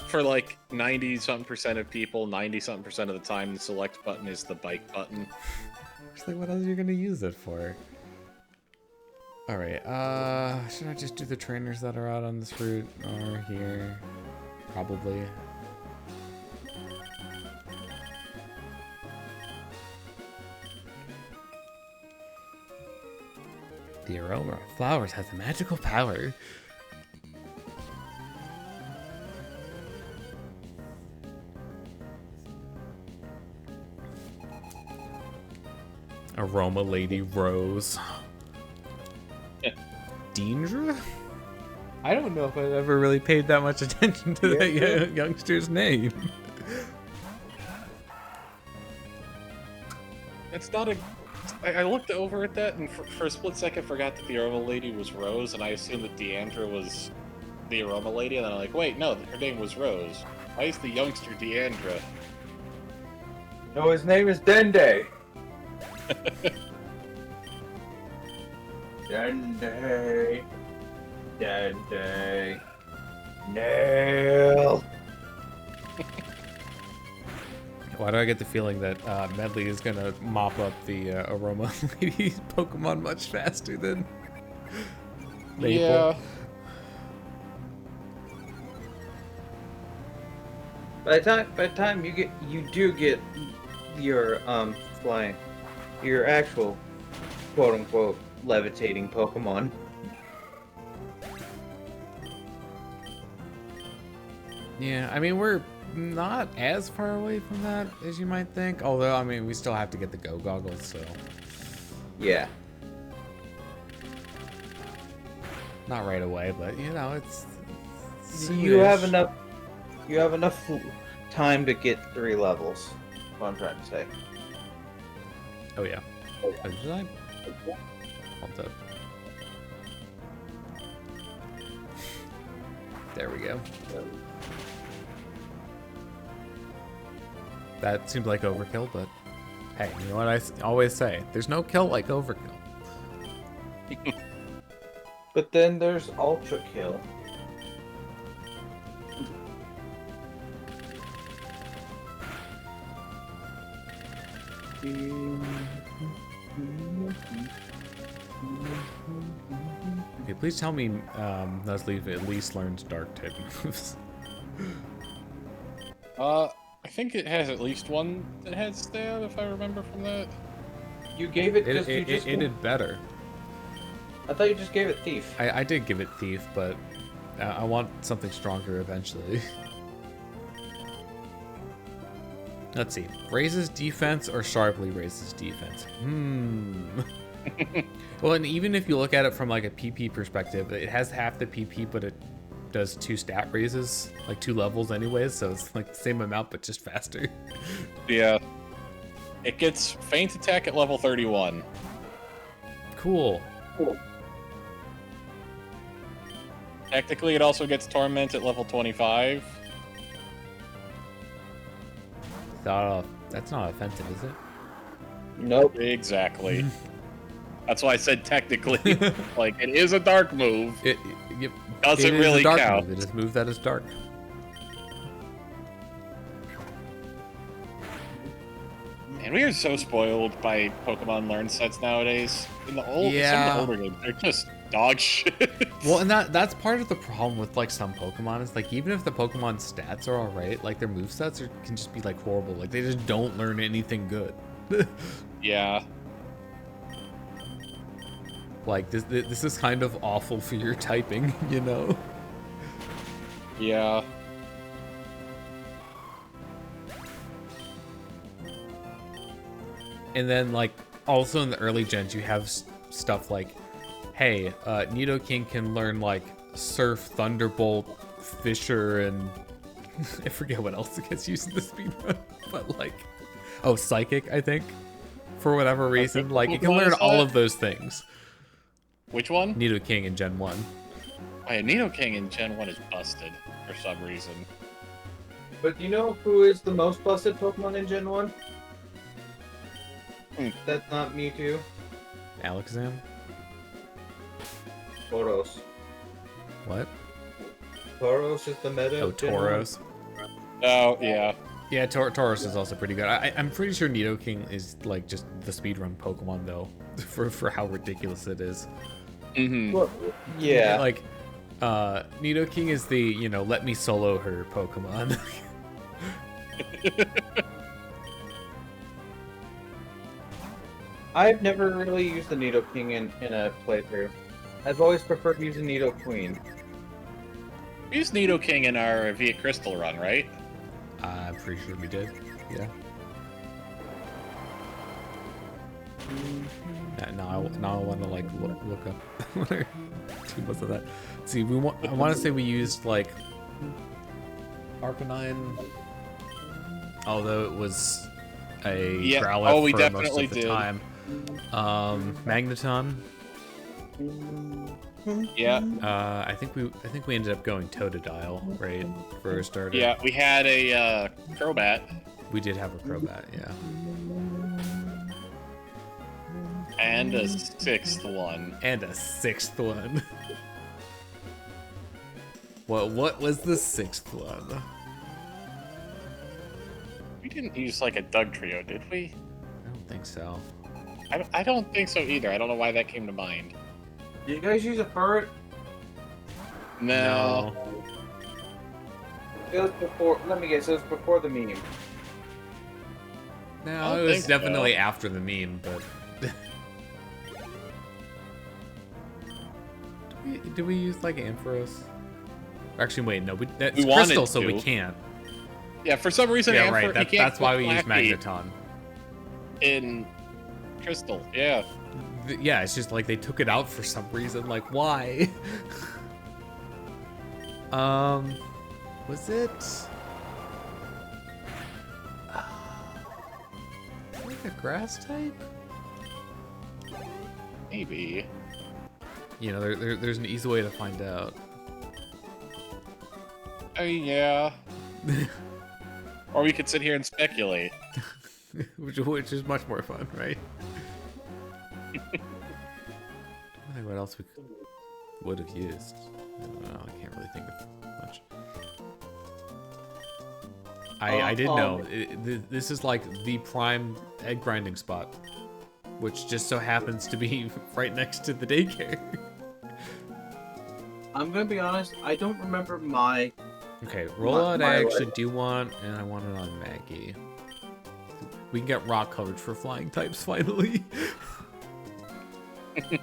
Speaker 2: for like 90-something% of people, 90-something% of the time, the select button is the bike button.
Speaker 1: It's like, what else are you gonna use it for? Alright, should I just do the trainers that are out on this route or here? Probably. The aroma of flowers has a magical power. Aroma Lady Rose. Deandra? I don't know if I've ever really paid that much attention to that youngster's name.
Speaker 2: It's not a... I looked over at that, and for a split second forgot that the Aroma Lady was Rose, and I assumed that Deandra was the Aroma Lady, and then I'm like, wait, no, her name was Rose. Why is the youngster Deandra?
Speaker 3: No, his name is Dende. Dende. Dende. Nail.
Speaker 1: Why do I get the feeling that Medley is gonna mop up the Aroma Lady Pokemon much faster than Maple?
Speaker 4: Yeah.
Speaker 3: By the time you do get your flying, your actual quote unquote levitating Pokemon.
Speaker 1: Yeah, I mean, we're not as far away from that as you might think. Although, I mean, we still have to get the Go Goggles, so
Speaker 3: Yeah.
Speaker 1: not right away, but you know, it's
Speaker 3: You have
Speaker 1: soonish.
Speaker 3: enough. You have enough time to get 3 levels. What I'm trying to say.
Speaker 1: Oh yeah. Oh, did I? Hold up. There we go. That seemed like overkill, but hey, you know what I always say? There's no kill like overkill.
Speaker 3: But then there's Ultra Kill.
Speaker 1: Okay, please tell me Nuzleaf at least learns dark type moves.
Speaker 4: I think it has at least one that has stab, if I remember from that.
Speaker 3: You gave it just.
Speaker 1: It did better.
Speaker 3: I thought you just gave it Thief.
Speaker 1: I did give it Thief, but I want something stronger eventually. Let's see. Raises defense or sharply raises defense? Well, and even if you look at it from like a PP perspective, it has half the PP, but it does 2 stat raises, like 2 levels anyways, so it's like the same amount, but just faster.
Speaker 4: Yeah. It gets feint attack at level 31.
Speaker 1: Cool.
Speaker 4: Technically, it also gets torment at level 25.
Speaker 1: That's not offensive, is it?
Speaker 3: Nope.
Speaker 4: Exactly. That's why I said technically. Like, it is a dark move.
Speaker 1: It
Speaker 4: Doesn't
Speaker 1: is
Speaker 4: really
Speaker 1: a dark
Speaker 4: count.
Speaker 1: move. It is a move that is dark.
Speaker 4: Man, we are so spoiled by Pokemon Learn sets nowadays. In the some
Speaker 1: Yeah.
Speaker 4: of the older games, they're just dog shit.
Speaker 1: Well, and that's part of the problem with like some Pokemon is like even if the Pokemon stats are alright, like their movesets can just be like horrible. Like they just don't learn anything good.
Speaker 4: Yeah.
Speaker 1: Like this is kind of awful for your typing, you know?
Speaker 4: Yeah.
Speaker 1: And then like also in the early gens you have stuff like, hey, Nidoking can learn like Surf, Thunderbolt, Fisher, and I forget what else it gets used in the speedrun, but like, oh, Psychic, I think, for whatever reason. Like it can learn all of those things.
Speaker 4: Which one?
Speaker 1: Nidoking in Gen 1.
Speaker 4: Oh, yeah, Nidoking in Gen 1 is busted for some reason.
Speaker 3: But you know who is the most busted Pokemon in Gen 1? That's not Mewtwo.
Speaker 1: Alakazam?
Speaker 3: Tauros.
Speaker 1: What?
Speaker 3: Tauros is the meta.
Speaker 1: Oh,
Speaker 3: of Gen 1.
Speaker 1: Tauros.
Speaker 4: Oh, yeah.
Speaker 1: Yeah, Tauros is also pretty good. I'm pretty sure Nidoking is like just the speedrun Pokemon though, for how ridiculous it is.
Speaker 4: Mm-hmm.
Speaker 3: Well, yeah.
Speaker 1: Like, Nidoking is the, you know, let me solo her Pokemon.
Speaker 3: I've never really used the Nidoking in a playthrough. I've always preferred using Nidoqueen.
Speaker 4: We used Nidoking in our Viet Crystal run, right?
Speaker 1: I'm pretty sure we did. Yeah. Now I want to like look up what our team was of that. See, I want to say we used like Arcanine, although it was a
Speaker 4: Yeah.
Speaker 1: Growlithe
Speaker 4: Oh, we
Speaker 1: for most
Speaker 4: definitely
Speaker 1: of the
Speaker 4: did.
Speaker 1: time. Magneton.
Speaker 4: Yeah.
Speaker 1: I think we ended up going Totodile, right, for a starter.
Speaker 4: Yeah, we had a Crobat.
Speaker 1: We did have a Crobat, yeah.
Speaker 4: And a 6th one.
Speaker 1: And a 6th one. What was the 6th one?
Speaker 4: We didn't use like a Doug trio, did we?
Speaker 1: I don't think so.
Speaker 4: I don't think so either. I don't know why that came to mind.
Speaker 3: Did you guys use a ferret?
Speaker 4: No.
Speaker 3: It was before. Let me guess. It was before the meme.
Speaker 1: No,
Speaker 4: I don't
Speaker 1: it was
Speaker 4: think so.
Speaker 1: definitely after the meme, but. Do we use like Ampharos? Actually, wait, no, that's
Speaker 4: We wanted
Speaker 1: crystal, so we
Speaker 4: to.
Speaker 1: can't.
Speaker 4: Yeah, for some reason,
Speaker 1: Yeah,
Speaker 4: Ampher,
Speaker 1: right.
Speaker 4: you can't
Speaker 1: That's why
Speaker 4: put
Speaker 1: we use
Speaker 4: Flappy
Speaker 1: Magneton.
Speaker 4: in Crystal. Yeah.
Speaker 1: Yeah, it's just like they took it out for some reason. Like, why? Was it like a grass type?
Speaker 4: Maybe.
Speaker 1: You know, there's an easy way to find out.
Speaker 4: I mean, yeah. Or we could sit here and speculate.
Speaker 1: which is much more fun, right? I think what else we would have used. I don't know. I can't really think of much. I did know. This is like the prime egg grinding spot, which just so happens to be right next to the daycare.
Speaker 3: I'm gonna be honest. I don't remember my.
Speaker 1: Okay, rollout
Speaker 3: My
Speaker 1: I actually
Speaker 3: way.
Speaker 1: do want, and I want it on Maggie. We can get rock coverage for flying types finally. Alright,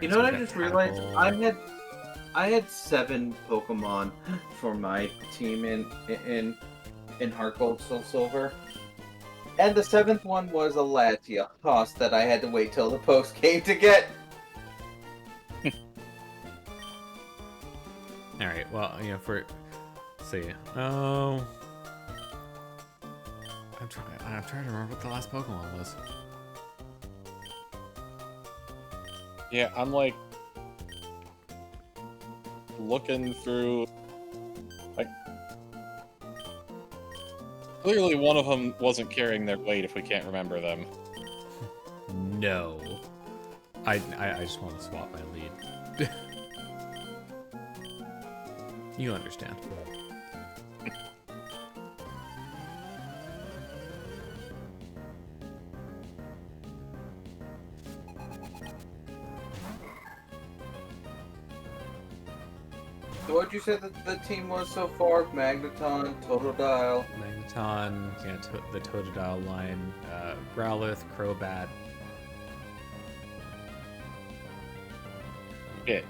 Speaker 3: You
Speaker 1: so
Speaker 3: know
Speaker 1: we
Speaker 3: what I
Speaker 1: got
Speaker 3: just realized?
Speaker 1: Tackle.
Speaker 3: I had 7 Pokemon for my team in Heart Gold, Soul Silver, and the 7th one was a Latios that I had to wait till the post came to get.
Speaker 1: Alright, well, you know, let's see. Oh. I'm trying to remember what the last Pokemon was.
Speaker 4: Yeah, I'm like looking through. Like, clearly one of them wasn't carrying their weight if we can't remember them.
Speaker 1: No. I just want to swap my lead. You understand.
Speaker 3: So what'd you say that the team was so far? Magneton, Totodile.
Speaker 1: Magneton, yeah, the Totodile line, Growlithe, Crobat.
Speaker 4: Shit.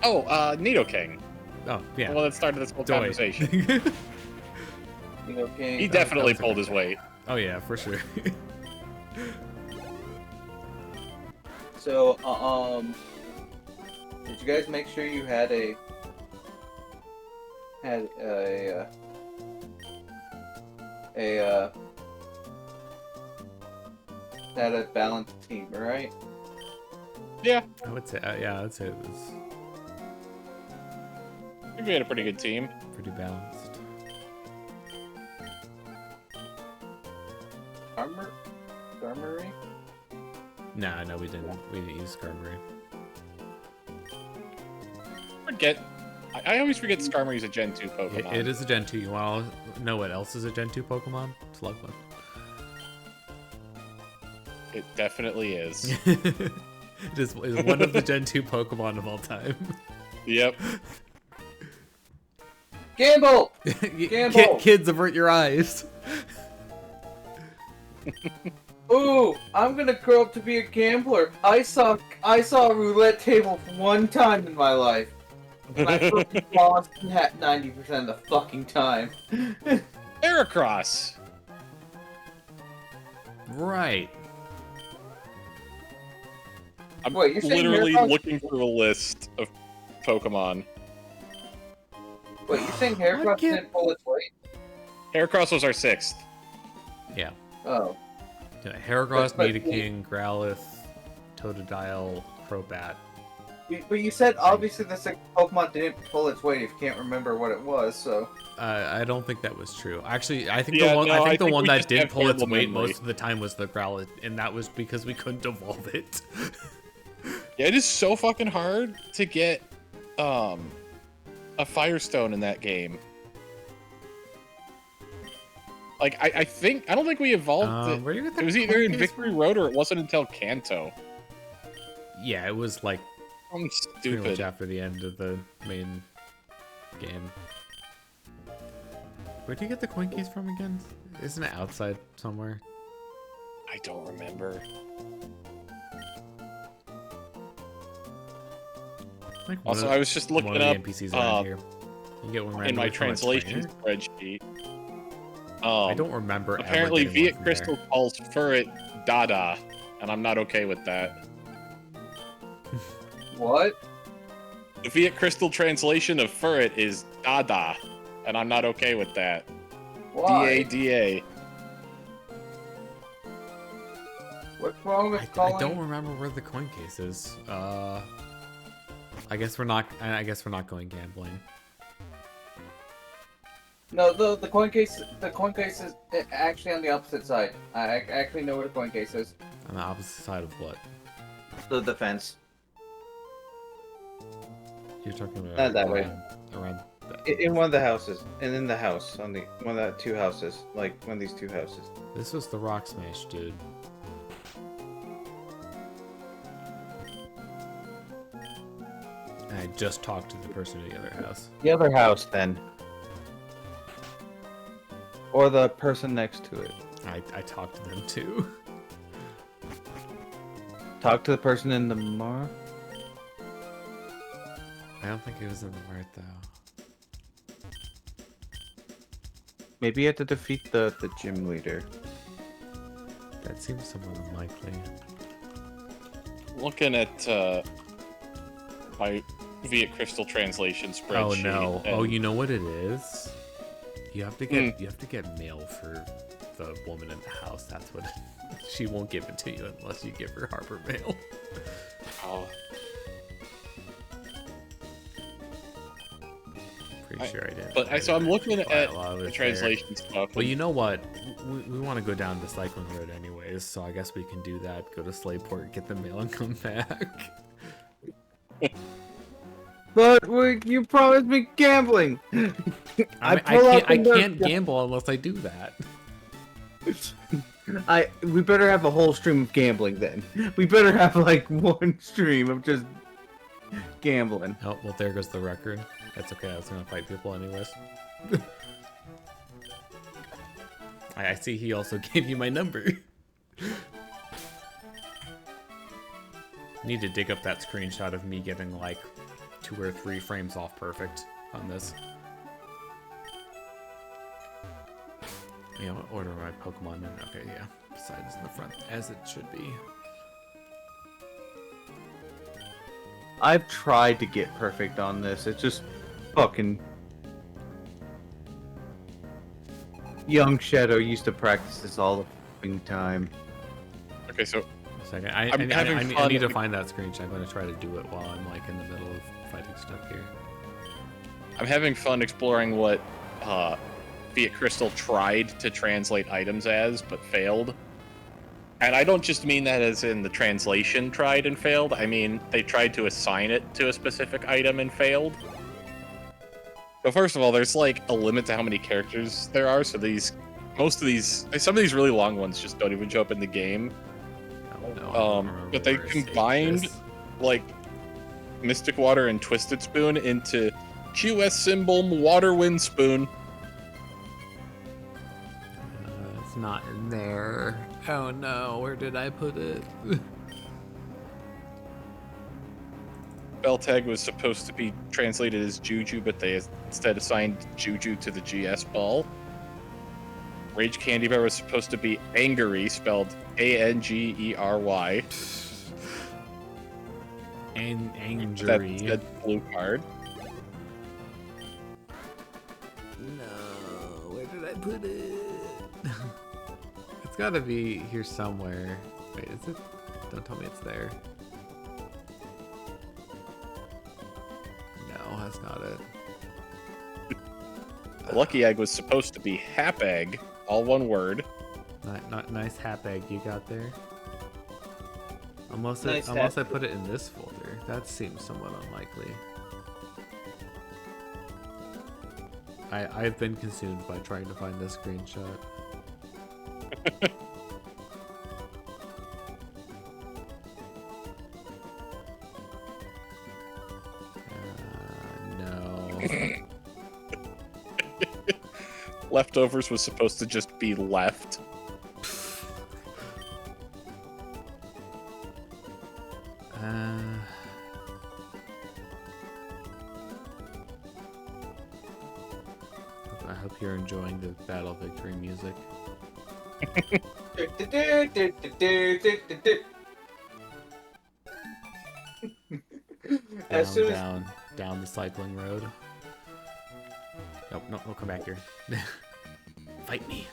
Speaker 4: Oh, Nidoking.
Speaker 1: Oh,
Speaker 4: The
Speaker 1: yeah.
Speaker 4: one that started this whole
Speaker 1: Doi.
Speaker 4: conversation.
Speaker 3: You know, King.
Speaker 4: He definitely
Speaker 1: that was a
Speaker 4: pulled
Speaker 1: good
Speaker 4: his
Speaker 1: one.
Speaker 4: weight.
Speaker 1: Oh, yeah, for sure.
Speaker 3: So, did you guys make sure you had a balanced team, right?
Speaker 4: Yeah,
Speaker 1: I would say, yeah, I'd say it was
Speaker 4: I think we had a pretty good team.
Speaker 1: pretty balanced.
Speaker 3: Armory?
Speaker 1: Nah, no, we didn't. We didn't use Skarmory.
Speaker 4: I always forget Skarmory's a Gen 2 Pokemon.
Speaker 1: It is a Gen 2. You want to know what else is a Gen 2 Pokemon? Slugma.
Speaker 4: It definitely is.
Speaker 1: It is one of the Gen 2 Pokemon of all time.
Speaker 4: Yep.
Speaker 3: Gamble! Gamble!
Speaker 1: Kids, avert your eyes.
Speaker 3: Ooh, I'm gonna grow up to be a gambler. I saw a roulette table one time in my life. And I fucking lost 90% of the fucking time.
Speaker 4: Heracross.
Speaker 1: Right.
Speaker 4: I'm
Speaker 3: Wait, you're saying
Speaker 4: literally
Speaker 3: Heracross-
Speaker 4: looking through a list of Pokemon.
Speaker 3: Wait, you're saying Heracross didn't pull its weight?
Speaker 4: Heracross was our 6th.
Speaker 1: Yeah.
Speaker 3: Oh.
Speaker 1: Yeah, Heracross,
Speaker 3: But-
Speaker 1: Nidoking, Growlithe, Totodile, Crobat.
Speaker 3: But you said obviously the 6th Pokemon didn't pull its weight if you can't remember what it was, so...
Speaker 1: I don't think that was true. Actually, I think
Speaker 4: Yeah,
Speaker 1: the one
Speaker 4: no, I
Speaker 1: the
Speaker 4: think
Speaker 1: one
Speaker 4: we
Speaker 1: that
Speaker 4: just
Speaker 1: did
Speaker 4: have
Speaker 1: pull its
Speaker 4: terrible
Speaker 1: weight
Speaker 4: memory.
Speaker 1: most of the time was the Growlithe, and that was because we couldn't evolve it.
Speaker 4: Yeah, it is so fucking hard to get a Firestone in that game. Like, I don't think we evolved it.
Speaker 1: Where do you get the
Speaker 4: It was either in
Speaker 1: coin case
Speaker 4: Victory
Speaker 1: from?
Speaker 4: Road or it wasn't until Kanto.
Speaker 1: Yeah, it was like
Speaker 4: I'm
Speaker 1: pretty much
Speaker 4: stupid.
Speaker 1: after the end of the main game. Where do you get the coin keys from again? Isn't it outside somewhere?
Speaker 4: I don't remember.
Speaker 1: Like
Speaker 4: Also, I was just looking
Speaker 1: one of
Speaker 4: up
Speaker 1: the NPCs around here. You get one
Speaker 4: in
Speaker 1: randomly
Speaker 4: my
Speaker 1: from a
Speaker 4: translation
Speaker 1: trainer?
Speaker 4: spreadsheet.
Speaker 1: I don't remember. ever
Speaker 4: Apparently,
Speaker 1: getting one
Speaker 4: Viet
Speaker 1: from
Speaker 4: Crystal
Speaker 1: there.
Speaker 4: calls Furret Dada, and I'm not okay with that.
Speaker 3: What?
Speaker 4: The Viet Crystal translation of Furret is Dada, and I'm not okay with that.
Speaker 3: Why?
Speaker 4: D-A-D-A.
Speaker 3: What's wrong with
Speaker 1: I
Speaker 3: calling?
Speaker 1: don't remember where the coin case is. I guess we're not. I guess we're not going gambling.
Speaker 3: No, the coin case. The coin case is actually on the opposite side. I actually know where the coin case is.
Speaker 1: On the opposite side of what?
Speaker 3: The fence.
Speaker 1: You're talking about
Speaker 3: Not that way.
Speaker 1: Around.
Speaker 3: In one of the houses, and in the house, on the one of the two houses, like one of these two houses.
Speaker 1: This was the rock smash, dude. I just talked to the person in the other house.
Speaker 3: The other house, then. Or the person next to it.
Speaker 1: I talked to them too.
Speaker 3: Talk to the person in the mart.
Speaker 1: I don't think it was in the mart though.
Speaker 3: Maybe you have to defeat the gym leader.
Speaker 1: That seems somewhat unlikely.
Speaker 4: Looking at my Viet Crystal translation spreadsheet.
Speaker 1: Oh no!
Speaker 4: and
Speaker 1: Oh, you know what it is? You have to get mail for the woman in the house. That's what. She won't give it to you unless you give her Harbor Mail.
Speaker 4: Oh,
Speaker 1: Pretty sure I did.
Speaker 4: but so I'm looking at the translation
Speaker 1: There.
Speaker 4: stuff.
Speaker 1: Well, you know what? We want to go down the cycling road anyways, so I guess we can do that. Go to Slateport, get the mail, and come back.
Speaker 3: But you promised me gambling.
Speaker 1: I can't gamble unless I do that.
Speaker 3: We better have a whole stream of gambling then. We better have like one stream of just gambling.
Speaker 1: Oh, well, there goes the record. That's okay. I was gonna fight people anyways. I see he also gave you my number. Need to dig up that screenshot of me getting like 2 or 3 frames off perfect on this. Yeah, what order my Pokemon in? Okay, yeah. Beside is in the front, as it should be.
Speaker 3: I've tried to get perfect on this. It's just fucking. Young Shadow used to practice this all the fucking time.
Speaker 4: Okay, so
Speaker 1: A second.
Speaker 4: I'm having
Speaker 1: I
Speaker 4: fun
Speaker 1: need to
Speaker 4: with-
Speaker 1: find that screenshot. I'm going to try to do it while I'm like in the middle of fighting stuff here.
Speaker 4: I'm having fun exploring what Viet Crystal tried to translate items as, but failed. And I don't just mean that as in the translation tried and failed. I mean, they tried to assign it to a specific item and failed. So first of all, there's like a limit to how many characters there are. So some of these really long ones just don't even show up in the game.
Speaker 1: Oh, no, I don't remember
Speaker 4: But they
Speaker 1: where I saved
Speaker 4: combined
Speaker 1: this.
Speaker 4: like Mystic Water and Twisted Spoon into QS symbol Water Wind Spoon.
Speaker 1: It's not in there. Oh no, where did I put it?
Speaker 4: Beltag was supposed to be translated as Juju, but they instead assigned Juju to the GS ball. Rage Candy Bar was supposed to be Angery, spelled A-N-G-E-R-Y.
Speaker 1: And
Speaker 4: That
Speaker 1: Angery.
Speaker 4: said blue card.
Speaker 1: No, where did I put it? It's gotta be here somewhere. Wait, is it? Don't tell me it's there. No, that's not it.
Speaker 4: Lucky Egg was supposed to be Hapegg, all one word.
Speaker 1: Not nice hat bag you got there. Unless
Speaker 3: Nice
Speaker 1: I
Speaker 3: hat.
Speaker 1: put it in this folder. That seems somewhat unlikely. I've been consumed by trying to find this screenshot. No.
Speaker 4: Leftovers was supposed to just be left.
Speaker 1: I hope you're enjoying the battle victory music. Down the cycling road. Nope, no, come back here. Fight me.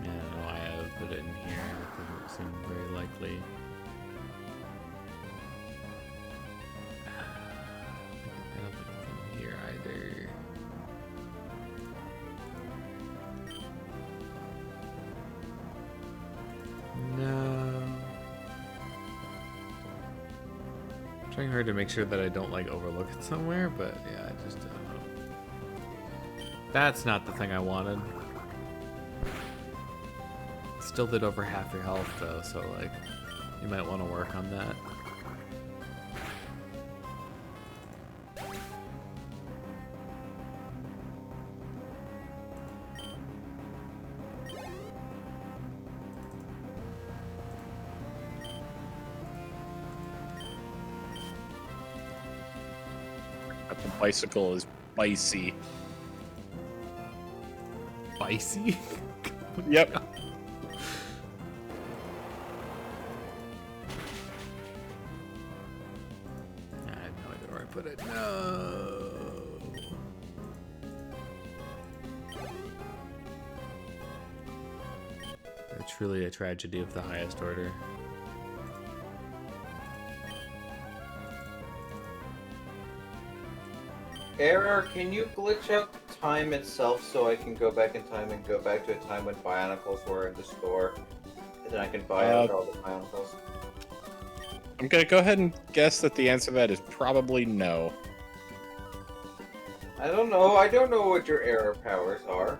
Speaker 1: Yeah, I don't know why I would put it in here. It doesn't seem very likely. I don't think it's in here either. No. I'm trying hard to make sure that I don't like overlook it somewhere, but yeah, I just don't know. That's not the thing I wanted. Still did over half your health though, so like you might want to work on that.
Speaker 4: The bicycle is spicy.
Speaker 1: Spicy?
Speaker 4: Yep.
Speaker 1: I have no idea where I put it. No. Truly a tragedy of the highest order.
Speaker 3: Error, can you glitch out time itself so I can go back in time and go back to a time when Bionicles were in the store? And then I can buy out all the Bionicles.
Speaker 4: I'm gonna go ahead and guess that the answer to that is probably no.
Speaker 3: I don't know. I don't know what your error powers are.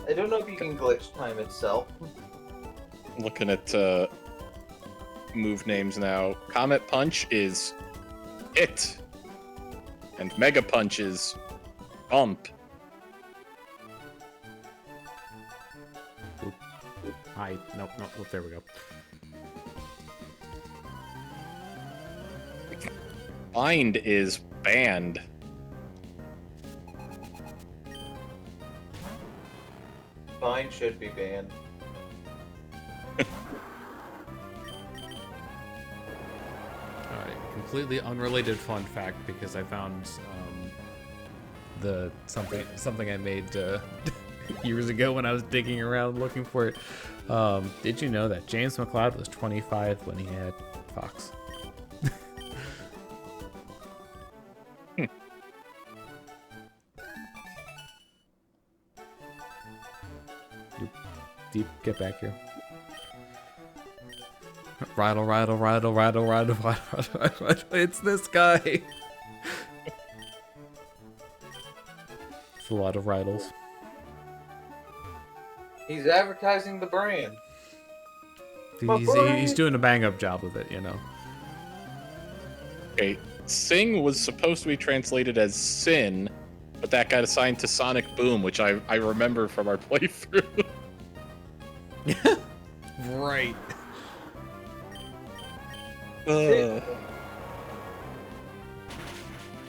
Speaker 3: I don't know if you can glitch time itself.
Speaker 4: Looking at move names now. Comet Punch is Hit. And Mega Punch is Bump.
Speaker 1: Oop. Hi. Nope, nope, nope, there we go.
Speaker 4: Bind is Banned.
Speaker 3: Fine should be banned.
Speaker 1: Alright, completely unrelated fun fact because I found the something I made years ago when I was digging around looking for it. Did you know that James McLeod was 25 when he had Fox? Deep, get back here. Rattle, rattle, rattle, rattle, rattle, rattle, rattle, rattle. It's this guy. It's a lot of rattles.
Speaker 3: He's advertising the brand.
Speaker 1: He's doing a bang-up job of it, you know.
Speaker 4: Okay, Sing was supposed to be translated as Sin, but that got assigned to Sonic Boom, which I remember from our playthrough.
Speaker 1: Right.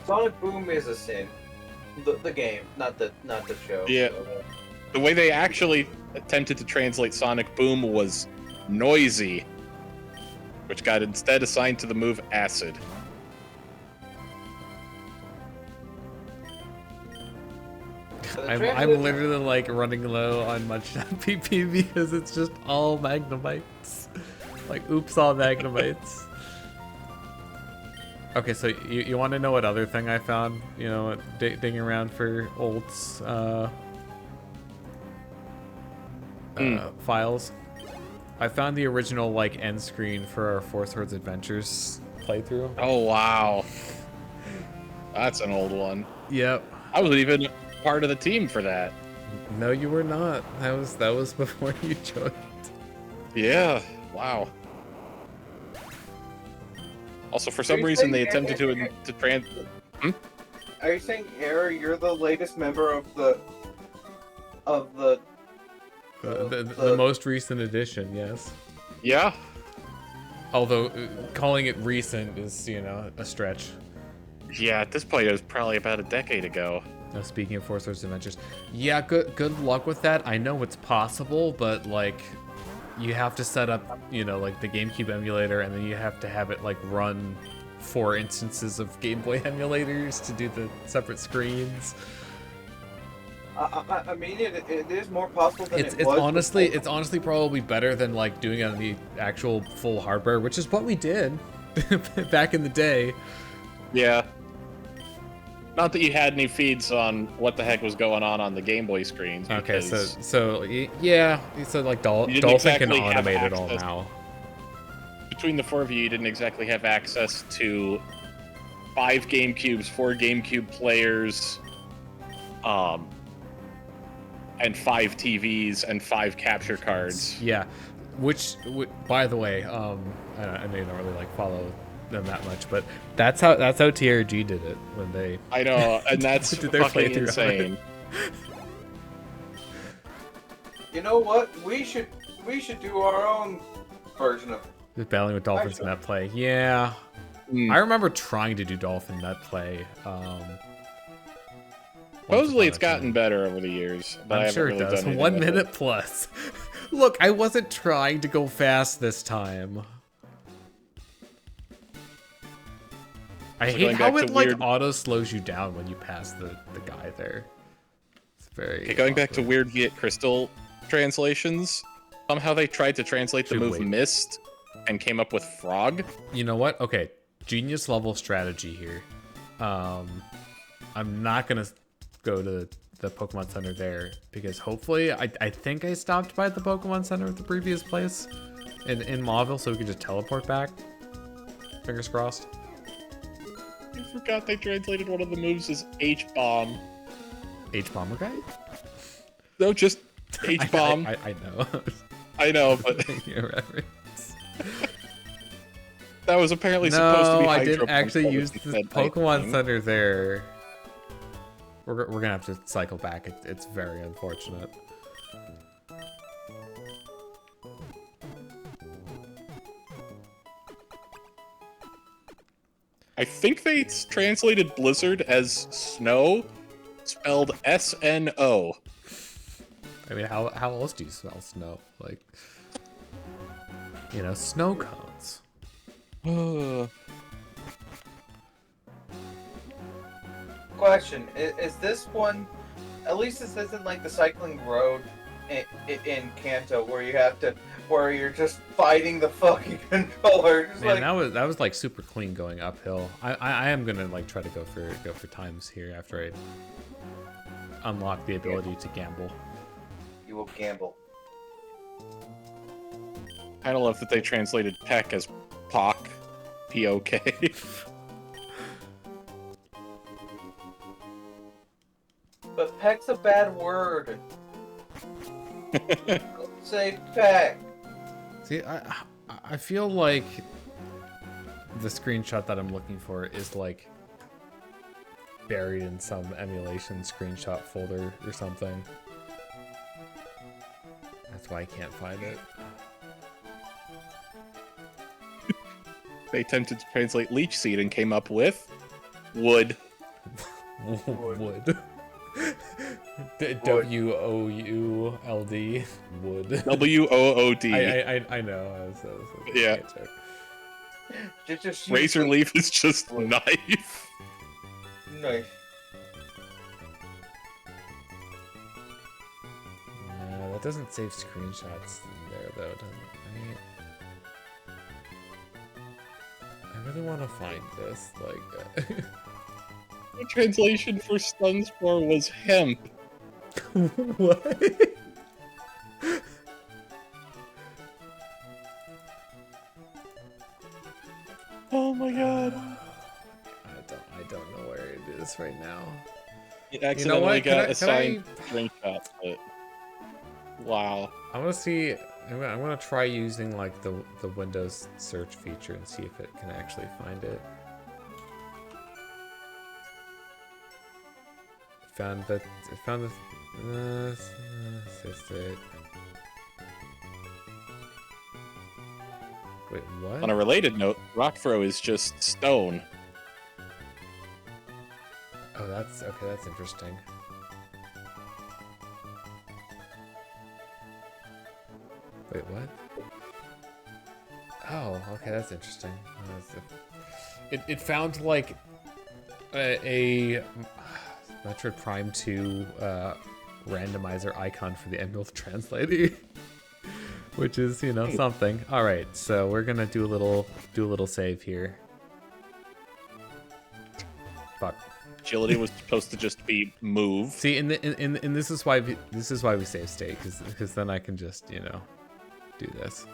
Speaker 3: Sonic Boom is a sin. The game, not the show.
Speaker 4: Yeah. The way they actually attempted to translate Sonic Boom was Noisy, which got instead assigned to the move Acid.
Speaker 1: I'm literally like running low on much PP because it's just all Magnemites. Like, oops, all Magnemites. Okay, so you want to know what other thing I found? You know, digging around for old files. I found the original like end screen for our Four Swords Adventures playthrough.
Speaker 4: Oh wow, that's an old one.
Speaker 1: Yep.
Speaker 4: I wasn't even part of the team for that.
Speaker 1: No, you were not. That was before you joined.
Speaker 4: Yeah. Wow. Also, for some reason, they attempted to trans.
Speaker 3: Are you saying, Era, you're the latest member of the
Speaker 1: The most recent edition, yes.
Speaker 4: Yeah.
Speaker 1: Although calling it recent is, you know, a stretch.
Speaker 4: Yeah. At this point, it was probably about a decade ago.
Speaker 1: Now, speaking of Four Swords Adventures, yeah, good luck with that. I know it's possible, but like, you have to set up, you know, like the GameCube emulator, and then you have to have it like run 4 instances of Game Boy emulators to do the separate screens.
Speaker 3: I mean, it is more possible than
Speaker 1: It's honestly probably better than like doing it on the actual full hardware, which is what we did back in the day.
Speaker 4: Yeah. Not that you had any feeds on what the heck was going on the Game Boy screens.
Speaker 1: Okay,
Speaker 4: because
Speaker 1: so yeah, so like Dolphin
Speaker 4: exactly
Speaker 1: can
Speaker 4: have
Speaker 1: automate it all
Speaker 4: access.
Speaker 1: now.
Speaker 4: between the 4 of you didn't exactly have access to 5 GameCubes, 4 GameCube players, and 5 TVs and 5 capture cards.
Speaker 1: Yeah, which by the way, I know you don't really like follow them that much, but that's how TRG did it when they.
Speaker 4: I know, and that's
Speaker 1: did their
Speaker 4: fucking
Speaker 1: playthrough on it.
Speaker 4: insane.
Speaker 3: You know what? We should do our own version of.
Speaker 1: Just battling with dolphins in that play. Yeah, I remember trying to do dolphin net play.
Speaker 4: Supposedly it's gotten better over the years, but I
Speaker 1: I'm
Speaker 4: haven't
Speaker 1: sure
Speaker 4: really
Speaker 1: it does.
Speaker 4: done
Speaker 1: 1
Speaker 4: anything with
Speaker 1: minute plus. Look, I wasn't trying to go fast this time. I
Speaker 4: So
Speaker 1: hate
Speaker 4: going
Speaker 1: how
Speaker 4: back
Speaker 1: it
Speaker 4: to
Speaker 1: like
Speaker 4: weird-
Speaker 1: auto slows you down when you pass the guy there. It's very.
Speaker 4: Okay, going back to
Speaker 1: awkward.
Speaker 4: weird Viet Crystal translations, somehow they tried to translate the
Speaker 1: Should
Speaker 4: move
Speaker 1: wait.
Speaker 4: Mist and came up with Frog.
Speaker 1: You know what? Okay, genius level strategy here. I'm not gonna go to the Pokemon Center there because hopefully I think I stopped by the Pokemon Center at the previous place in Mauville, so we could just teleport back. Fingers crossed.
Speaker 4: I forgot they translated one of the moves as H-Bomb.
Speaker 1: H-Bomber guy?
Speaker 4: No, just H-Bomb.
Speaker 1: I know.
Speaker 4: I know, but
Speaker 1: Your reference.
Speaker 4: that was apparently supposed to be
Speaker 1: No, I
Speaker 4: Hydro
Speaker 1: didn't actually
Speaker 4: Pump
Speaker 1: use the
Speaker 4: instead type
Speaker 1: Pokemon
Speaker 4: thing.
Speaker 1: Center there. We're gonna have to cycle back. It's very unfortunate.
Speaker 4: I think they translated Blizzard as snow, spelled S-N-O.
Speaker 1: I mean, how else do you smell snow? Like, you know, snow cones.
Speaker 3: Question: Is this one? At least this isn't like the cycling road in Kanto where you're just fighting the fucking controller. Just
Speaker 1: Man,
Speaker 3: like,
Speaker 1: that was like super clean going uphill. I am gonna like try to go for times here after I unlock the ability to gamble.
Speaker 3: you will gamble.
Speaker 4: I don't love that they translated Peck as Pock, P-O-K.
Speaker 3: But peck's a bad word. Say peck.
Speaker 1: See, I feel like the screenshot that I'm looking for is like buried in some emulation screenshot folder or something. That's why I can't find it.
Speaker 4: They attempted to translate Leech Seed and came up with Wood.
Speaker 1: Wood. W-O-U-L-D. Wood.
Speaker 4: W-O-O-D.
Speaker 1: I know.
Speaker 4: Yeah.
Speaker 3: Just
Speaker 4: Razor Leaf is just knife.
Speaker 3: Nice.
Speaker 1: No, that doesn't save screenshots in there though, doesn't it? I really want to find this. Like,
Speaker 4: The translation for Sunspore was hemp.
Speaker 1: what?
Speaker 4: Oh my god.
Speaker 1: I don't know where it is right now.
Speaker 4: You accidentally
Speaker 1: what?
Speaker 4: got
Speaker 1: Can I-
Speaker 4: assigned screenshot, but wow.
Speaker 1: I want to see. I'm gonna try using like the Windows search feature and see if it can actually find it. Found the. It found the. Assisted. Wait, what?
Speaker 4: On a related note, Rockthrow is just stone.
Speaker 1: Oh, that's okay. That's interesting. Wait, what? Oh, okay, that's interesting. It found like a Metroid Prime 2 randomizer icon for the Emerald Translator, which is, you know, something. All right, so we're gonna do a little save here. Fuck.
Speaker 4: Agility was supposed to just be move.
Speaker 1: See, and this is why we save state, because then I can just, you know, do this.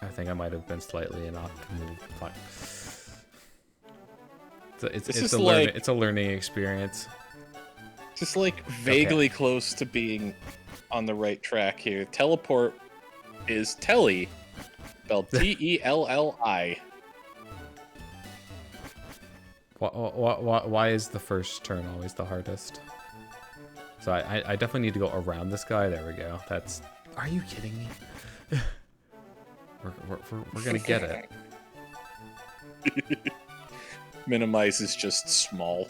Speaker 1: I think I might have been slightly inoptimal. Fuck. It's a learning experience.
Speaker 4: Just like vaguely close to being on the right track here. Teleport is Telly, spelled Telli.
Speaker 1: Why is the first turn always the hardest? So I definitely need to go around this guy. There we go. That's. Are you kidding me? we're gonna get it.
Speaker 4: Minimize is just small.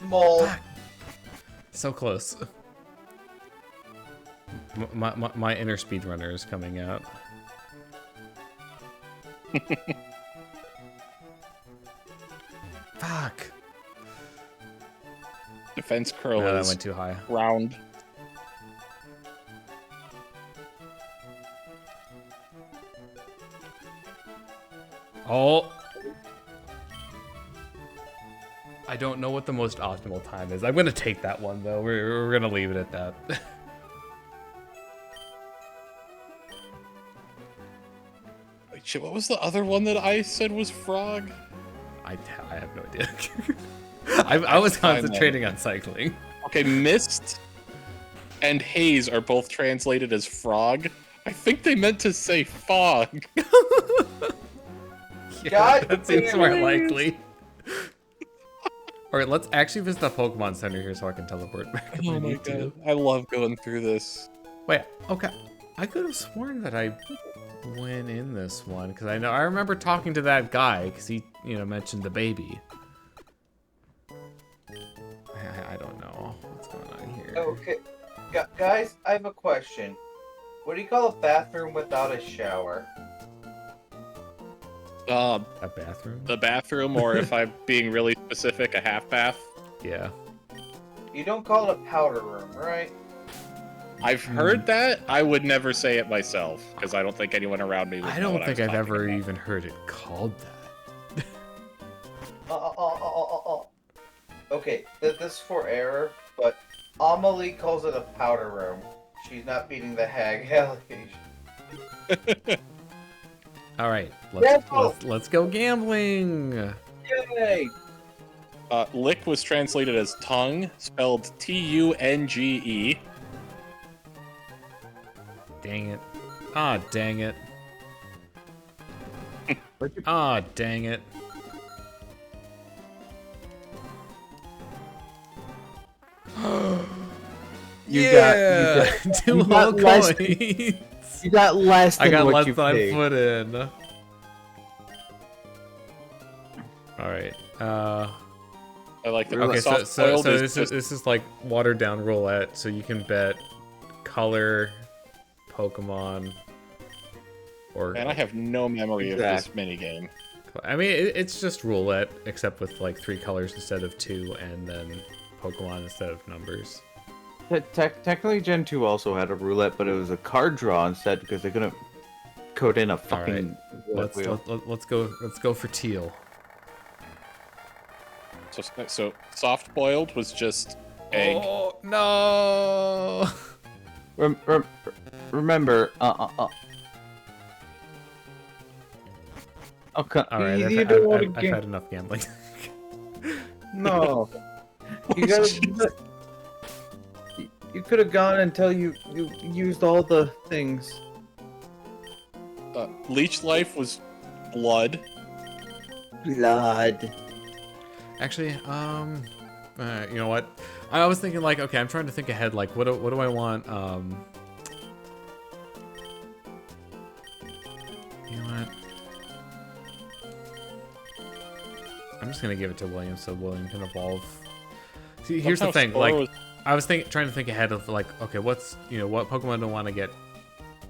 Speaker 3: Small.
Speaker 1: So close. My inner speedrunner is coming out. Fuck.
Speaker 4: Defense curl
Speaker 1: No, that
Speaker 4: is
Speaker 1: went too high.
Speaker 4: round.
Speaker 1: Oh. I don't know what the most optimal time is. I'm gonna take that one though. We're gonna leave it at that.
Speaker 4: Wait, shit, what was the other one that I said was frog?
Speaker 1: I have no idea. I was concentrating on cycling.
Speaker 4: Okay, mist and haze are both translated as frog. I think they meant to say fog.
Speaker 1: Yeah,
Speaker 3: God
Speaker 1: that seems
Speaker 3: damn
Speaker 1: more
Speaker 3: it.
Speaker 1: likely. Alright, let's actually visit the Pokemon Center here so I can teleport back if I need to.
Speaker 4: I love going through this.
Speaker 1: Wait, okay. I could have sworn that I went in this one because I remember talking to that guy because he, you know, mentioned the baby. I don't know what's going on here.
Speaker 3: Okay, guys, I have a question. What do you call a bathroom without a shower?
Speaker 1: A bathroom?
Speaker 4: The bathroom, or if I'm being really specific, a half bath.
Speaker 1: Yeah.
Speaker 3: You don't call it a powder room, right?
Speaker 4: I've heard that. I would never say it myself because I don't think anyone around me would
Speaker 1: I
Speaker 4: know
Speaker 1: don't
Speaker 4: what
Speaker 1: think
Speaker 4: I was
Speaker 1: I've
Speaker 4: talking
Speaker 1: ever
Speaker 4: about.
Speaker 1: even heard it called that.
Speaker 3: Okay, this is for error, but Amelie calls it a powder room. She's not beating the hag allegation.
Speaker 1: All right,
Speaker 3: Gamble!
Speaker 1: let's go gambling.
Speaker 3: Yay!
Speaker 4: Lick was translated as tongue, spelled Tunge.
Speaker 1: Dang it. Ah, dang it. Ah, dang it.
Speaker 3: You got
Speaker 1: two
Speaker 3: you
Speaker 1: whole
Speaker 3: got less-
Speaker 1: coins.
Speaker 3: You got less than
Speaker 1: I got
Speaker 3: what
Speaker 1: less
Speaker 3: you
Speaker 1: than I
Speaker 3: paid.
Speaker 1: put in. All right.
Speaker 4: I like the
Speaker 1: Okay, so
Speaker 4: soft-boiled is
Speaker 1: this is like watered down roulette, so you can bet color, Pokemon, or.
Speaker 4: Man, I have no memory of this minigame.
Speaker 1: I mean, it's just roulette, except with like 3 colors instead of 2, and then Pokemon instead of numbers.
Speaker 3: Technically, Gen 2 also had a roulette, but it was a card draw instead because they couldn't code in a fucking roulette wheel.
Speaker 1: Let's go for teal.
Speaker 4: So soft boiled was just egg.
Speaker 1: Oh no!
Speaker 3: Remember, Okay,
Speaker 1: All right, I've had enough gambling.
Speaker 3: No, you gotta. You could have gone until you used all the things.
Speaker 4: Leech life was blood.
Speaker 3: Blood.
Speaker 1: Actually, you know what? I was thinking like, okay, I'm trying to think ahead. Like, what do I want? You know what? I'm just gonna give it to William so William can evolve. See, here's the thing. Like, I was trying to think ahead of like, okay, what Pokemon do I want to get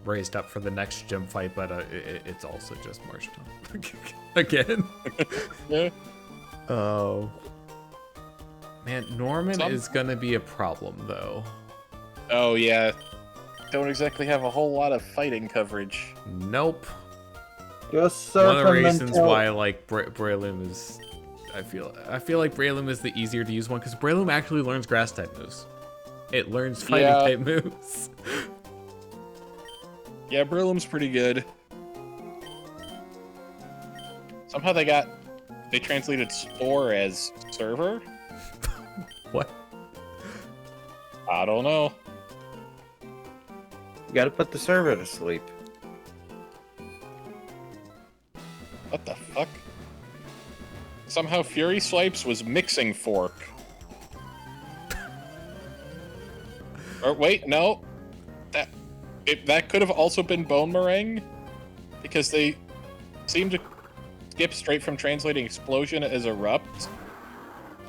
Speaker 1: raised up for the next gym fight, but it's also just Marshtomp again.
Speaker 4: Yeah.
Speaker 1: Oh man, Norman is gonna be a problem though.
Speaker 4: Oh yeah, don't exactly have a whole lot of fighting coverage.
Speaker 1: Nope.
Speaker 3: Just
Speaker 1: one of the reasons why I like Breloom is, I feel like Breloom is the easier to use one because Breloom actually learns grass type moves. It learns fighting type moves.
Speaker 4: Yeah, Breloom's pretty good. Somehow they translated Spore as server.
Speaker 1: What?
Speaker 4: I don't know.
Speaker 3: You gotta put the server to sleep.
Speaker 4: What the fuck? Somehow Fury Swipes was Mixing Fork. Or wait, no. That could have also been Bone Meringue, because they seem to skip straight from translating Explosion as Erupt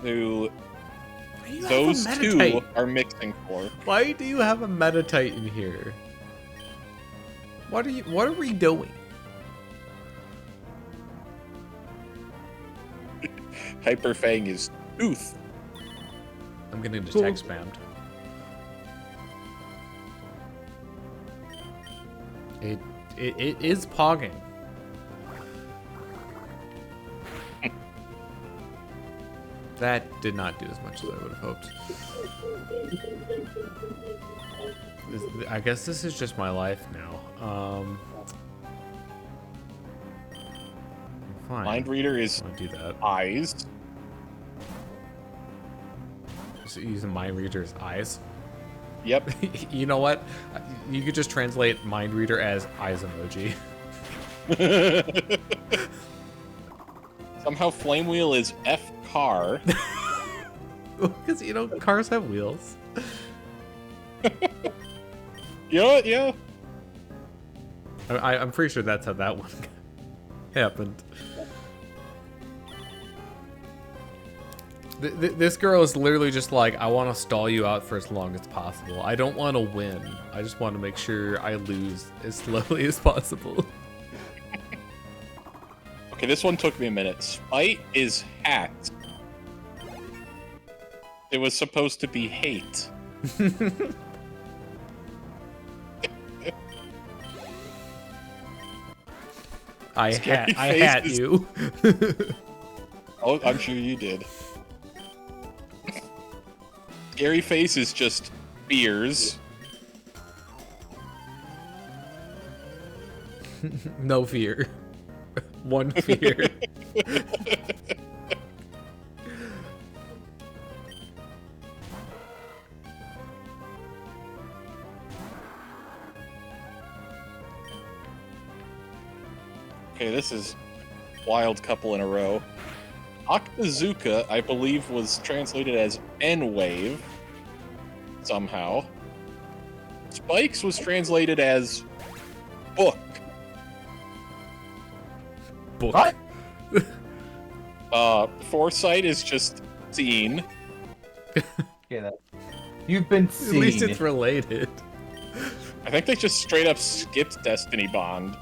Speaker 4: to those two are Mixing Fork.
Speaker 1: Why do you have a Meditite in here? What are we doing?
Speaker 4: Hyper Fang is Tooth.
Speaker 1: I'm getting detect spammed. It is pogging. That did not do as much as I would have hoped. I guess this is just my life now. Fine.
Speaker 4: Mind Reader is
Speaker 1: do that.
Speaker 4: eyes.
Speaker 1: So using Mind Reader as eyes.
Speaker 4: Yep.
Speaker 1: You know what? You could just translate Mind Reader as eyes emoji.
Speaker 4: Somehow Flame Wheel is F car.
Speaker 1: Because, cars have wheels.
Speaker 4: You know what? Yeah.
Speaker 1: I'm pretty sure that's how that one happened. This girl is literally just like, I want to stall you out for as long as possible. I don't want to win. I just want to make sure I lose as slowly as possible.
Speaker 4: Okay, this one took me a minute. Spite is hat. It was supposed to be hate.
Speaker 1: I hat you.
Speaker 4: Oh, I'm sure you did. Scary Face is just fears.
Speaker 1: No fear. One fear.
Speaker 4: Okay, this is wild couple in a row. Octazooka, I believe, was translated as N-Wave somehow. Spikes was translated as book.
Speaker 1: Book.
Speaker 3: What?
Speaker 4: Foresight is just seen.
Speaker 3: Yeah, you've been seen.
Speaker 1: At least it's related.
Speaker 4: I think they just straight up skipped Destiny Bond.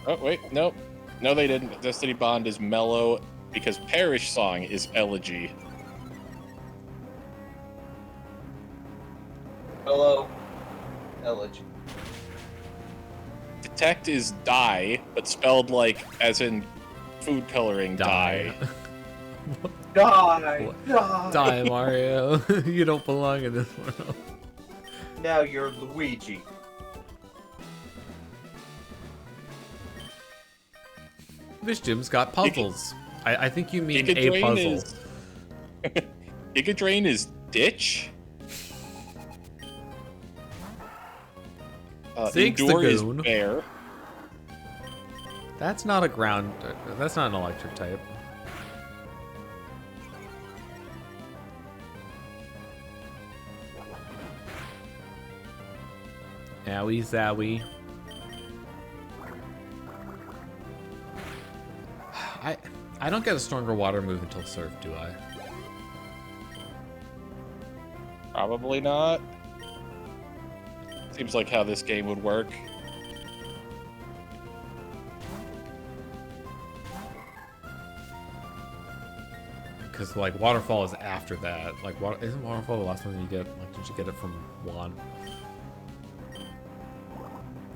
Speaker 4: Oh, wait, nope. No, they didn't. Destiny Bond is mellow because Parish Song is elegy.
Speaker 3: Hello. Village.
Speaker 4: Detect is die, but spelled like as in food coloring die.
Speaker 3: Die!
Speaker 1: What?
Speaker 3: Die!
Speaker 1: Die, Mario. You don't belong in this world.
Speaker 3: Now you're Luigi.
Speaker 1: This gym's got puzzles. I think you mean
Speaker 4: Giga
Speaker 1: a
Speaker 4: Drain
Speaker 1: puzzle.
Speaker 4: is Giga Drain is ditch.
Speaker 1: Zig's the
Speaker 4: Endure is
Speaker 1: goon.
Speaker 4: bear.
Speaker 1: That's not a ground. That's not an electric type. Owie zowie. I don't get a stronger water move until surf, do I?
Speaker 4: Probably not. Seems like how this game would work.
Speaker 1: Because like waterfall is after that. Like isn't waterfall the last one you get? Like did you get it from Juan?
Speaker 4: I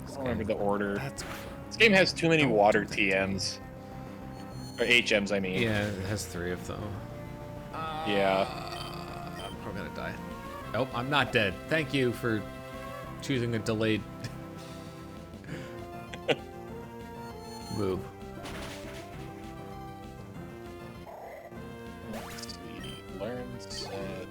Speaker 4: don't remember the order.
Speaker 1: That's
Speaker 4: This game has too many water TMs. Or HMs, I mean.
Speaker 1: yeah. It has 3 of them.
Speaker 4: Yeah.
Speaker 1: I'm probably gonna die. Nope, I'm not dead. Thank you for choosing a delayed move.
Speaker 4: Let's see. Learn set.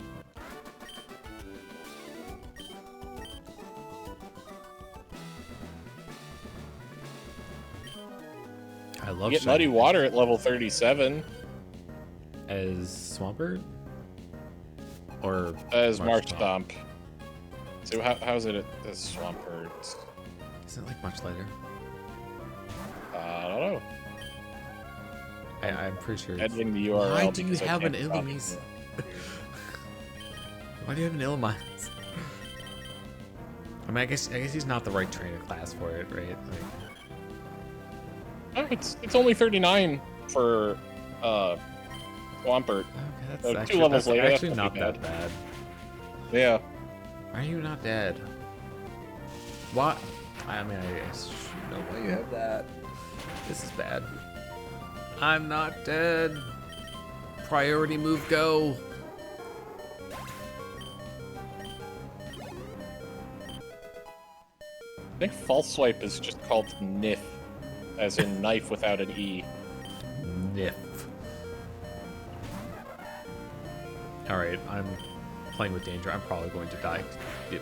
Speaker 1: I love
Speaker 4: You get muddy
Speaker 1: shiny
Speaker 4: water at level 37
Speaker 1: as Swampert or
Speaker 4: as March
Speaker 1: Stomp?
Speaker 4: Stomp. So how's it at this Swampert?
Speaker 1: Isn't it like much later?
Speaker 4: I don't know.
Speaker 1: I'm pretty sure. It's...
Speaker 4: Editing the URL.
Speaker 1: Why do you
Speaker 4: because I
Speaker 1: have an
Speaker 4: can't find
Speaker 1: Illumise?
Speaker 4: it.
Speaker 1: Why do you have an Illumise? I mean, I guess he's not the right trainer class for it, right? Like,
Speaker 4: Oh, it's only 39 for Swampert.
Speaker 1: okay, that's
Speaker 4: So 2
Speaker 1: actually,
Speaker 4: levels
Speaker 1: that's
Speaker 4: later,
Speaker 1: actually
Speaker 4: that's
Speaker 1: not
Speaker 4: not
Speaker 1: that
Speaker 4: too
Speaker 1: bad.
Speaker 4: Yeah.
Speaker 1: Why are you not dead? What? I mean, I guess you know why you have that. This is bad. I'm not dead. Priority move, go.
Speaker 4: I think false swipe is just called NIF, as in knife without an E.
Speaker 1: Niff. Alright, I'm playing with danger. I'm probably going to die. Yep.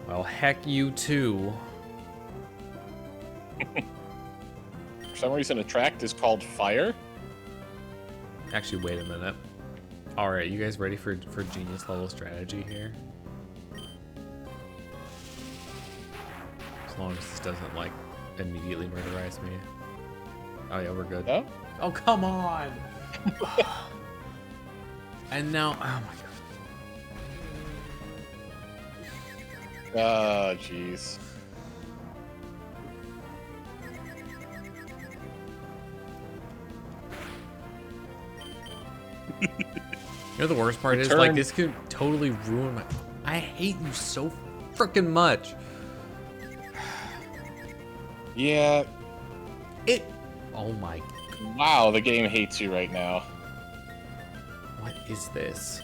Speaker 1: Well, heck you too.
Speaker 4: For some reason, attract is called fire.
Speaker 1: Actually, wait a minute. Alright, you guys ready for genius level strategy here? As long as this doesn't, like, immediately murderize me. Oh yeah, we're good.
Speaker 4: No?
Speaker 1: Oh, come on! And now, oh my god.
Speaker 4: Oh, jeez.
Speaker 1: You know the worst part is,
Speaker 4: Turn.
Speaker 1: like, this could totally ruin my... I hate you so freaking much.
Speaker 4: Yeah.
Speaker 1: Oh my...
Speaker 4: Wow, the game hates you right now.
Speaker 1: What is this?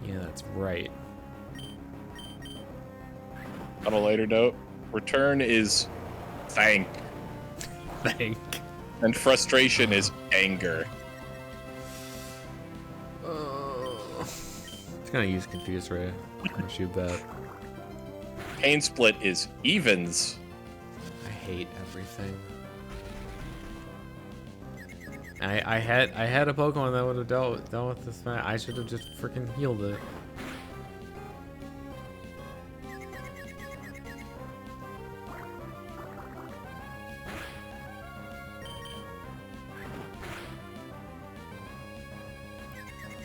Speaker 1: Yeah, that's right.
Speaker 4: On a later note, return is thank,
Speaker 1: Thank.
Speaker 4: and frustration is anger.
Speaker 1: Just gonna use Confuse Ray. I'm gonna shoot that.
Speaker 4: Pain split is evens.
Speaker 1: I hate everything. I had a Pokemon that would have dealt with this man. I should have just freaking healed it.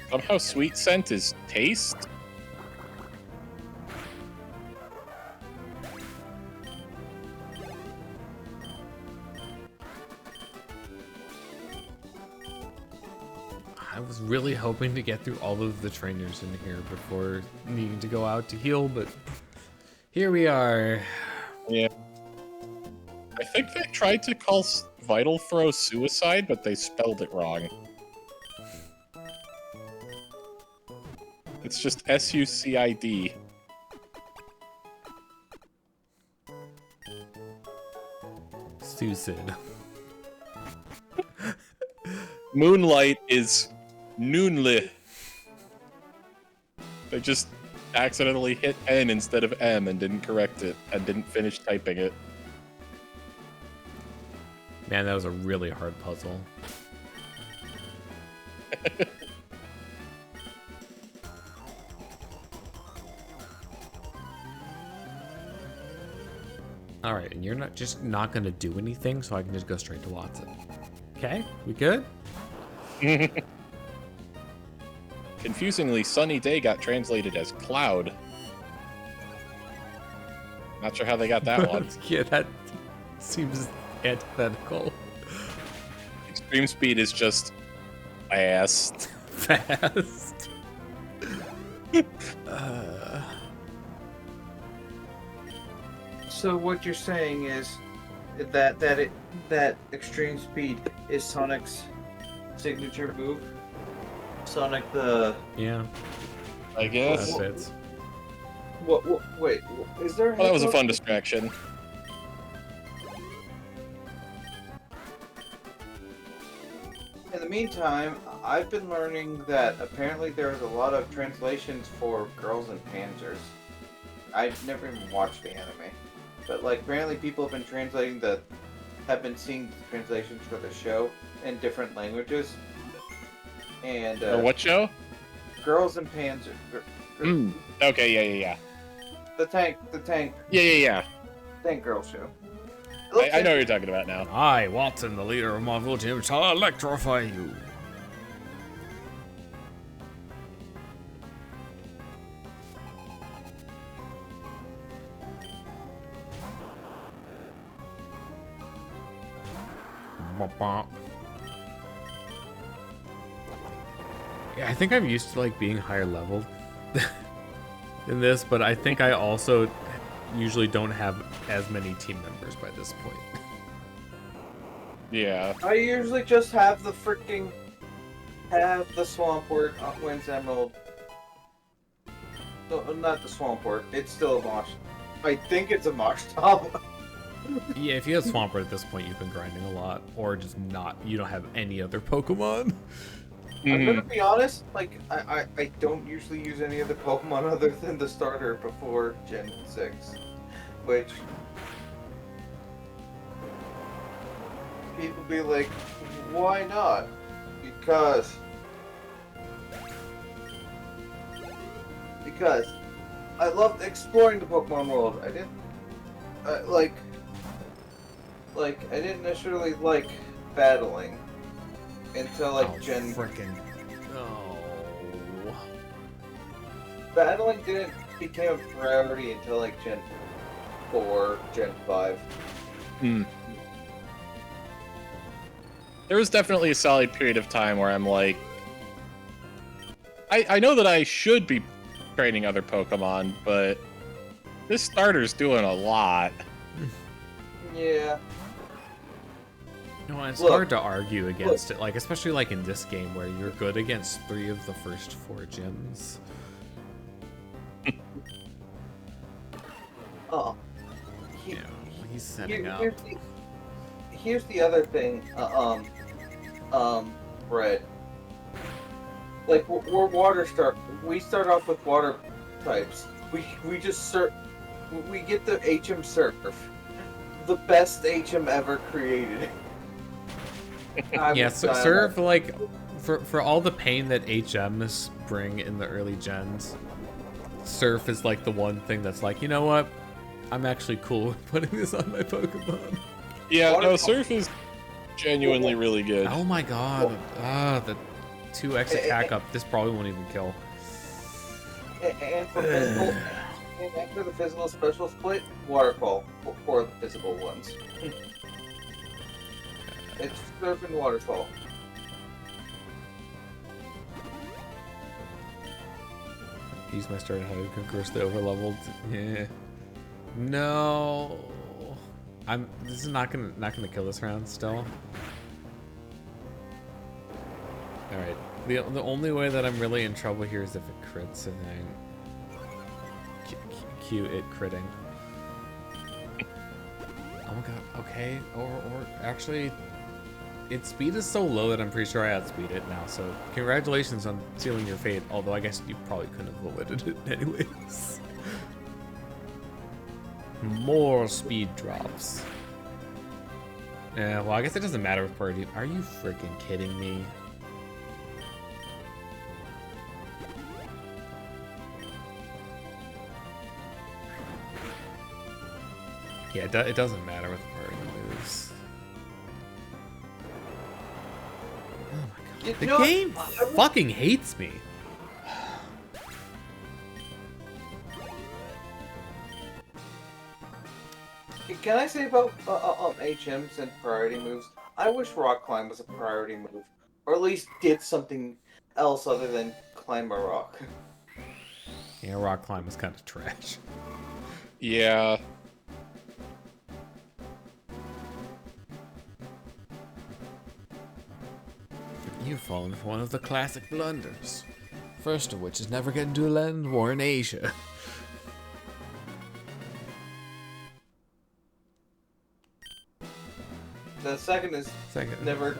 Speaker 4: Somehow sweet scent is taste?
Speaker 1: I was really hoping to get through all of the trainers in here before needing to go out to heal, but here we are.
Speaker 4: Yeah. I think they tried to call Vital Throw suicide, but they spelled it wrong. It's just S-U-C-I-D.
Speaker 1: Suicide.
Speaker 4: Moonlight is Noonli. They just accidentally hit N instead of M and didn't correct it, and didn't finish typing it.
Speaker 1: Man, that was a really hard puzzle. Alright, and you're not gonna do anything, so I can just go straight to Wattson. Okay, we good?
Speaker 4: Confusingly, Sunny Day got translated as Cloud. Not sure how they got that one.
Speaker 1: Yeah, that seems antithetical.
Speaker 4: Extreme Speed is just fast.
Speaker 1: Fast.
Speaker 3: So what you're saying is that extreme speed is Sonic's signature move. Sonic the
Speaker 1: Yeah,
Speaker 4: I guess.
Speaker 1: that fits.
Speaker 3: wait, is there?
Speaker 4: Well, that was a fun distraction.
Speaker 3: In the meantime, I've been learning that apparently there's a lot of translations for Girls and Panzers. I've never even watched the anime, but like apparently people have been seeing the translations for the show in different languages. And
Speaker 4: Or what show?
Speaker 3: Girls and Panzer.
Speaker 4: Okay, yeah.
Speaker 3: The tank
Speaker 4: Yeah.
Speaker 3: tank girl show.
Speaker 4: I know what you're talking about now.
Speaker 1: I, Wattson, the leader of Mauville Team, shall electrify you. Yeah, I think I'm used to like being higher leveled in this, but I think I also usually don't have as many team members by this point.
Speaker 4: Yeah.
Speaker 3: I usually just have the Swampwort, Wins Emerald. No, not the Swampwort. It's still a Mosh. I think it's a Mosh Top.
Speaker 1: Yeah, if you have Swampert at this point, you've been grinding a lot, or just not. You don't have any other Pokemon.
Speaker 3: I'm gonna be honest, like, I don't usually use any other Pokemon other than the starter before Gen 6. Which... people be like, why not? Because I loved exploring the Pokemon world. I didn't... I didn't necessarily like battling until like Gen.
Speaker 1: Frickin'. Oh.
Speaker 3: Battling didn't become a priority until like Gen 4, Gen 5.
Speaker 4: There was definitely a solid period of time where I'm like, I know that I should be training other Pokemon, but this starter's doing a lot.
Speaker 3: Yeah.
Speaker 1: No, it's hard to argue against it, like especially like in this game where you're good against 3 of the first 4 gyms.
Speaker 3: Oh.
Speaker 1: He's setting up.
Speaker 3: Here's the other thing, Red. Like we're we start off with water types. We just we get the HM Surf, the best HM ever created.
Speaker 1: Yeah, Surf, like for all the pain that HMs bring in the early gens, Surf is like the one thing that's like, you know what? I'm actually cool with putting this on my Pokemon.
Speaker 4: Yeah, no, Surf is genuinely really good.
Speaker 1: Oh my god. The 2x attack up. This probably won't even kill.
Speaker 3: And for physical, and after the physical special split, Waterfall for the physical ones. It's Surf and Waterfall.
Speaker 1: Use my starter how to curse the overleveled. Yeah. No. This is not gonna kill this round still. Alright. The only way that I'm really in trouble here is if it crits, I think. Cue it critting. Oh my god, okay. Or actually, its speed is so low that I'm pretty sure I outspeed it now, so congratulations on sealing your fate, although I guess you probably couldn't have avoided it anyways. More speed drops. Yeah, well, I guess it doesn't matter with priority. Are you freaking kidding me? Yeah, it doesn't matter with priority moves. Oh my god. The game fucking hates me.
Speaker 3: Can I say about HMs and priority moves? I wish rock climb was a priority move, or at least did something else other than climb a rock.
Speaker 1: Yeah, rock climb was kind of trash.
Speaker 4: Yeah.
Speaker 1: You've fallen for one of the classic blunders. First of which is never get into a land war in Asia.
Speaker 3: The second is never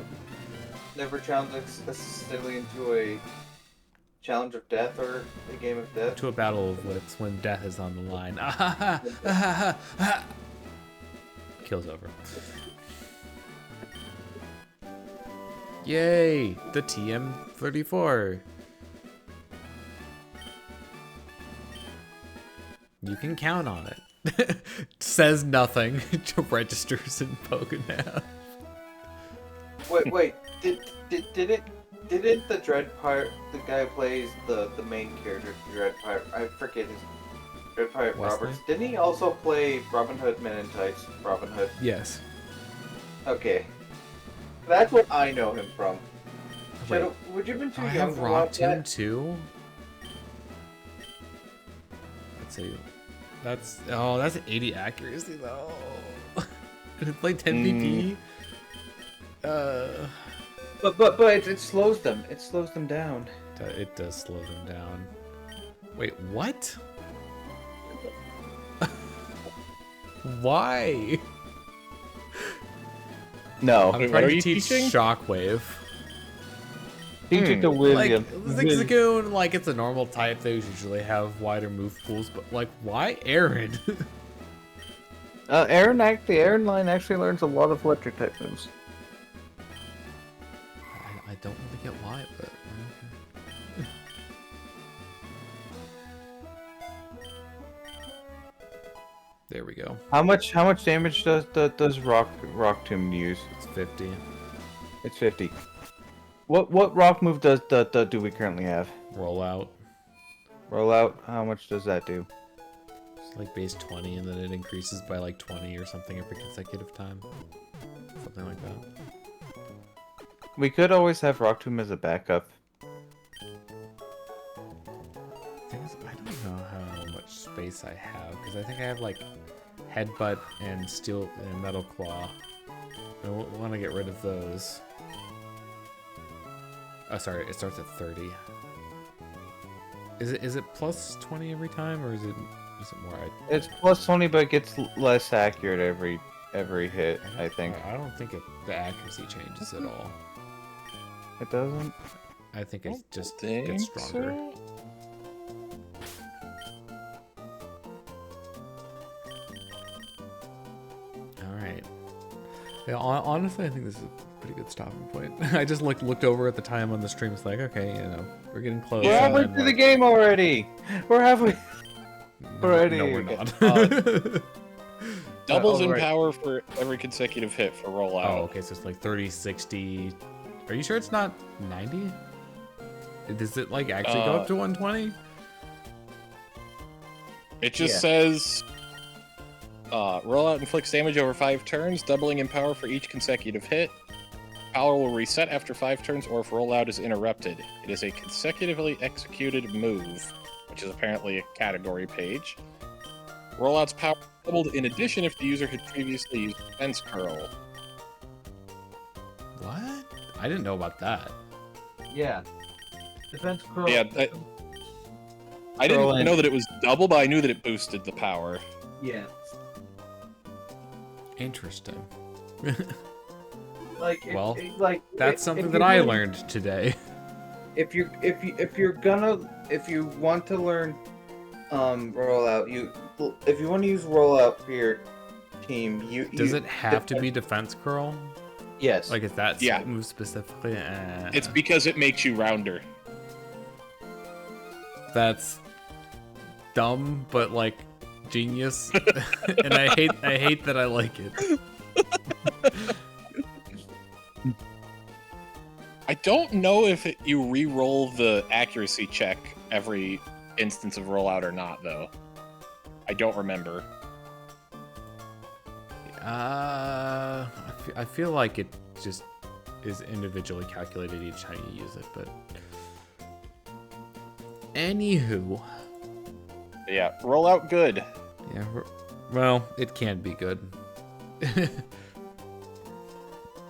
Speaker 3: challenge necessarily into a challenge of death or a game of death.
Speaker 1: To a battle of wits when death is on the line. Kill's over. Yay! The TM34. You can count on it. Says nothing. Registers in Pokénav.
Speaker 3: Wait. Didn't the Dread Pirate, the guy who plays the main character, Dread Pirate, I forget his Dread Pirate
Speaker 1: Wesley?
Speaker 3: Roberts. Didn't he also play Robin Hood Men in Tights? Robin Hood.
Speaker 1: Yes.
Speaker 3: Okay. That's what I know him from.
Speaker 1: Wait,
Speaker 3: Shadow, would you have been too
Speaker 1: I
Speaker 3: young
Speaker 1: have
Speaker 3: to
Speaker 1: Rock
Speaker 3: watch
Speaker 1: Tomb
Speaker 3: that?
Speaker 1: too? Let's see. That's 80 accuracy though. And it's like 10 BP.
Speaker 3: But it slows them. It slows them down.
Speaker 1: It does slow them down. Wait, what? Why?
Speaker 3: No.
Speaker 1: I'm
Speaker 4: Wait,
Speaker 1: trying
Speaker 4: what are
Speaker 1: to
Speaker 4: you
Speaker 1: teach
Speaker 4: teaching?
Speaker 1: Shockwave.
Speaker 3: Teaching to
Speaker 1: Like,
Speaker 3: William.
Speaker 1: Zigzagoon, like, it's a normal type. They usually have wider move pools, but, like, why Aaron?
Speaker 3: Aaron line actually learns a lot of electric type moves.
Speaker 1: I don't really get why, but... okay. There we go.
Speaker 3: How much damage does Rock Tomb use?
Speaker 1: It's 50.
Speaker 3: It's 50. What rock move do we currently have?
Speaker 1: Rollout.
Speaker 3: Rollout. How much does that do?
Speaker 1: It's like base 20, and then it increases by like 20 or something every consecutive time. Something like that.
Speaker 3: We could always have Rock Tomb as a backup.
Speaker 1: Thing is, I don't know how much space I have, because I think I have like Headbutt and Steel and Metal Claw. I want to get rid of those. Oh, sorry, it starts at 30. Is it plus 20 every time, or is it more?
Speaker 3: It's plus 20, but it gets less accurate every hit. I think
Speaker 1: I don't think the accuracy changes at all.
Speaker 3: it doesn't.
Speaker 1: I think it just
Speaker 4: think
Speaker 1: gets stronger.
Speaker 4: so.
Speaker 1: All right. Yeah, honestly, I think this is a pretty good stopping point. I just looked over at the time on the stream. It's like, okay, we're getting close.
Speaker 3: We're halfway
Speaker 1: and
Speaker 3: through the
Speaker 1: like,
Speaker 3: game already. We're halfway. already.
Speaker 1: No, we're not.
Speaker 4: Doubles in
Speaker 3: right.
Speaker 4: power for every consecutive hit for rollout.
Speaker 1: Oh, okay, so it's like 30, 60. Are you sure it's not 90? Does it like actually go up to 120?
Speaker 4: It just says rollout inflicts damage over 5 turns, doubling in power for each consecutive hit. Power will reset after 5 turns or if rollout is interrupted. It is a consecutively executed move, which which is apparently a category page. Rollout's power doubled in addition if the user had previously used Defense Curl.
Speaker 1: What? I didn't know about that.
Speaker 3: Yeah. Defense curl.
Speaker 4: Yeah, I didn't know that it was double, but I knew that it boosted the power.
Speaker 3: Yeah.
Speaker 1: Interesting.
Speaker 3: Like,
Speaker 1: Well,
Speaker 3: like
Speaker 1: That's something that I learned today.
Speaker 3: If you want to learn rollout, if you want to use rollout for your team,
Speaker 1: Does it have to be defense curl?
Speaker 3: Yes.
Speaker 1: Like, is that
Speaker 4: Yeah.
Speaker 1: move specifically?
Speaker 4: It's because it makes you rounder.
Speaker 1: That's dumb, but like genius, and I hate that I like it.
Speaker 4: I don't know if you re-roll the accuracy check every instance of rollout or not, though. I don't remember.
Speaker 1: I feel like it just is individually calculated each time you use it, but anywho.
Speaker 4: Yeah, rollout good.
Speaker 1: Yeah, well, it can be good.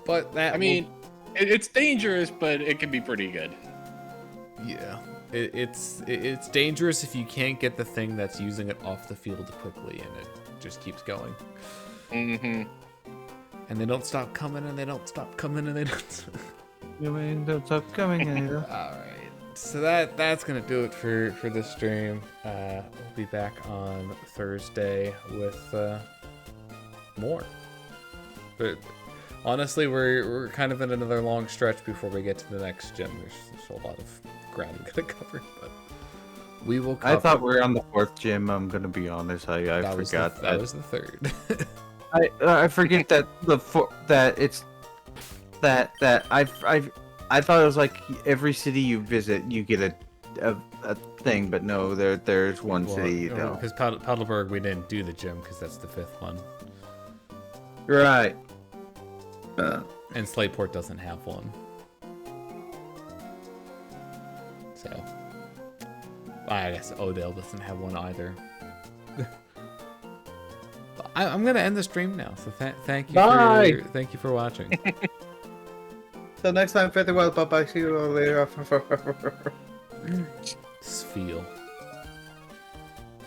Speaker 1: But that
Speaker 4: I mean, it's dangerous, but it can be pretty good.
Speaker 1: yeah. It's dangerous if you can't get the thing that's using it off the field quickly and it just keeps going.
Speaker 4: Mm-hmm.
Speaker 1: And they don't stop coming and they don't stop coming and they don't
Speaker 3: Don't stop coming.
Speaker 1: Alright. So that's gonna do it for this stream. We'll be back on Thursday with more. But honestly, we're kind of in another long stretch before we get to the next gym. There's a lot of ground we gotta cover, but we will cover.
Speaker 3: I thought we were on the 4th gym. I'm gonna be honest. I forgot
Speaker 1: that was the 3rd.
Speaker 3: I forget that I thought it was like every city you visit you get a thing, but no, there's one city though.
Speaker 1: Because Padelberg we didn't do the gym because that's the 5th one,
Speaker 3: Right.
Speaker 1: and Slateport doesn't have one. So I guess Odell doesn't have one either. I'm gonna end the stream now. So thank you.
Speaker 3: Bye.
Speaker 1: Thank you for watching.
Speaker 3: Till next time, farewell. Bye bye. See you all later.
Speaker 1: Sfeel.